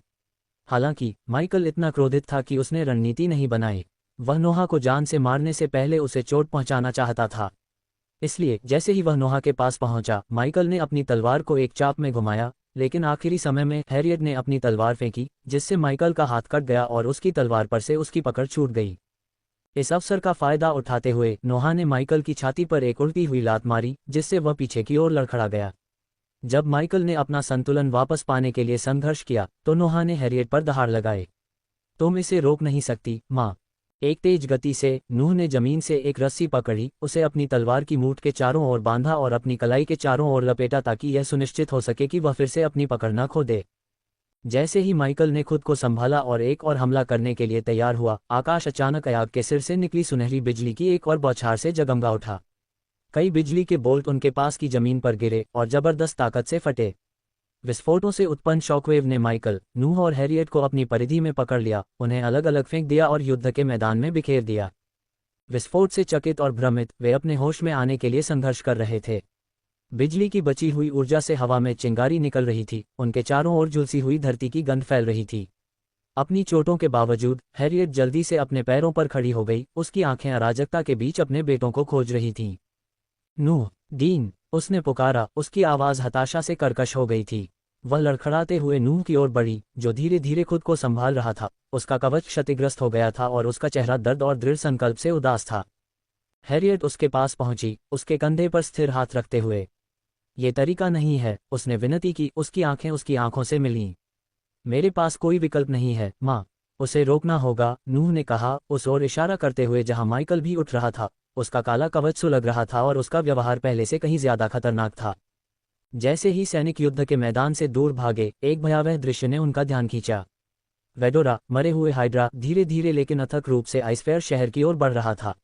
हालांकि माइकल इतना क्रोधित था कि उसने रणनीति नहीं बनाई। वह नोहा को जान से मारने से पहले उसे चोट पहुंचाना चाहता था। इसलिए जैसे ही वह नोहा के पास पहुंचा, माइकल ने अपनी तलवार को एक चाप में घुमाया, लेकिन आखिरी समय में हैरियट ने अपनी तलवार फेंकी, जिससे माइकल का हाथ कट गया और उसकी तलवार पर से उसकी पकड़ छूट गई। इस अवसर का फायदा उठाते हुए नोहा ने माइकल की छाती पर एक उल्टी हुई लात मारी, जिससे वह पीछे की ओर लड़खड़ा गया। जब माइकल ने अपना संतुलन वापस पाने के लिए संघर्ष किया तो नोहा ने हैरियट पर दहाड़ लगाए। तुम इसे रोक नहीं सकती, माँ। एक तेज गति से नूह ने जमीन से एक रस्सी पकड़ी, उसे अपनी तलवार की मूठ के चारों ओर बांधा और अपनी कलाई के चारों ओर लपेटा ताकि यह सुनिश्चित हो सके कि वह फिर से अपनी पकड़ न खो दे। जैसे ही माइकल ने खुद को संभाला और एक और हमला करने के लिए तैयार हुआ, आकाश अचानक अयाग के सिर से निकली सुनहरी बिजली की एक और बौछार से जगमगा उठा। कई बिजली के बोल्ट उनके पास की जमीन पर गिरे और जबरदस्त ताकत से फटे। विस्फोटों से उत्पन्न शॉकवेव ने माइकल, नूह और हैरियट को अपनी परिधि में पकड़ लिया, उन्हें अलग अलग फेंक दिया और युद्ध के मैदान में बिखेर दिया। विस्फोट से चकित और भ्रमित वे अपने होश में आने के लिए संघर्ष कर रहे थे। बिजली की बची हुई ऊर्जा से हवा में चिंगारी निकल रही थी, उनके चारों ओर झुलसी हुई धरती की गंध फैल रही थी। अपनी चोटों के बावजूद हैरियट जल्दी से अपने पैरों पर खड़ी हो गई, उसकी आंखें अराजकता के बीच अपने बेटों को खोज रही थीं। नूह, डीन, उसने पुकारा, उसकी आवाज़ हताशा से कर्कश हो गई थी। वह लड़खड़ाते हुए नूह की ओर बढ़ी, जो धीरे धीरे खुद को संभाल रहा था। उसका कवच क्षतिग्रस्त हो गया था और उसका चेहरा दर्द और दृढ़ संकल्प से उदास था। हैरियट उसके पास पहुंची, उसके कंधे पर स्थिर हाथ रखते हुए। ये तरीका नहीं है, उसने विनती की, उसकी आंखें उसकी आंखों से मिलीं। मेरे पास कोई विकल्प नहीं है, माँ। उसे रोकना होगा, नूह ने कहा, उस ओर इशारा करते हुए जहां माइकल भी उठ रहा था। उसका काला कवच सुलग रहा था और उसका व्यवहार पहले से कहीं ज्यादा खतरनाक था। जैसे ही सैनिक युद्ध के मैदान से दूर भागे, एक भयावह दृश्य ने उनका ध्यान खींचा। वेडोरा, मरे हुए हाइड्रा, धीरे धीरे लेकिन अथक रूप से आइसफेयर शहर की ओर बढ़ रहा था।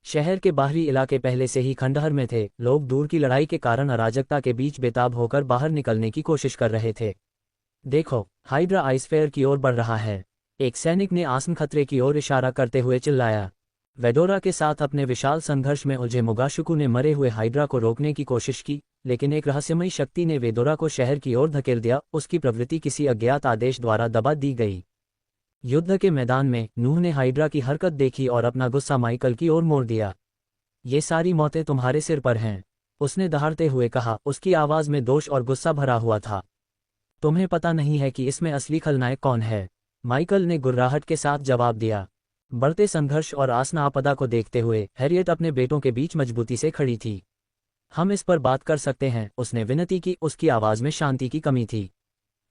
शहर के बाहरी इलाके पहले से ही खंडहर में थे, लोग दूर की लड़ाई के कारण अराजकता के बीच बेताब होकर बाहर निकलने की कोशिश कर रहे थे। देखो, हाइड्रा आइसफेयर की ओर बढ़ रहा है, एक सैनिक ने आसन्न खतरे की ओर इशारा करते हुए चिल्लाया। वेडोरा के साथ अपने विशाल संघर्ष में उलझे मुगाशुकु ने मरे हुए हाइड्रा को रोकने की कोशिश की, लेकिन एक रहस्यमयी शक्ति ने वेदोरा को शहर की ओर धकेल दिया। उसकी प्रवृत्ति किसी अज्ञात आदेश द्वारा दबा दी गई। युद्ध के मैदान में नूह ने हाइड्रा की हरकत देखी और अपना गुस्सा माइकल की ओर मोड़ दिया। ये सारी मौतें तुम्हारे सिर पर हैं, उसने दहाड़ते हुए कहा, उसकी आवाज में दोष और गुस्सा भरा हुआ था। तुम्हें पता नहीं है कि इसमें असली खलनायक कौन है, माइकल ने गुर्राहट के साथ जवाब दिया। बढ़ते संघर्ष और आसन्न आपदा को देखते हुए हैरियट अपने बेटों के बीच मजबूती से खड़ी थी। हम इस पर बात कर सकते हैं, उसने विनती की, उसकी आवाज में शांति की कमी थी।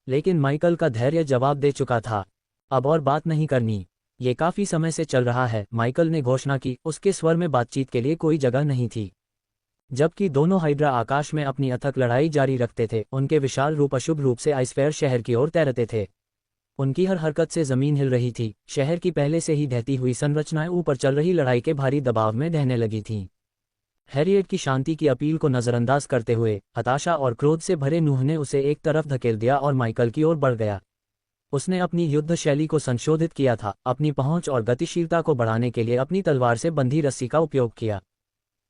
लेकिन माइकल का धैर्य जवाब दे चुका था। अब और बात नहीं करनी, ये काफी समय से चल रहा है, माइकल ने घोषणा की, उसके स्वर में बातचीत के लिए कोई जगह नहीं थी। जबकि दोनों हाइड्रा आकाश में अपनी अथक लड़ाई जारी रखते थे, उनके विशाल रूप अशुभ रूप से आइसफेयर शहर की ओर तैरते थे। उनकी हर हरकत से जमीन हिल रही थी। शहर की पहले से ही ढहती हुई संरचनाएं ऊपर चल रही लड़ाई के भारी दबाव में ढहने लगी थीं। हैरियट की शांति की अपील को नजरअंदाज करते हुए हताशा और क्रोध से भरे नूह ने उसे एक तरफ धकेल दिया और माइकल की ओर बढ़ गया। उसने अपनी युद्ध शैली को संशोधित किया था, अपनी पहुंच और गतिशीलता को बढ़ाने के लिए अपनी तलवार से बंधी रस्सी का उपयोग किया।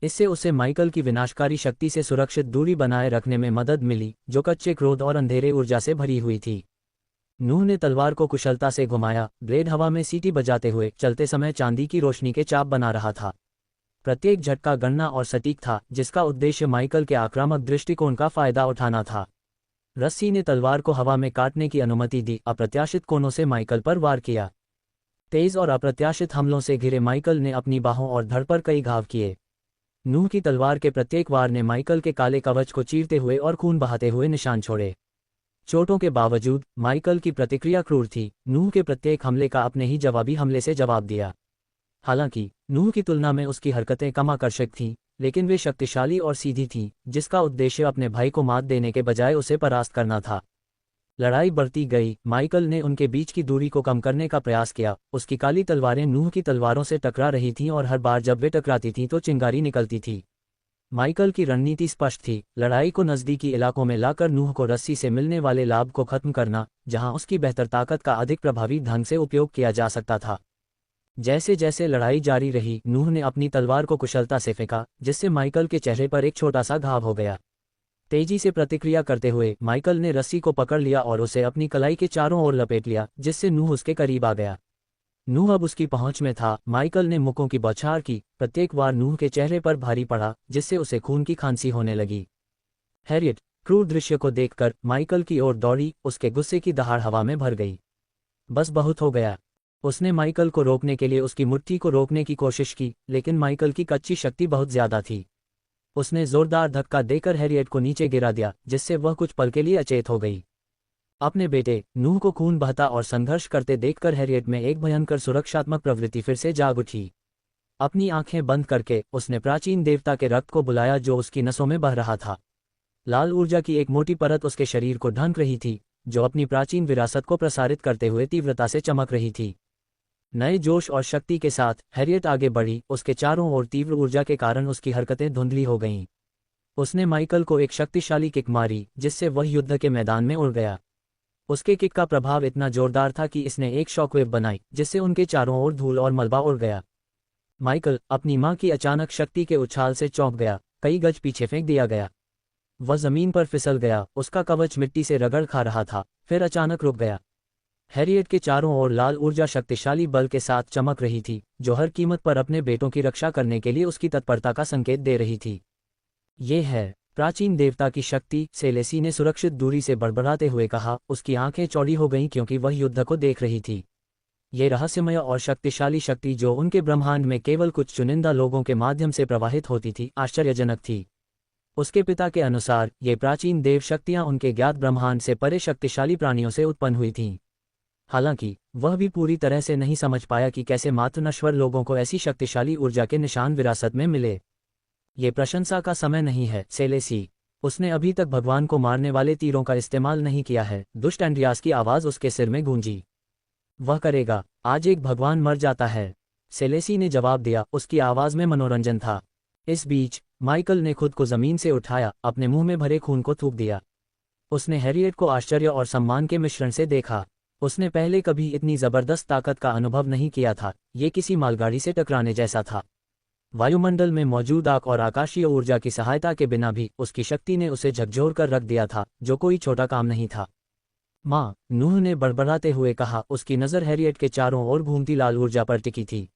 इससे उसे माइकल की विनाशकारी शक्ति से सुरक्षित दूरी बनाए रखने में मदद मिली, जो कच्चे क्रोध और अंधेरे ऊर्जा से भरी हुई थी। नूह ने तलवार को कुशलता से घुमाया, ब्लेड हवा में सीटी बजाते हुए चलते समय चांदी की रोशनी के चाप बना रहा था। प्रत्येक झटका गणना और सटीक था, जिसका उद्देश्य माइकल के आक्रामक दृष्टिकोण का फायदा उठाना था। रस्सी ने तलवार को हवा में काटने की अनुमति दी, अप्रत्याशित कोनों से माइकल पर वार किया। तेज और अप्रत्याशित हमलों से घिरे माइकल ने अपनी बाहों और धड़ पर कई घाव किए। नूह की तलवार के प्रत्येक वार ने माइकल के काले कवच को चीरते हुए और खून बहाते हुए निशान छोड़े। चोटों के बावजूद माइकल की प्रतिक्रिया क्रूर थी। नूह के प्रत्येक हमले का अपने ही जवाबी हमले से जवाब दिया। हालांकि नूह की तुलना में उसकी हरकतें कम आकर्षक थीं, लेकिन वे शक्तिशाली और सीधी थीं, जिसका उद्देश्य अपने भाई को मात देने के बजाय उसे परास्त करना था। लड़ाई बढ़ती गई। माइकल ने उनके बीच की दूरी को कम करने का प्रयास किया। उसकी काली तलवारें नूह की तलवारों से टकरा रही थीं और हर बार जब वे टकराती थीं तो चिंगारी निकलती थी। माइकल की रणनीति स्पष्ट थी, लड़ाई को नज़दीकी इलाकों में लाकर नूह को रस्सी से मिलने वाले लाभ को खत्म करना, जहां उसकी बेहतर ताकत का अधिक प्रभावी ढंग से उपयोग किया जा सकता था। जैसे जैसे लड़ाई जारी रही, नूह ने अपनी तलवार को कुशलता से फेंका, जिससे माइकल के चेहरे पर एक छोटा सा घाव हो गया। तेजी से प्रतिक्रिया करते हुए माइकल ने रस्सी को पकड़ लिया और उसे अपनी कलाई के चारों ओर लपेट लिया, जिससे नूह उसके करीब आ गया। नूह अब उसकी पहुंच में था। माइकल ने मुक्कों की बौछार की, प्रत्येक बार नूह के चेहरे पर भारी पड़ा, जिससे उसे खून की खांसी होने लगी। हैरियट क्रूर दृश्य को देखकर माइकल की ओर दौड़ी, उसके गुस्से की दहाड़ हवा में भर गई। बस बहुत हो गया। उसने माइकल को रोकने के लिए उसकी मुट्ठी को रोकने की कोशिश की, लेकिन माइकल की कच्ची शक्ति बहुत ज्यादा थी। उसने जोरदार धक्का देकर हैरियट को नीचे गिरा दिया, जिससे वह कुछ पल के लिए अचेत हो गई। अपने बेटे नूह को खून बहता और संघर्ष करते देखकर हैरियट में एक भयंकर सुरक्षात्मक प्रवृत्ति फिर से जाग उठी। अपनी आंखें बंद करके उसने प्राचीन देवता के रक्त को बुलाया जो उसकी नसों में बह रहा था। लाल ऊर्जा की एक मोटी परत उसके शरीर को ढंक रही थी, जो अपनी प्राचीन विरासत को प्रसारित करते हुए तीव्रता से चमक रही थी। नए जोश और शक्ति के साथ हैरियट आगे बढ़ी, उसके चारों ओर तीव्र ऊर्जा के कारण उसकी हरकतें धुंधली हो गईं। उसने माइकल को एक शक्तिशाली किक मारी, जिससे वह युद्ध के मैदान में उड़ गया। उसके किक का प्रभाव इतना जोरदार था कि इसने एक शॉकवेव बनाई, जिससे उनके चारों ओर धूल और मलबा उड़ गया। माइकल अपनी मां की अचानक शक्ति के उछाल से चौंक गया, कई गज पीछे फेंक दिया गया। वह जमीन पर फिसल गया, उसका कवच मिट्टी से रगड़ खा रहा था, फिर अचानक रुक गया। हैरियट के चारों ओर लाल ऊर्जा शक्तिशाली बल के साथ चमक रही थी, जो हर कीमत पर अपने बेटों की रक्षा करने के लिए उसकी तत्परता का संकेत दे रही थी। ये है प्राचीन देवता की शक्ति, सेलेसी ने सुरक्षित दूरी से बड़बड़ाते हुए कहा। उसकी आंखें चौड़ी हो गईं क्योंकि वह युद्ध को देख रही थी। ये रहस्यमय और शक्तिशाली शक्ति जो उनके ब्रह्मांड में केवल कुछ चुनिंदा लोगों के माध्यम से प्रवाहित होती थी, आश्चर्यजनक थी। उसके पिता के अनुसार ये प्राचीन देव शक्तियां उनके ज्ञात ब्रह्मांड से परे शक्तिशाली प्राणियों से उत्पन्न हुई थीं। हालांकि वह भी पूरी तरह से नहीं समझ पाया कि कैसे मात्र नश्वर लोगों को ऐसी शक्तिशाली ऊर्जा के निशान विरासत में मिले। ये प्रशंसा का समय नहीं है सेलेसी। उसने अभी तक भगवान को मारने वाले तीरों का इस्तेमाल नहीं किया है। दुष्ट एंड्रियास की आवाज़ उसके सिर में गूंजी। वह करेगा, आज एक भगवान मर जाता है, सेलेसी ने जवाब दिया, उसकी आवाज़ में मनोरंजन था। इस बीच माइकल ने खुद को जमीन से उठाया, अपने मुंह में भरे खून को थूक दिया। उसने हैरियट को आश्चर्य और सम्मान के मिश्रण से देखा। उसने पहले कभी इतनी जबरदस्त ताकत का अनुभव नहीं किया था। ये किसी मालगाड़ी से टकराने जैसा था। वायुमंडल में मौजूद आग और आकाशीय ऊर्जा की सहायता के बिना भी उसकी शक्ति ने उसे झकझोर कर रख दिया था, जो कोई छोटा काम नहीं था। माँ, नूह ने बड़बड़ाते हुए कहा। उसकी नज़र हैरियट के चारों ओर घूमती लाल ऊर्जा पर टिकी थी।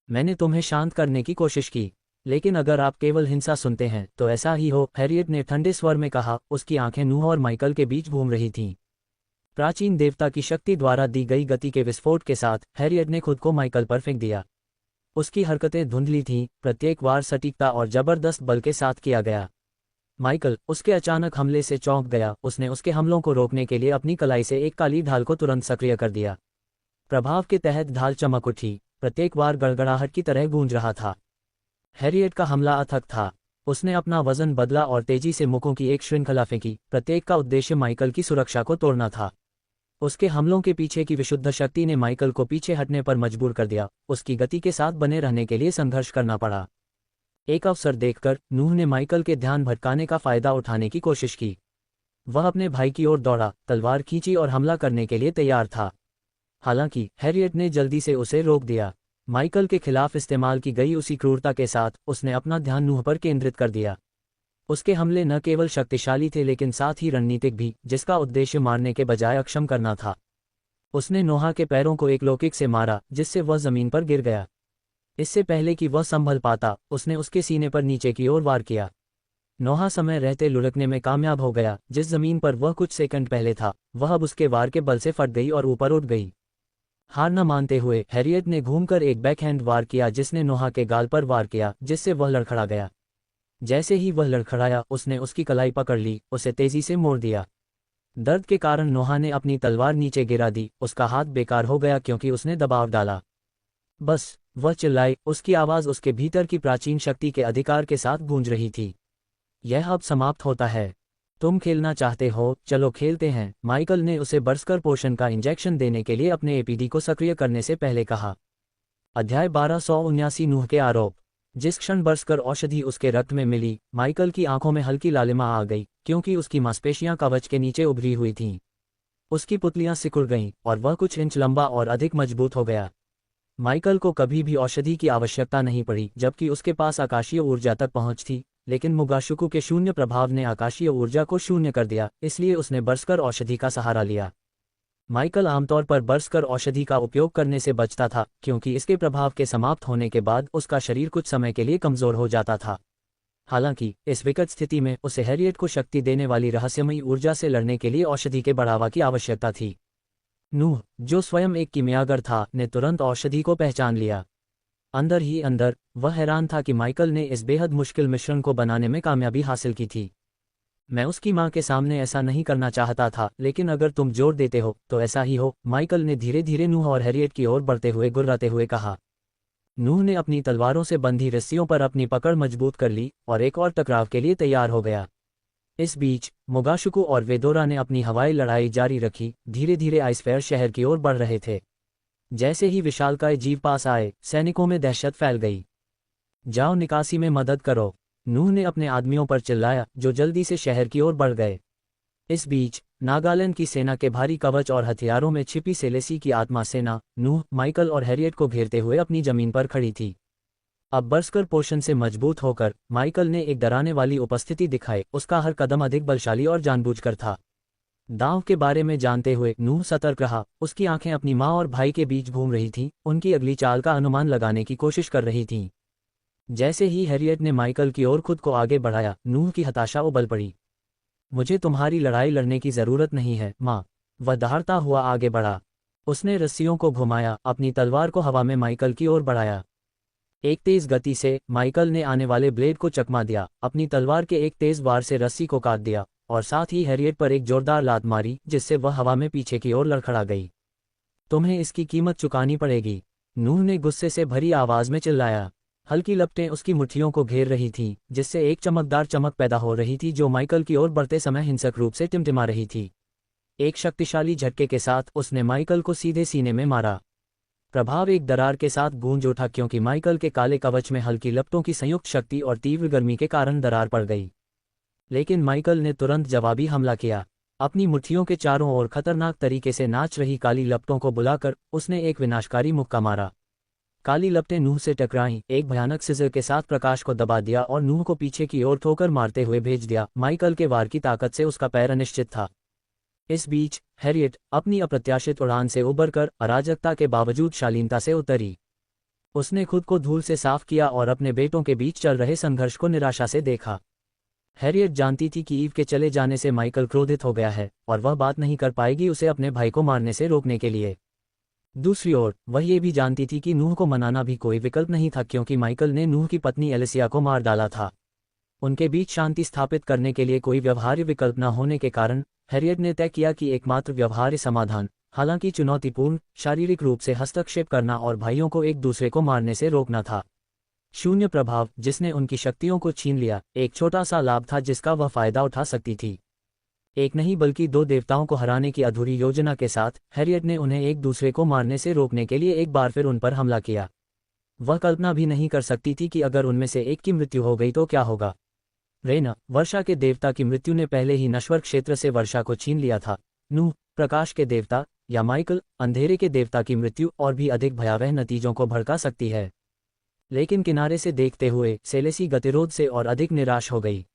मैंने तुम्हें शांत करने की कोशिश की, लेकिन अगर आप केवल हिंसा सुनते हैं तो ऐसा ही हो, हैरियट ने ठंडे स्वर में कहा। उसकी आंखें नूह और माइकल के बीच घूम रही थीं। प्राचीन देवता की शक्ति द्वारा दी गई गति के विस्फोट के साथ हैरियट ने खुद को माइकल पर फेंक दिया। उसकी हरकतें धुंधली थीं, प्रत्येक वार सटीकता और जबरदस्त बल के साथ किया गया। माइकल उसके अचानक हमले से चौंक गया। उसने उसके हमलों को रोकने के लिए अपनी कलाई से एक काली ढाल को तुरंत सक्रिय कर दिया। प्रभाव के तहत ढाल चमक उठी, प्रत्येक वार गड़गड़ाहट की तरह गूंज रहा था। हैरियट का हमला अथक था। उसने अपना वजन बदला और तेजी से मुखों की एक श्रृंखला फेंकी, प्रत्येक का उद्देश्य माइकल की सुरक्षा को तोड़ना था। उसके हमलों के पीछे की विशुद्ध शक्ति ने माइकल को पीछे हटने पर मजबूर कर दिया। उसकी गति के साथ बने रहने के लिए संघर्ष करना पड़ा। एक अवसर देखकर नूह ने माइकल के ध्यान भटकाने का फायदा उठाने की कोशिश की। वह अपने भाई की ओर दौड़ा, तलवार खींची और हमला करने के लिए तैयार था। हालांकि हैरियट ने जल्दी से उसे रोक दिया। माइकल के खिलाफ इस्तेमाल की गई उसी क्रूरता के साथ उसने अपना ध्यान नूह पर केंद्रित कर दिया। उसके हमले न केवल शक्तिशाली थे लेकिन साथ ही रणनीतिक भी, जिसका उद्देश्य मारने के बजाय अक्षम करना था। उसने नोहा के पैरों को एक लोकिक से मारा, जिससे वह जमीन पर गिर गया। इससे पहले कि वह संभल पाता, उसने उसके सीने पर नीचे की ओर वार किया। नोहा समय रहते लुढ़कने में कामयाब हो गया। जिस जमीन पर वह कुछ सेकंड पहले था, वह अब उसके वार के बल से फट गई और ऊपर उठ गई। हार न मानते हुए हैरियट ने घूमकर एक बैकहैंड वार किया, जिसने नोहा के गाल पर वार किया, जिससे वह लड़खड़ा गया। जैसे ही वह लड़खड़ाया, उसने उसकी कलाई पकड़ ली, उसे तेजी से मोड़ दिया। दर्द के कारण नोहा ने अपनी तलवार नीचे गिरा दी। उसका हाथ बेकार हो गया क्योंकि उसने दबाव डाला। बस, वह चिल्लाई। उसकी आवाज़ उसके भीतर की प्राचीन शक्ति के अधिकार के साथ गूंज रही थी। यह अब समाप्त होता है। तुम खेलना चाहते हो, चलो खेलते हैं। माइकल ने उसे बरस्कर पोषण का इंजेक्शन देने के लिए अपने एपीडी को सक्रिय करने से पहले कहा। अध्याय 1279 नूह के आरोप। जिस क्षण बरस्कर औषधि उसके रक्त में मिली, माइकल की आंखों में हल्की लालिमा आ गई, क्योंकि उसकी मांसपेशियां कवच के नीचे उभरी हुई थीं। उसकी पुतलियां सिकुड़ गईं और वह कुछ इंच लंबा और अधिक मजबूत हो गया। माइकल को कभी भी औषधि की आवश्यकता नहीं पड़ी, जबकि उसके पास आकाशीय ऊर्जा तक पहुंच थी, लेकिन मुगाशुकु के शून्य प्रभाव ने आकाशीय ऊर्जा को शून्य कर दिया, इसलिए उसने बरस्कर औषधि का सहारा लिया। माइकल आमतौर पर बरस्कर औषधि का उपयोग करने से बचता था, क्योंकि इसके प्रभाव के समाप्त होने के बाद उसका शरीर कुछ समय के लिए कमज़ोर हो जाता था। हालांकि इस विकट स्थिति में उसे हैरियट को शक्ति देने वाली रहस्यमयी ऊर्जा से लड़ने के लिए औषधि के बढ़ावा की आवश्यकता थी। नूह, जो स्वयं एक किमियागर था, ने तुरंत औषधि को पहचान लिया। अंदर ही अंदर वह हैरान था कि माइकल ने इस बेहद मुश्किल मिश्रण को बनाने में कामयाबी हासिल की थी। मैं उसकी मां के सामने ऐसा नहीं करना चाहता था, लेकिन अगर तुम जोर देते हो तो ऐसा ही हो, माइकल ने धीरे धीरे नूह और हैरियट की ओर बढ़ते हुए गुर्राते हुए कहा। नूह ने अपनी तलवारों से बंधी रस्सियों पर अपनी पकड़ मजबूत कर ली और एक और टकराव के लिए तैयार हो गया। इस बीच मोगाशुकु और वेदोरा ने अपनी हवाई लड़ाई जारी रखी, धीरे धीरे आइसफेयर शहर की ओर बढ़ रहे थे। जैसे ही विशालकाय जीव पास आए, सैनिकों में दहशत फैल गई। जाओ, निकासी में मदद करो, नूह ने अपने आदमियों पर चिल्लाया, जो जल्दी से शहर की ओर बढ़ गए। इस बीच नागालैंड की सेना के भारी कवच और हथियारों में छिपी सेलेसी की आत्मा सेना नूह, माइकल और हैरियट को घेरते हुए अपनी जमीन पर खड़ी थी। अब बरसकर पोषण से मजबूत होकर माइकल ने एक डराने वाली उपस्थिति दिखाई। उसका हर कदम अधिक बलशाली और जानबूझकर था। दांव के बारे में जानते हुए नूह सतर्क रहा। उसकी आंखें अपनी मां और भाई के बीच घूम रही थीं, उनकी अगली चाल का अनुमान लगाने की कोशिश कर रही थीं। जैसे ही हैरियट ने माइकल की ओर खुद को आगे बढ़ाया, नूह की हताशा उबल पड़ी। मुझे तुम्हारी लड़ाई लड़ने की जरूरत नहीं है, मां। वह दहाड़ता हुआ आगे बढ़ा। उसने रस्सियों को घुमाया, अपनी तलवार को हवा में माइकल की ओर बढ़ाया। एक तेज गति से माइकल ने आने वाले ब्लेड को चकमा दिया, अपनी तलवार के एक तेज वार से रस्सी को काट दिया और साथ ही हैरियट पर एक जोरदार लात मारी, जिससे वह हवा में पीछे की ओर लड़खड़ा गई। तुम्हें इसकी कीमत चुकानी पड़ेगी, नूह ने गुस्से से भरी आवाज में चिल्लाया। हल्की लपटें उसकी मुट्ठियों को घेर रही थीं, जिससे एक चमकदार चमक पैदा हो रही थी जो माइकल की ओर बढ़ते समय हिंसक रूप से टिमटिमा रही थी। एक शक्तिशाली झटके के साथ उसने माइकल को सीधे सीने में मारा। प्रभाव एक दरार के साथ गूंज उठा, क्योंकि माइकल के काले कवच में हल्की लपटों की संयुक्त शक्ति और तीव्र गर्मी के कारण दरार पड़ गई। लेकिन माइकल ने तुरंत जवाबी हमला किया। अपनी मुट्ठियों के चारों ओर खतरनाक तरीके से नाच रही काली लपटों को बुलाकर उसने एक विनाशकारी मुक्का मारा। काली लपटें नूह से टकराईं, एक भयानक सिजर के साथ प्रकाश को दबा दिया और नूह को पीछे की ओर ठोकर मारते हुए भेज दिया। माइकल के वार की ताकत से उसका पैर अनिश्चित था। इस बीच हैरियट अपनी अप्रत्याशित उड़ान से उबरकर अराजकता के बावजूद शालीनता से उतरी। उसने खुद को धूल से साफ किया और अपने बेटों के बीच चल रहे संघर्ष को निराशा से देखा। हैरियट जानती थी कि ईव के चले जाने से माइकल क्रोधित हो गया है और वह बात नहीं कर पाएगी उसे अपने भाई को मारने से रोकने के लिए। दूसरी ओर वह ये भी जानती थी कि नूह को मनाना भी कोई विकल्प नहीं था, क्योंकि माइकल ने नूह की पत्नी एलिसिया को मार डाला था। उनके बीच शांति स्थापित करने के लिए कोई व्यवहार्य विकल्प न होने के कारण हैरियट ने तय किया कि एकमात्र व्यवहार्य समाधान, हालांकि चुनौतीपूर्ण, शारीरिक रूप से हस्तक्षेप करना और भाइयों को एक दूसरे को मारने से रोकना था। शून्य प्रभाव, जिसने उनकी शक्तियों को छीन लिया, एक छोटा सा लाभ था जिसका वह फायदा उठा सकती थी। एक नहीं बल्कि दो देवताओं को हराने की अधूरी योजना के साथ हैरियट ने उन्हें एक दूसरे को मारने से रोकने के लिए एक बार फिर उन पर हमला किया। वह कल्पना भी नहीं कर सकती थी कि अगर उनमें से एक की मृत्यु हो गई तो क्या होगा। रेना, वर्षा के देवता की मृत्यु ने पहले ही नश्वर क्षेत्र से वर्षा को छीन लिया था। नूह, प्रकाश के देवता, या माइकल, अंधेरे के देवता की मृत्यु और भी अधिक भयावह नतीजों को भड़का सकती है। लेकिन किनारे से देखते हुए सेलेसी गतिरोध से और अधिक निराश हो गई।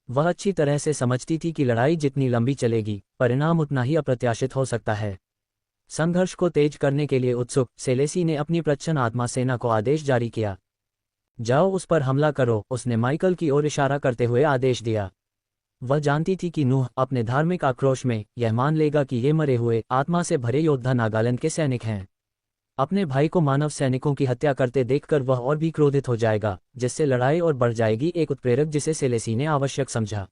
वह अच्छी तरह से समझती थी कि लड़ाई जितनी लंबी चलेगी, परिणाम उतना ही अप्रत्याशित हो सकता है। संघर्ष को तेज करने के लिए उत्सुक सेलेसी ने अपनी प्रच्छन्न आत्मा सेना को आदेश जारी किया। जाओ, उस पर हमला करो, उसने माइकल की ओर इशारा करते हुए आदेश दिया। वह जानती थी कि नूह अपने धार्मिक आक्रोश में यह मान लेगा कि ये मरे हुए आत्मा से भरे योद्धा नागालैंड के सैनिक हैं। अपने भाई को मानव सैनिकों की हत्या करते देखकर वह और भी क्रोधित हो जाएगा, जिससे लड़ाई और बढ़ जाएगी। एक उत्प्रेरक जिसे सेलेसी ने आवश्यक समझा।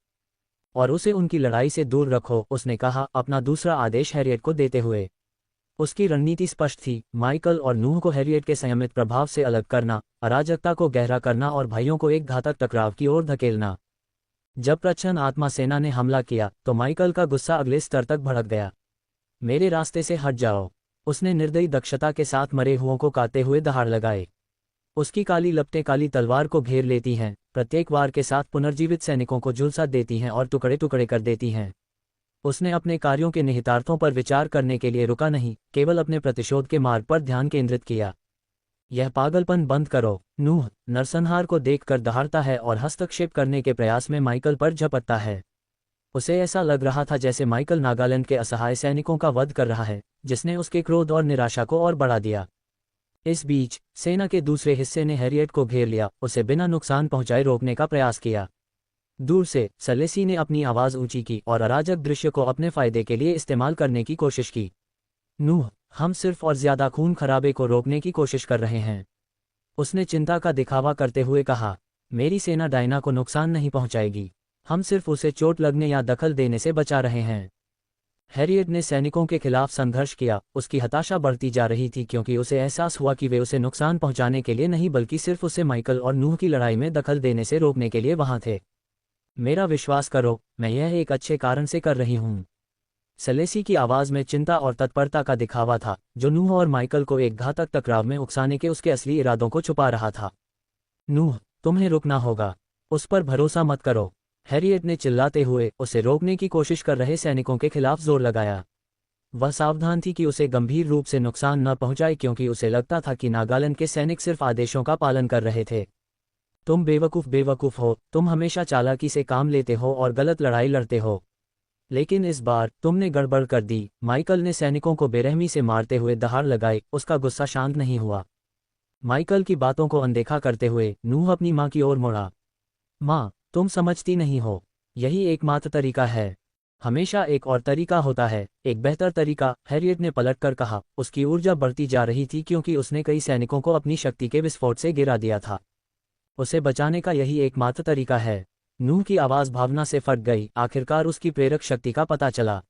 और उसे उनकी लड़ाई से दूर रखो, उसने कहा, अपना दूसरा आदेश हैरियट को देते हुए। उसकी रणनीति स्पष्ट थी, माइकल और नूह को हैरियट के संयमित प्रभाव से अलग करना, अराजकता को गहरा करना और भाइयों को एक घातक टकराव की ओर धकेलना। जब प्रच्छन्न आत्मा सेना ने हमला किया तो माइकल का गुस्सा अगले स्तर तक भड़क गया। मेरे रास्ते से हट जाओ, उसने निर्दयी दक्षता के साथ मरे हुओं को काटते हुए दहाड़ लगाए। उसकी काली लपटें काली तलवार को घेर लेती हैं, प्रत्येक वार के साथ पुनर्जीवित सैनिकों को झुलसा देती हैं और टुकड़े टुकड़े कर देती हैं। उसने अपने कार्यों के निहितार्थों पर विचार करने के लिए रुका नहीं, केवल अपने प्रतिशोध के मार्ग पर ध्यान केंद्रित किया। यह पागलपन बंद करो, नूह नरसंहार को देखकर दहाड़ता है और हस्तक्षेप करने के प्रयास में माइकल पर झपटता है। उसे ऐसा लग रहा था जैसे माइकल नागालैंड के असहाय सैनिकों का वध कर रहा है, जिसने उसके क्रोध और निराशा को और बढ़ा दिया। इस बीच सेना के दूसरे हिस्से ने हैरियट को घेर लिया, उसे बिना नुकसान पहुंचाए रोकने का प्रयास किया। दूर से सेलेसी ने अपनी आवाज ऊंची की और अराजक दृश्य को अपने फायदे के लिए इस्तेमाल करने की कोशिश की। नूह, हम सिर्फ और ज्यादा खून खराबे को रोकने की कोशिश कर रहे हैं। उसने चिंता का दिखावा करते हुए कहा, मेरी सेना डायना को नुकसान नहीं पहुंचाएगी, हम सिर्फ उसे चोट लगने या दखल देने से बचा रहे हैं। हैरियट ने सैनिकों के खिलाफ संघर्ष किया, उसकी हताशा बढ़ती जा रही थी क्योंकि उसे एहसास हुआ कि वे उसे नुकसान पहुंचाने के लिए नहीं बल्कि सिर्फ उसे माइकल और नूह की लड़ाई में दखल देने से रोकने के लिए वहां थे। मेरा विश्वास करो, मैं यह एक अच्छे कारण से कर रही हूं। सेलेसी की आवाज में चिंता और तत्परता का दिखावा था, जो नूह और माइकल को एक घातक टकराव में उकसाने के उसके असली इरादों को छुपा रहा था। नूह, तुम्हें रुकना होगा, उस पर भरोसा मत करो। हैरियट ने चिल्लाते हुए उसे रोकने की कोशिश कर रहे सैनिकों के खिलाफ जोर लगाया। वह सावधान थी कि उसे गंभीर रूप से नुकसान न पहुंचाए क्योंकि उसे लगता था कि नागालैंड के सैनिक सिर्फ आदेशों का पालन कर रहे थे। तुम बेवकूफ़ हो, तुम हमेशा चालाकी से काम लेते हो और गलत लड़ाई लड़ते हो। लेकिन इस बार तुमने गड़बड़ कर दी। माइकल ने सैनिकों को बेरहमी से मारते हुए दहाड़ लगाई, उसका गुस्सा शांत नहीं हुआ। माइकल की बातों को अनदेखा करते हुए नूह अपनी माँ की ओर मुड़ा। माँ, तुम समझती नहीं हो, यही एकमात्र तरीका है। हमेशा एक और तरीका होता है, एक बेहतर तरीका, हैरियट ने पलटकर कहा। उसकी ऊर्जा बढ़ती जा रही थी क्योंकि उसने कई सैनिकों को अपनी शक्ति के विस्फोट से गिरा दिया था। उसे बचाने का यही एकमात्र तरीका है। नूह की आवाज़ भावना से फट गई, आखिरकार उसकी प्रेरक शक्ति का पता चला।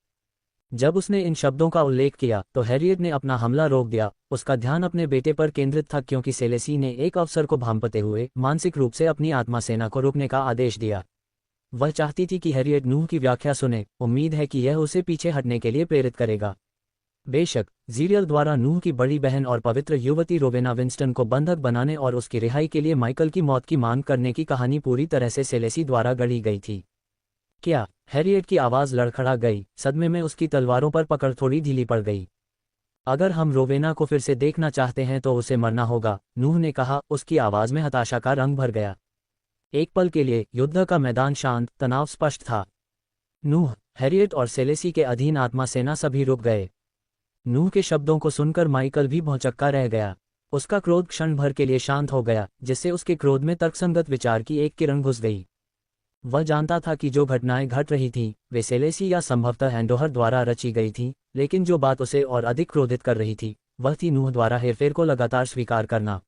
जब उसने इन शब्दों का उल्लेख किया तो हैरियट ने अपना हमला रोक दिया। उसका ध्यान अपने बेटे पर केंद्रित था क्योंकि सेलेसी ने एक अवसर को भांपते हुए मानसिक रूप से अपनी आत्मा सेना को रोकने का आदेश दिया। वह चाहती थी कि हैरियट नूह की व्याख्या सुने, उम्मीद है कि यह उसे पीछे हटने के लिए प्रेरित करेगा। बेशक, जीरियल द्वारा नूह की बड़ी बहन और पवित्र युवती रोवेना विंस्टन को बंधक बनाने और उसकी रिहाई के लिए माइकल की मौत की मांग करने की कहानी पूरी तरह से सेलेसी द्वारा गढ़ी गई थी। क्या? हैरियट की आवाज़ लड़खड़ा गई, सदमे में उसकी तलवारों पर पकड़ थोड़ी ढीली पड़ गई। अगर हम रोवेना को फिर से देखना चाहते हैं तो उसे मरना होगा, नूह ने कहा, उसकी आवाज़ में हताशा का रंग भर गया। एक पल के लिए युद्ध का मैदान शांत, तनाव स्पष्ट था। नूह, हैरियट और सेलेसी के अधीन आत्मा सेना सभी रुक गए। नूह के शब्दों को सुनकर माइकल भी भौंचक्का रह गया। उसका क्रोध क्षण भर के लिए शांत हो गया, जिससे उसके क्रोध में तर्कसंगत विचार की एक किरण घुस गई। वह जानता था कि जो घटनाएं घट रही थीं, वे सेलेसी या संभवतः एंडोहर द्वारा रची गई थीं, लेकिन जो बात उसे और अधिक क्रोधित कर रही थी, वह थी नूह द्वारा हेरफेर को लगातार स्वीकार करना।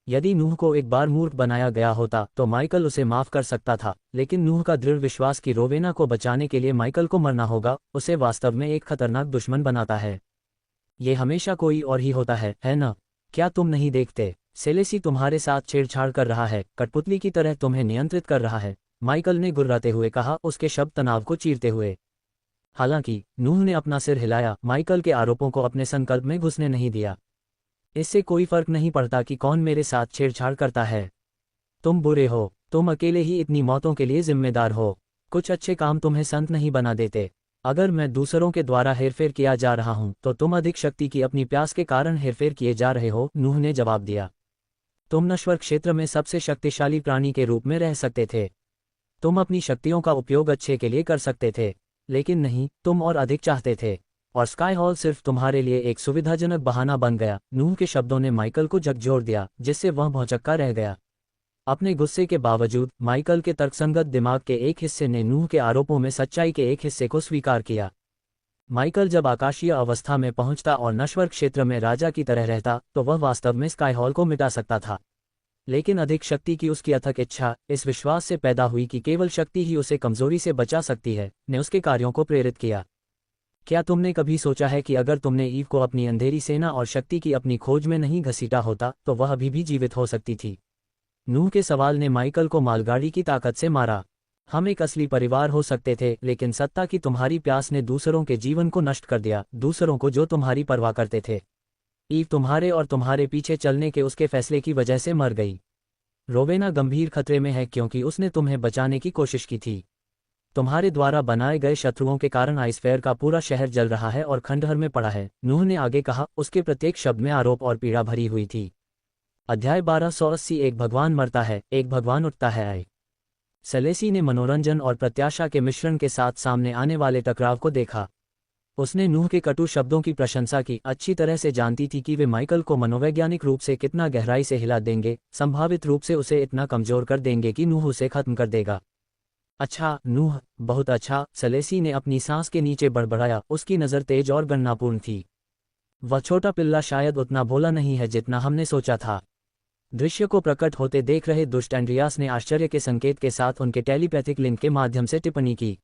यदि नूह को एक बार मूर्ख बनाया गया होता तो माइकल उसे माफ कर सकता था, लेकिन नूह का दृढ़ विश्वास कि रोवेना को बचाने के लिए माइकल को मरना होगा, उसे वास्तव में एक खतरनाक दुश्मन बनाता है। ये हमेशा कोई और ही होता है ना? क्या तुम नहीं देखते? सेलेसी तुम्हारे साथ छेड़छाड़ कर रहा है, कठपुतली की तरह तुम्हें नियंत्रित कर रहा है, माइकल ने गुर्राते हुए कहा, उसके शब्द तनाव को चीरते हुए। हालांकि नूह ने अपना सिर हिलाया, माइकल के आरोपों को अपने संकल्प में घुसने नहीं दिया। इससे कोई फर्क नहीं पड़ता कि कौन मेरे साथ छेड़छाड़ करता है। तुम बुरे हो, तुम अकेले ही इतनी मौतों के लिए जिम्मेदार हो। कुछ अच्छे काम तुम्हें संत नहीं बना देते। अगर मैं दूसरों के द्वारा हेरफेर किया जा रहा हूं तो तुम अधिक शक्ति की अपनी प्यास के कारण हेरफेर किए जा रहे हो, नूह ने जवाब दिया। तुम नश्वर क्षेत्र में सबसे शक्तिशाली प्राणी के रूप में रह सकते थे। तुम अपनी शक्तियों का उपयोग अच्छे के लिए कर सकते थे, लेकिन नहीं, तुम और अधिक चाहते थे। और स्काई हॉल सिर्फ तुम्हारे लिए एक सुविधाजनक बहाना बन गया। नूह के शब्दों ने माइकल को झकझोर दिया, जिससे वह भौंचक्का रह गया। अपने गुस्से के बावजूद माइकल के तर्कसंगत दिमाग के एक हिस्से ने नूह के आरोपों में सच्चाई के एक हिस्से को स्वीकार किया। माइकल जब आकाशीय अवस्था में पहुंचता और नश्वर क्षेत्र में राजा की तरह रहता तो वह वास्तव में स्काई हॉल को मिटा सकता था। लेकिन अधिक शक्ति की उसकी अथक इच्छा, इस विश्वास से पैदा हुई कि केवल शक्ति ही उसे कमजोरी से बचा सकती है, ने उसके कार्यों को प्रेरित किया। क्या तुमने कभी सोचा है कि अगर तुमने ईव को अपनी अंधेरी सेना और शक्ति की अपनी खोज में नहीं घसीटा होता तो वह अभी भी जीवित हो सकती थी? नूह के सवाल ने माइकल को मालगाड़ी की ताकत से मारा। हम एक असली परिवार हो सकते थे, लेकिन सत्ता की तुम्हारी प्यास ने दूसरों के जीवन को नष्ट कर दिया, दूसरों को जो तुम्हारी परवाह करते थे। ईव तुम्हारे और तुम्हारे पीछे चलने के उसके फैसले की वजह से मर गई। रोवेना गंभीर खतरे में है क्योंकि उसने तुम्हें बचाने की कोशिश की थी। तुम्हारे द्वारा बनाए गए शत्रुओं के कारण आइसफेयर का पूरा शहर जल रहा है और खंडहर में पड़ा है, नूह ने आगे कहा, उसके प्रत्येक शब्द में आरोप और पीड़ा भरी हुई थी। अध्याय 1280 एक भगवान मरता है, एक भगवान उठता है। आए सेलेसी ने मनोरंजन और प्रत्याशा के मिश्रण के साथ सामने आने वाले टकराव को देखा। उसने नूह के कटु शब्दों की प्रशंसा की, अच्छी तरह से जानती थी कि वे माइकल को मनोवैज्ञानिक रूप से कितना गहराई से हिला देंगे, संभावित रूप से उसे इतना कमजोर कर देंगे कि नूह उसे खत्म कर देगा। अच्छा नूह, बहुत अच्छा, सेलेसी ने अपनी सांस के नीचे बड़बड़ाया, उसकी नज़र तेज और गणनापूर्ण थी। वह छोटा पिल्ला शायद उतना भोला नहीं है जितना हमने सोचा था। दृश्य को प्रकट होते देख रहे दुष्ट एंड्रियास ने आश्चर्य के संकेत के साथ उनके टेलीपैथिक लिंक के माध्यम से टिप्पणी की।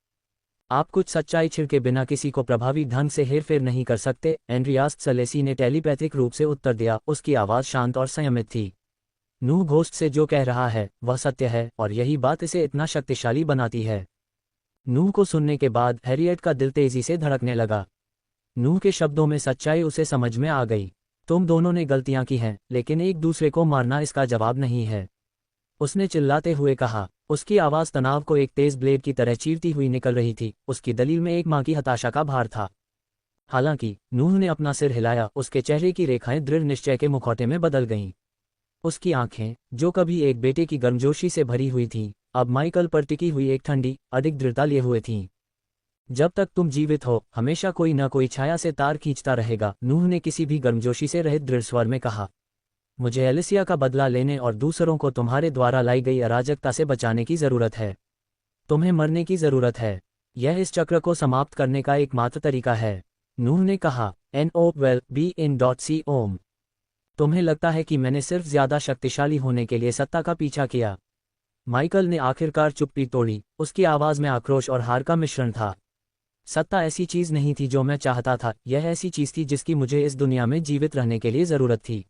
आप कुछ सच्चाई छिड़के बिना किसी को प्रभावी ढंग से हेरफेर नहीं कर सकते, एंड्रियास सलेसी ने टेलीपैथिक रूप से उत्तर दिया। उसकी आवाज़ शांत और संयमित थी। नूह घोस्ट से जो कह रहा है वह सत्य है और यही बात इसे इतना शक्तिशाली बनाती है। नूह को सुनने के बाद हैरियट का दिल तेजी से धड़कने लगा। नूह के शब्दों में सच्चाई उसे समझ में आ गई। तुम दोनों ने गलतियां की हैं, लेकिन एक दूसरे को मारना इसका जवाब नहीं है, उसने चिल्लाते हुए कहा। उसकी आवाज़ तनाव को एक तेज ब्लेड की तरह चीरती हुई निकल रही थी। उसकी दलील में एक माँ की हताशा का भार था। हालांकि नूह ने अपना सिर हिलाया, उसके चेहरे की रेखाएं दृढ़ निश्चय के मुखौटे में बदल गईं। उसकी आंखें, जो कभी एक बेटे की गर्मजोशी से भरी हुई थीं, अब माइकल पर टिकी हुई एक ठंडी, अधिक दृढ़ता लिए हुए थीं। जब तक तुम जीवित हो, हमेशा कोई न कोई छाया से तार खींचता रहेगा, नूह ने किसी भी गर्मजोशी से रहित दृढ़ स्वर में कहा। मुझे एलिसिया का बदला लेने और दूसरों को तुम्हारे द्वारा लाई गई अराजकता से बचाने की ज़रूरत है। तुम्हें मरने की ज़रूरत है। यह इस चक्र को समाप्त करने का एकमात्र तरीका है, नूह ने कहा। NOWELL-BE-IN.C ओम। तुम्हें लगता है कि मैंने सिर्फ ज़्यादा शक्तिशाली होने के लिए सत्ता का पीछा किया? माइकल ने आखिरकार चुप्पी तोड़ी। उसकी आवाज़ में आक्रोश और हार का मिश्रण था। सत्ता ऐसी चीज़ नहीं थी जो मैं चाहता था, यह ऐसी चीज़ थी जिसकी मुझे इस दुनिया में जीवित रहने के लिए ज़रूरत थी।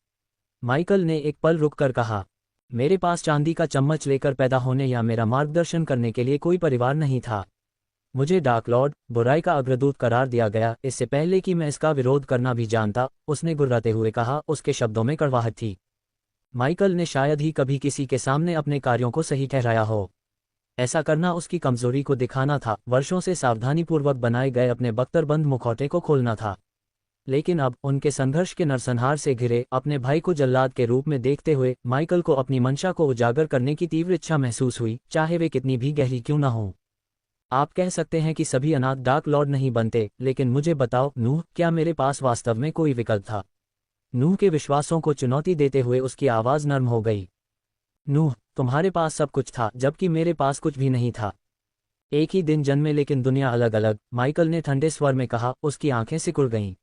माइकल ने एक पल रुककर कहा, मेरे पास चांदी का चम्मच लेकर पैदा होने या मेरा मार्गदर्शन करने के लिए कोई परिवार नहीं था। मुझे डार्क लॉर्ड, बुराई का अग्रदूत करार दिया गया, इससे पहले कि मैं इसका विरोध करना भी जानता, उसने गुर्राते हुए कहा। उसके शब्दों में कड़वाहट थी। माइकल ने शायद ही कभी किसी के सामने अपने कार्यों को सही ठहराया हो। ऐसा करना उसकी कमजोरी को दिखाना था, वर्षों से सावधानीपूर्वक बनाए गए अपने बख्तरबंद मुखौटे को खोलना था। लेकिन अब उनके संघर्ष के नरसंहार से घिरे अपने भाई को जल्लाद के रूप में देखते हुए माइकल को अपनी मंशा को उजागर करने की तीव्र इच्छा महसूस हुई, चाहे वे कितनी भी गहरी क्यों न हो। आप कह सकते हैं कि सभी अनाथ डार्क लॉर्ड नहीं बनते, लेकिन मुझे बताओ नूह, क्या मेरे पास वास्तव में कोई विकल्प था? नूह के विश्वासों को चुनौती देते हुए उसकी आवाज़ नर्म हो गई। नूह, तुम्हारे पास सब कुछ था, जबकि मेरे पास कुछ भी नहीं था। एक ही दिन जन्मे लेकिन दुनिया अलग अलग, माइकल ने ठंडे स्वर में कहा। उसकी आंखें सिकुड़ गईं।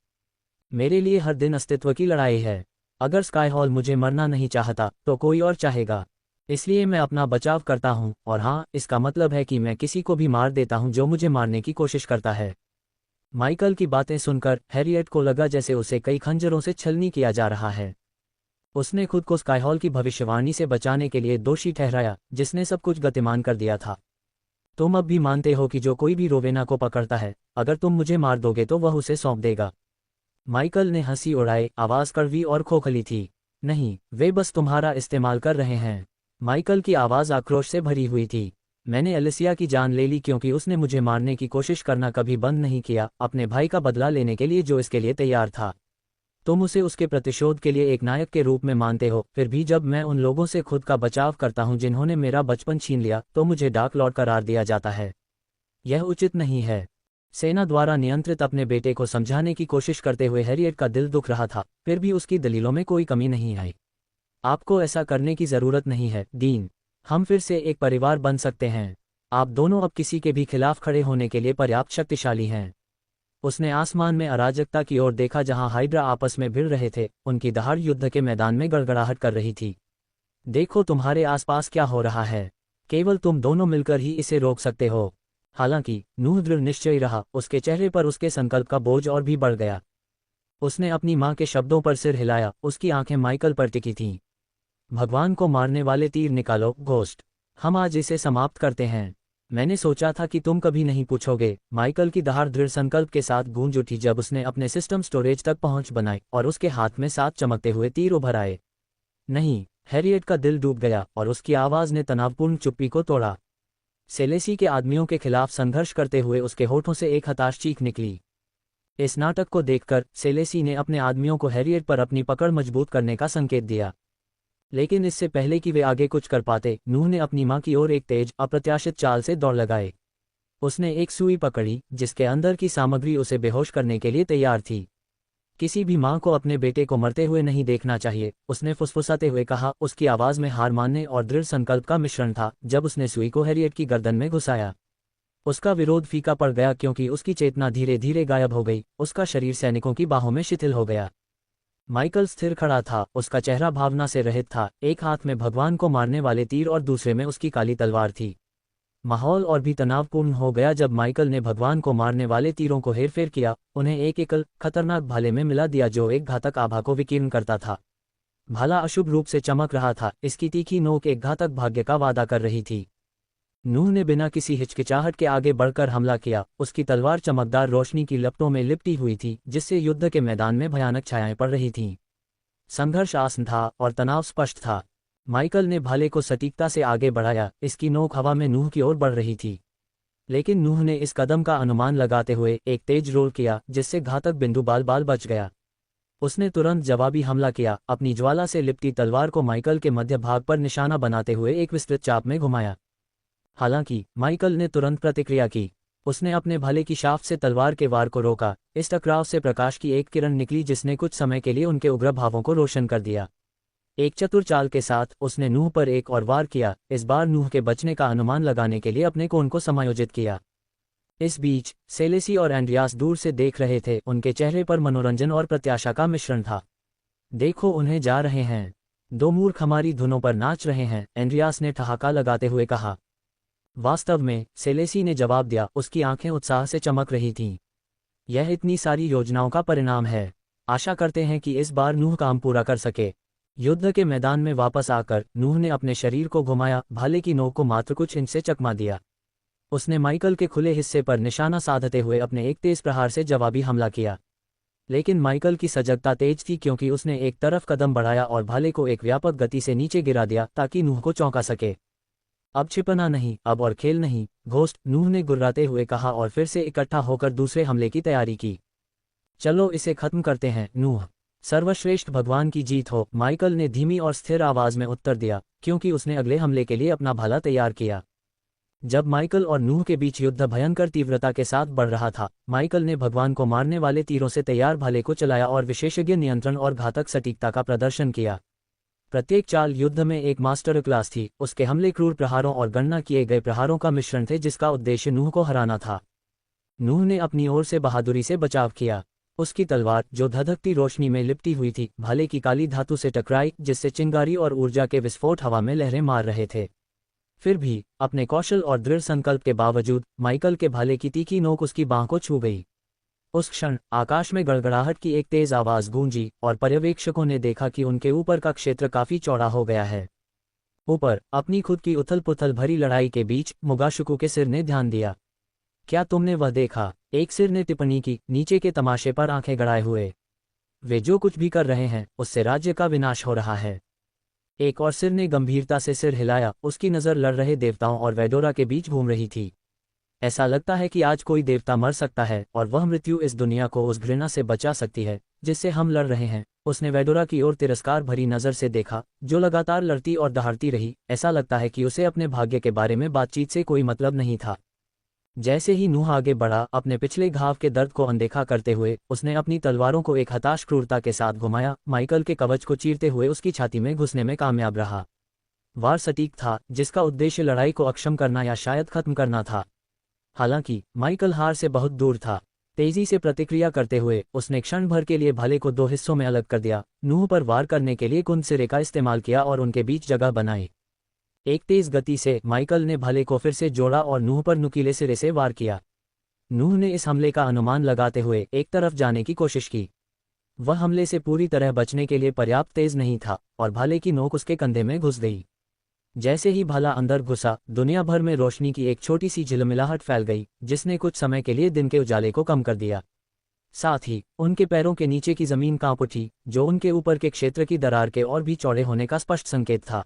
मेरे लिए हर दिन अस्तित्व की लड़ाई है। अगर स्काई हॉल मुझे मरना नहीं चाहता तो कोई और चाहेगा, इसलिए मैं अपना बचाव करता हूं। और हाँ, इसका मतलब है कि मैं किसी को भी मार देता हूं जो मुझे मारने की कोशिश करता है। माइकल की बातें सुनकर हैरियट को लगा जैसे उसे कई खंजरों से छलनी किया जा रहा है। उसने खुद को स्काई हॉल की भविष्यवाणी से बचाने के लिए दोषी ठहराया, जिसने सब कुछ गतिमान कर दिया था। तुम अब भी मानते हो कि जो कोई भी रोवेना को पकड़ता है, अगर तुम मुझे मार दोगे तो वह उसे सौंप देगा? माइकल ने हंसी उड़ाई, आवाज़ कड़वी और खोखली थी। नहीं, वे बस तुम्हारा इस्तेमाल कर रहे हैं। माइकल की आवाज़ आक्रोश से भरी हुई थी। मैंने एलिसिया की जान ले ली क्योंकि उसने मुझे मारने की कोशिश करना कभी बंद नहीं किया, अपने भाई का बदला लेने के लिए जो इसके लिए तैयार था। तुम उसे उसके प्रतिशोध के लिए एक नायक के रूप में मानते हो, फिर भी जब मैं उन लोगों से खुद का बचाव करता हूं जिन्होंने मेरा बचपन छीन लिया, तो मुझे डार्क लॉर्ड करार दिया जाता है। यह उचित नहीं है। सेना द्वारा नियंत्रित अपने बेटे को समझाने की कोशिश करते हुए हैरियट का दिल दुख रहा था, फिर भी उसकी दलीलों में कोई कमी नहीं आई। आपको ऐसा करने की ज़रूरत नहीं है, डीन। हम फिर से एक परिवार बन सकते हैं। आप दोनों अब किसी के भी खिलाफ खड़े होने के लिए पर्याप्त शक्तिशाली हैं। उसने आसमान में अराजकता की ओर देखा जहां हाइड्रा आपस में भिड़ रहे थे, उनकी दहाड़ युद्ध के मैदान में गड़गड़ाहट कर रही थी। देखो तुम्हारे आसपास क्या हो रहा है, केवल तुम दोनों मिलकर ही इसे रोक सकते हो। हालांकि नूह दृढ़ निश्चयी रहा, उसके चेहरे पर उसके संकल्प का बोझ और भी बढ़ गया। उसने अपनी मां के शब्दों पर सिर हिलाया, उसकी आंखें माइकल पर टिकी थीं। भगवान को मारने वाले तीर निकालो, घोस्ट। हम आज इसे समाप्त करते हैं। मैंने सोचा था कि तुम कभी नहीं पूछोगे। माइकल की दहाड़ दृढ़ संकल्प के साथ गूंज उठी जब उसने अपने सिस्टम स्टोरेज तक पहुंच बनाई और उसके हाथ में 7 चमकते हुए तीर उभर आए। नहीं, हैरियट का दिल डूब गया और उसकी आवाज़ ने तनावपूर्ण चुप्पी को तोड़ा। सेलेसी के आदमियों के खिलाफ संघर्ष करते हुए उसके होठों से एक हताश चीख निकली। इस नाटक को देखकर सेलेसी ने अपने आदमियों को हैरियट पर अपनी पकड़ मजबूत करने का संकेत दिया। लेकिन इससे पहले कि वे आगे कुछ कर पाते, नूह ने अपनी मां की ओर एक तेज, अप्रत्याशित चाल से दौड़ लगाए। उसने एक सुई पकड़ी जिसके अंदर की सामग्री उसे बेहोश करने के लिए तैयार थी। किसी भी मां को अपने बेटे को मरते हुए नहीं देखना चाहिए, उसने फुसफुसाते हुए कहा। उसकी आवाज़ में हार मानने और दृढ़ संकल्प का मिश्रण था जब उसने सुई को हैरियट की गर्दन में घुसाया। उसका विरोध फीका पड़ गया क्योंकि उसकी चेतना धीरे धीरे गायब हो गई, उसका शरीर सैनिकों की बाहों में शिथिल हो गया। माइकल स्थिर खड़ा था, उसका चेहरा भावना से रहित था, एक हाथ में भगवान को मारने वाले तीर और दूसरे में उसकी काली तलवार थी। माहौल और भी तनावपूर्ण हो गया जब माइकल ने भगवान को मारने वाले तीरों को हेरफेर किया, उन्हें एक एकल खतरनाक भाले में मिला दिया जो एक घातक आभा को विकीर्ण करता था। भाला अशुभ रूप से चमक रहा था, इसकी तीखी नोक एक घातक भाग्य का वादा कर रही थी। नूह ने बिना किसी हिचकिचाहट के आगे बढ़कर हमला किया, उसकी तलवार चमकदार रोशनी की लपटों में लिपटी हुई थी जिससे युद्ध के मैदान में भयानक छायाएं पड़ रही थीं। संघर्ष आसन था और तनाव स्पष्ट था। माइकल ने भाले को सटीकता से आगे बढ़ाया, इसकी नोक हवा में नूह की ओर बढ़ रही थी। लेकिन नूह ने इस कदम का अनुमान लगाते हुए एक तेज रोल किया जिससे घातक बिंदु बाल बाल बच गया। उसने तुरंत जवाबी हमला किया, अपनी ज्वाला से लिपटी तलवार को माइकल के मध्य भाग पर निशाना बनाते हुए एक विस्तृत चाप में घुमाया। हालांकि माइकल ने तुरंत प्रतिक्रिया की, उसने अपने भाले की शाफ्ट से तलवार के वार को रोका। इस टकराव से प्रकाश की एक किरण निकली जिसने कुछ समय के लिए उनके उग्र भावों को रोशन कर दिया। एक चतुर चाल के साथ उसने नूह पर एक और वार किया, इस बार नूह के बचने का अनुमान लगाने के लिए अपने कोण को समायोजित किया। इस बीच सेलेसी और एंड्रियास दूर से देख रहे थे, उनके चेहरे पर मनोरंजन और प्रत्याशा का मिश्रण था। देखो, उन्हें जा रहे हैं, दो मूर्ख हमारी धुनों पर नाच रहे हैं, एंड्रियास ने ठहाका लगाते हुए कहा। वास्तव में, सेलेसी ने जवाब दिया, उसकी आंखें उत्साह से चमक रही थीं। यह इतनी सारी योजनाओं का परिणाम है। आशा करते हैं कि इस बार नूह काम पूरा कर सके। युद्ध के मैदान में वापस आकर नूह ने अपने शरीर को घुमाया, भाले की नोक को मात्र कुछ इंच से चकमा दिया। उसने माइकल के खुले हिस्से पर निशाना साधते हुए अपने एक तेज प्रहार से जवाबी हमला किया। लेकिन माइकल की सजगता तेज थी क्योंकि उसने एक तरफ कदम बढ़ाया और भाले को एक व्यापक गति से नीचे गिरा दिया ताकि नूह को चौंका सके। अब छिपना नहीं, अब और खेल नहीं, घोस्ट, नूह ने गुर्राते हुए कहा और फिर से इकट्ठा होकर दूसरे हमले की तैयारी की। चलो इसे खत्म करते हैं, नूह। सर्वश्रेष्ठ भगवान की जीत हो, माइकल ने धीमी और स्थिर आवाज में उत्तर दिया, क्योंकि उसने अगले हमले के लिए अपना भाला तैयार किया। जब माइकल और नूह के बीच युद्ध भयंकर तीव्रता के साथ बढ़ रहा था, माइकल ने भगवान को मारने वाले तीरों से तैयार भाले को चलाया और विशेषज्ञ नियंत्रण और घातक सटीकता का प्रदर्शन किया। प्रत्येक चाल युद्ध में एक मास्टर क्लास थी, उसके हमले क्रूर प्रहारों और गणना किए गए प्रहारों का मिश्रण थे जिसका उद्देश्य नूह को हराना था। नूह ने अपनी ओर से बहादुरी से बचाव किया। उसकी तलवार, जो धधकती रोशनी में लिपटी हुई थी, भाले की काली धातु से टकराई जिससे चिंगारी और ऊर्जा के विस्फोट हवा में लहरें मार रहे थे। फिर भी अपने कौशल और दृढ़ संकल्प के बावजूद माइकल के भाले की तीखी नोक उसकी बांह को छू गई। उस क्षण आकाश में गड़गड़ाहट की एक तेज आवाज गूंजी और पर्यवेक्षकों ने देखा कि उनके ऊपर का क्षेत्र काफी चौड़ा हो गया है। ऊपर अपनी खुद की उथल पुथल भरी लड़ाई के बीच मुगाशुकु के सिर ने ध्यान दिया। क्या तुमने वह देखा? एक सिर ने टिप्पणी की, नीचे के तमाशे पर आंखें गड़ाए हुए। वे जो कुछ भी कर रहे हैं उससे राज्य का विनाश हो रहा है। एक और सिर ने गंभीरता से सिर हिलाया, उसकी नज़र लड़ रहे देवताओं और वेडोरा के बीच घूम रही थी। ऐसा लगता है कि आज कोई देवता मर सकता है और वह मृत्यु इस दुनिया को उस घृणा से बचा सकती है जिससे हम लड़ रहे हैं। उसने वेडोरा की ओर तिरस्कार भरी नज़र से देखा, जो लगातार लड़ती और दहाड़ती रही। ऐसा लगता है कि उसे अपने भाग्य के बारे में बातचीत से कोई मतलब नहीं था। जैसे ही नूह आगे बढ़ा, अपने पिछले घाव के दर्द को अनदेखा करते हुए उसने अपनी तलवारों को एक हताश क्रूरता के साथ घुमाया। माइकल के कवच को चीरते हुए उसकी छाती में घुसने में कामयाब रहा। वार सटीक था, जिसका उद्देश्य लड़ाई को अक्षम करना या शायद खत्म करना था। हालांकि माइकल हार से बहुत दूर था। तेजी से प्रतिक्रिया करते हुए उसने क्षण भर के लिए भाले को दो हिस्सों में अलग कर दिया, नूह पर वार करने के लिए कुंद सिरे का इस्तेमाल किया और उनके बीच जगह बनाई। एक तेज गति से माइकल ने भाले को फिर से जोड़ा और नूह पर नुकीले सिरे से वार किया। नूह ने इस हमले का अनुमान लगाते हुए एक तरफ जाने की कोशिश की। वह हमले से पूरी तरह बचने के लिए पर्याप्त तेज नहीं था और भाले की नोक उसके कंधे में घुस गई। जैसे ही भाला अंदर घुसा, दुनिया भर में रोशनी की एक छोटी सी झिलमिलाहट फैल गई, जिसने कुछ समय के लिए दिन के उजाले को कम कर दिया। साथ ही उनके पैरों के नीचे की जमीन कांप उठी, जो उनके ऊपर के क्षेत्र की दरार के और भी चौड़े होने का स्पष्ट संकेत था।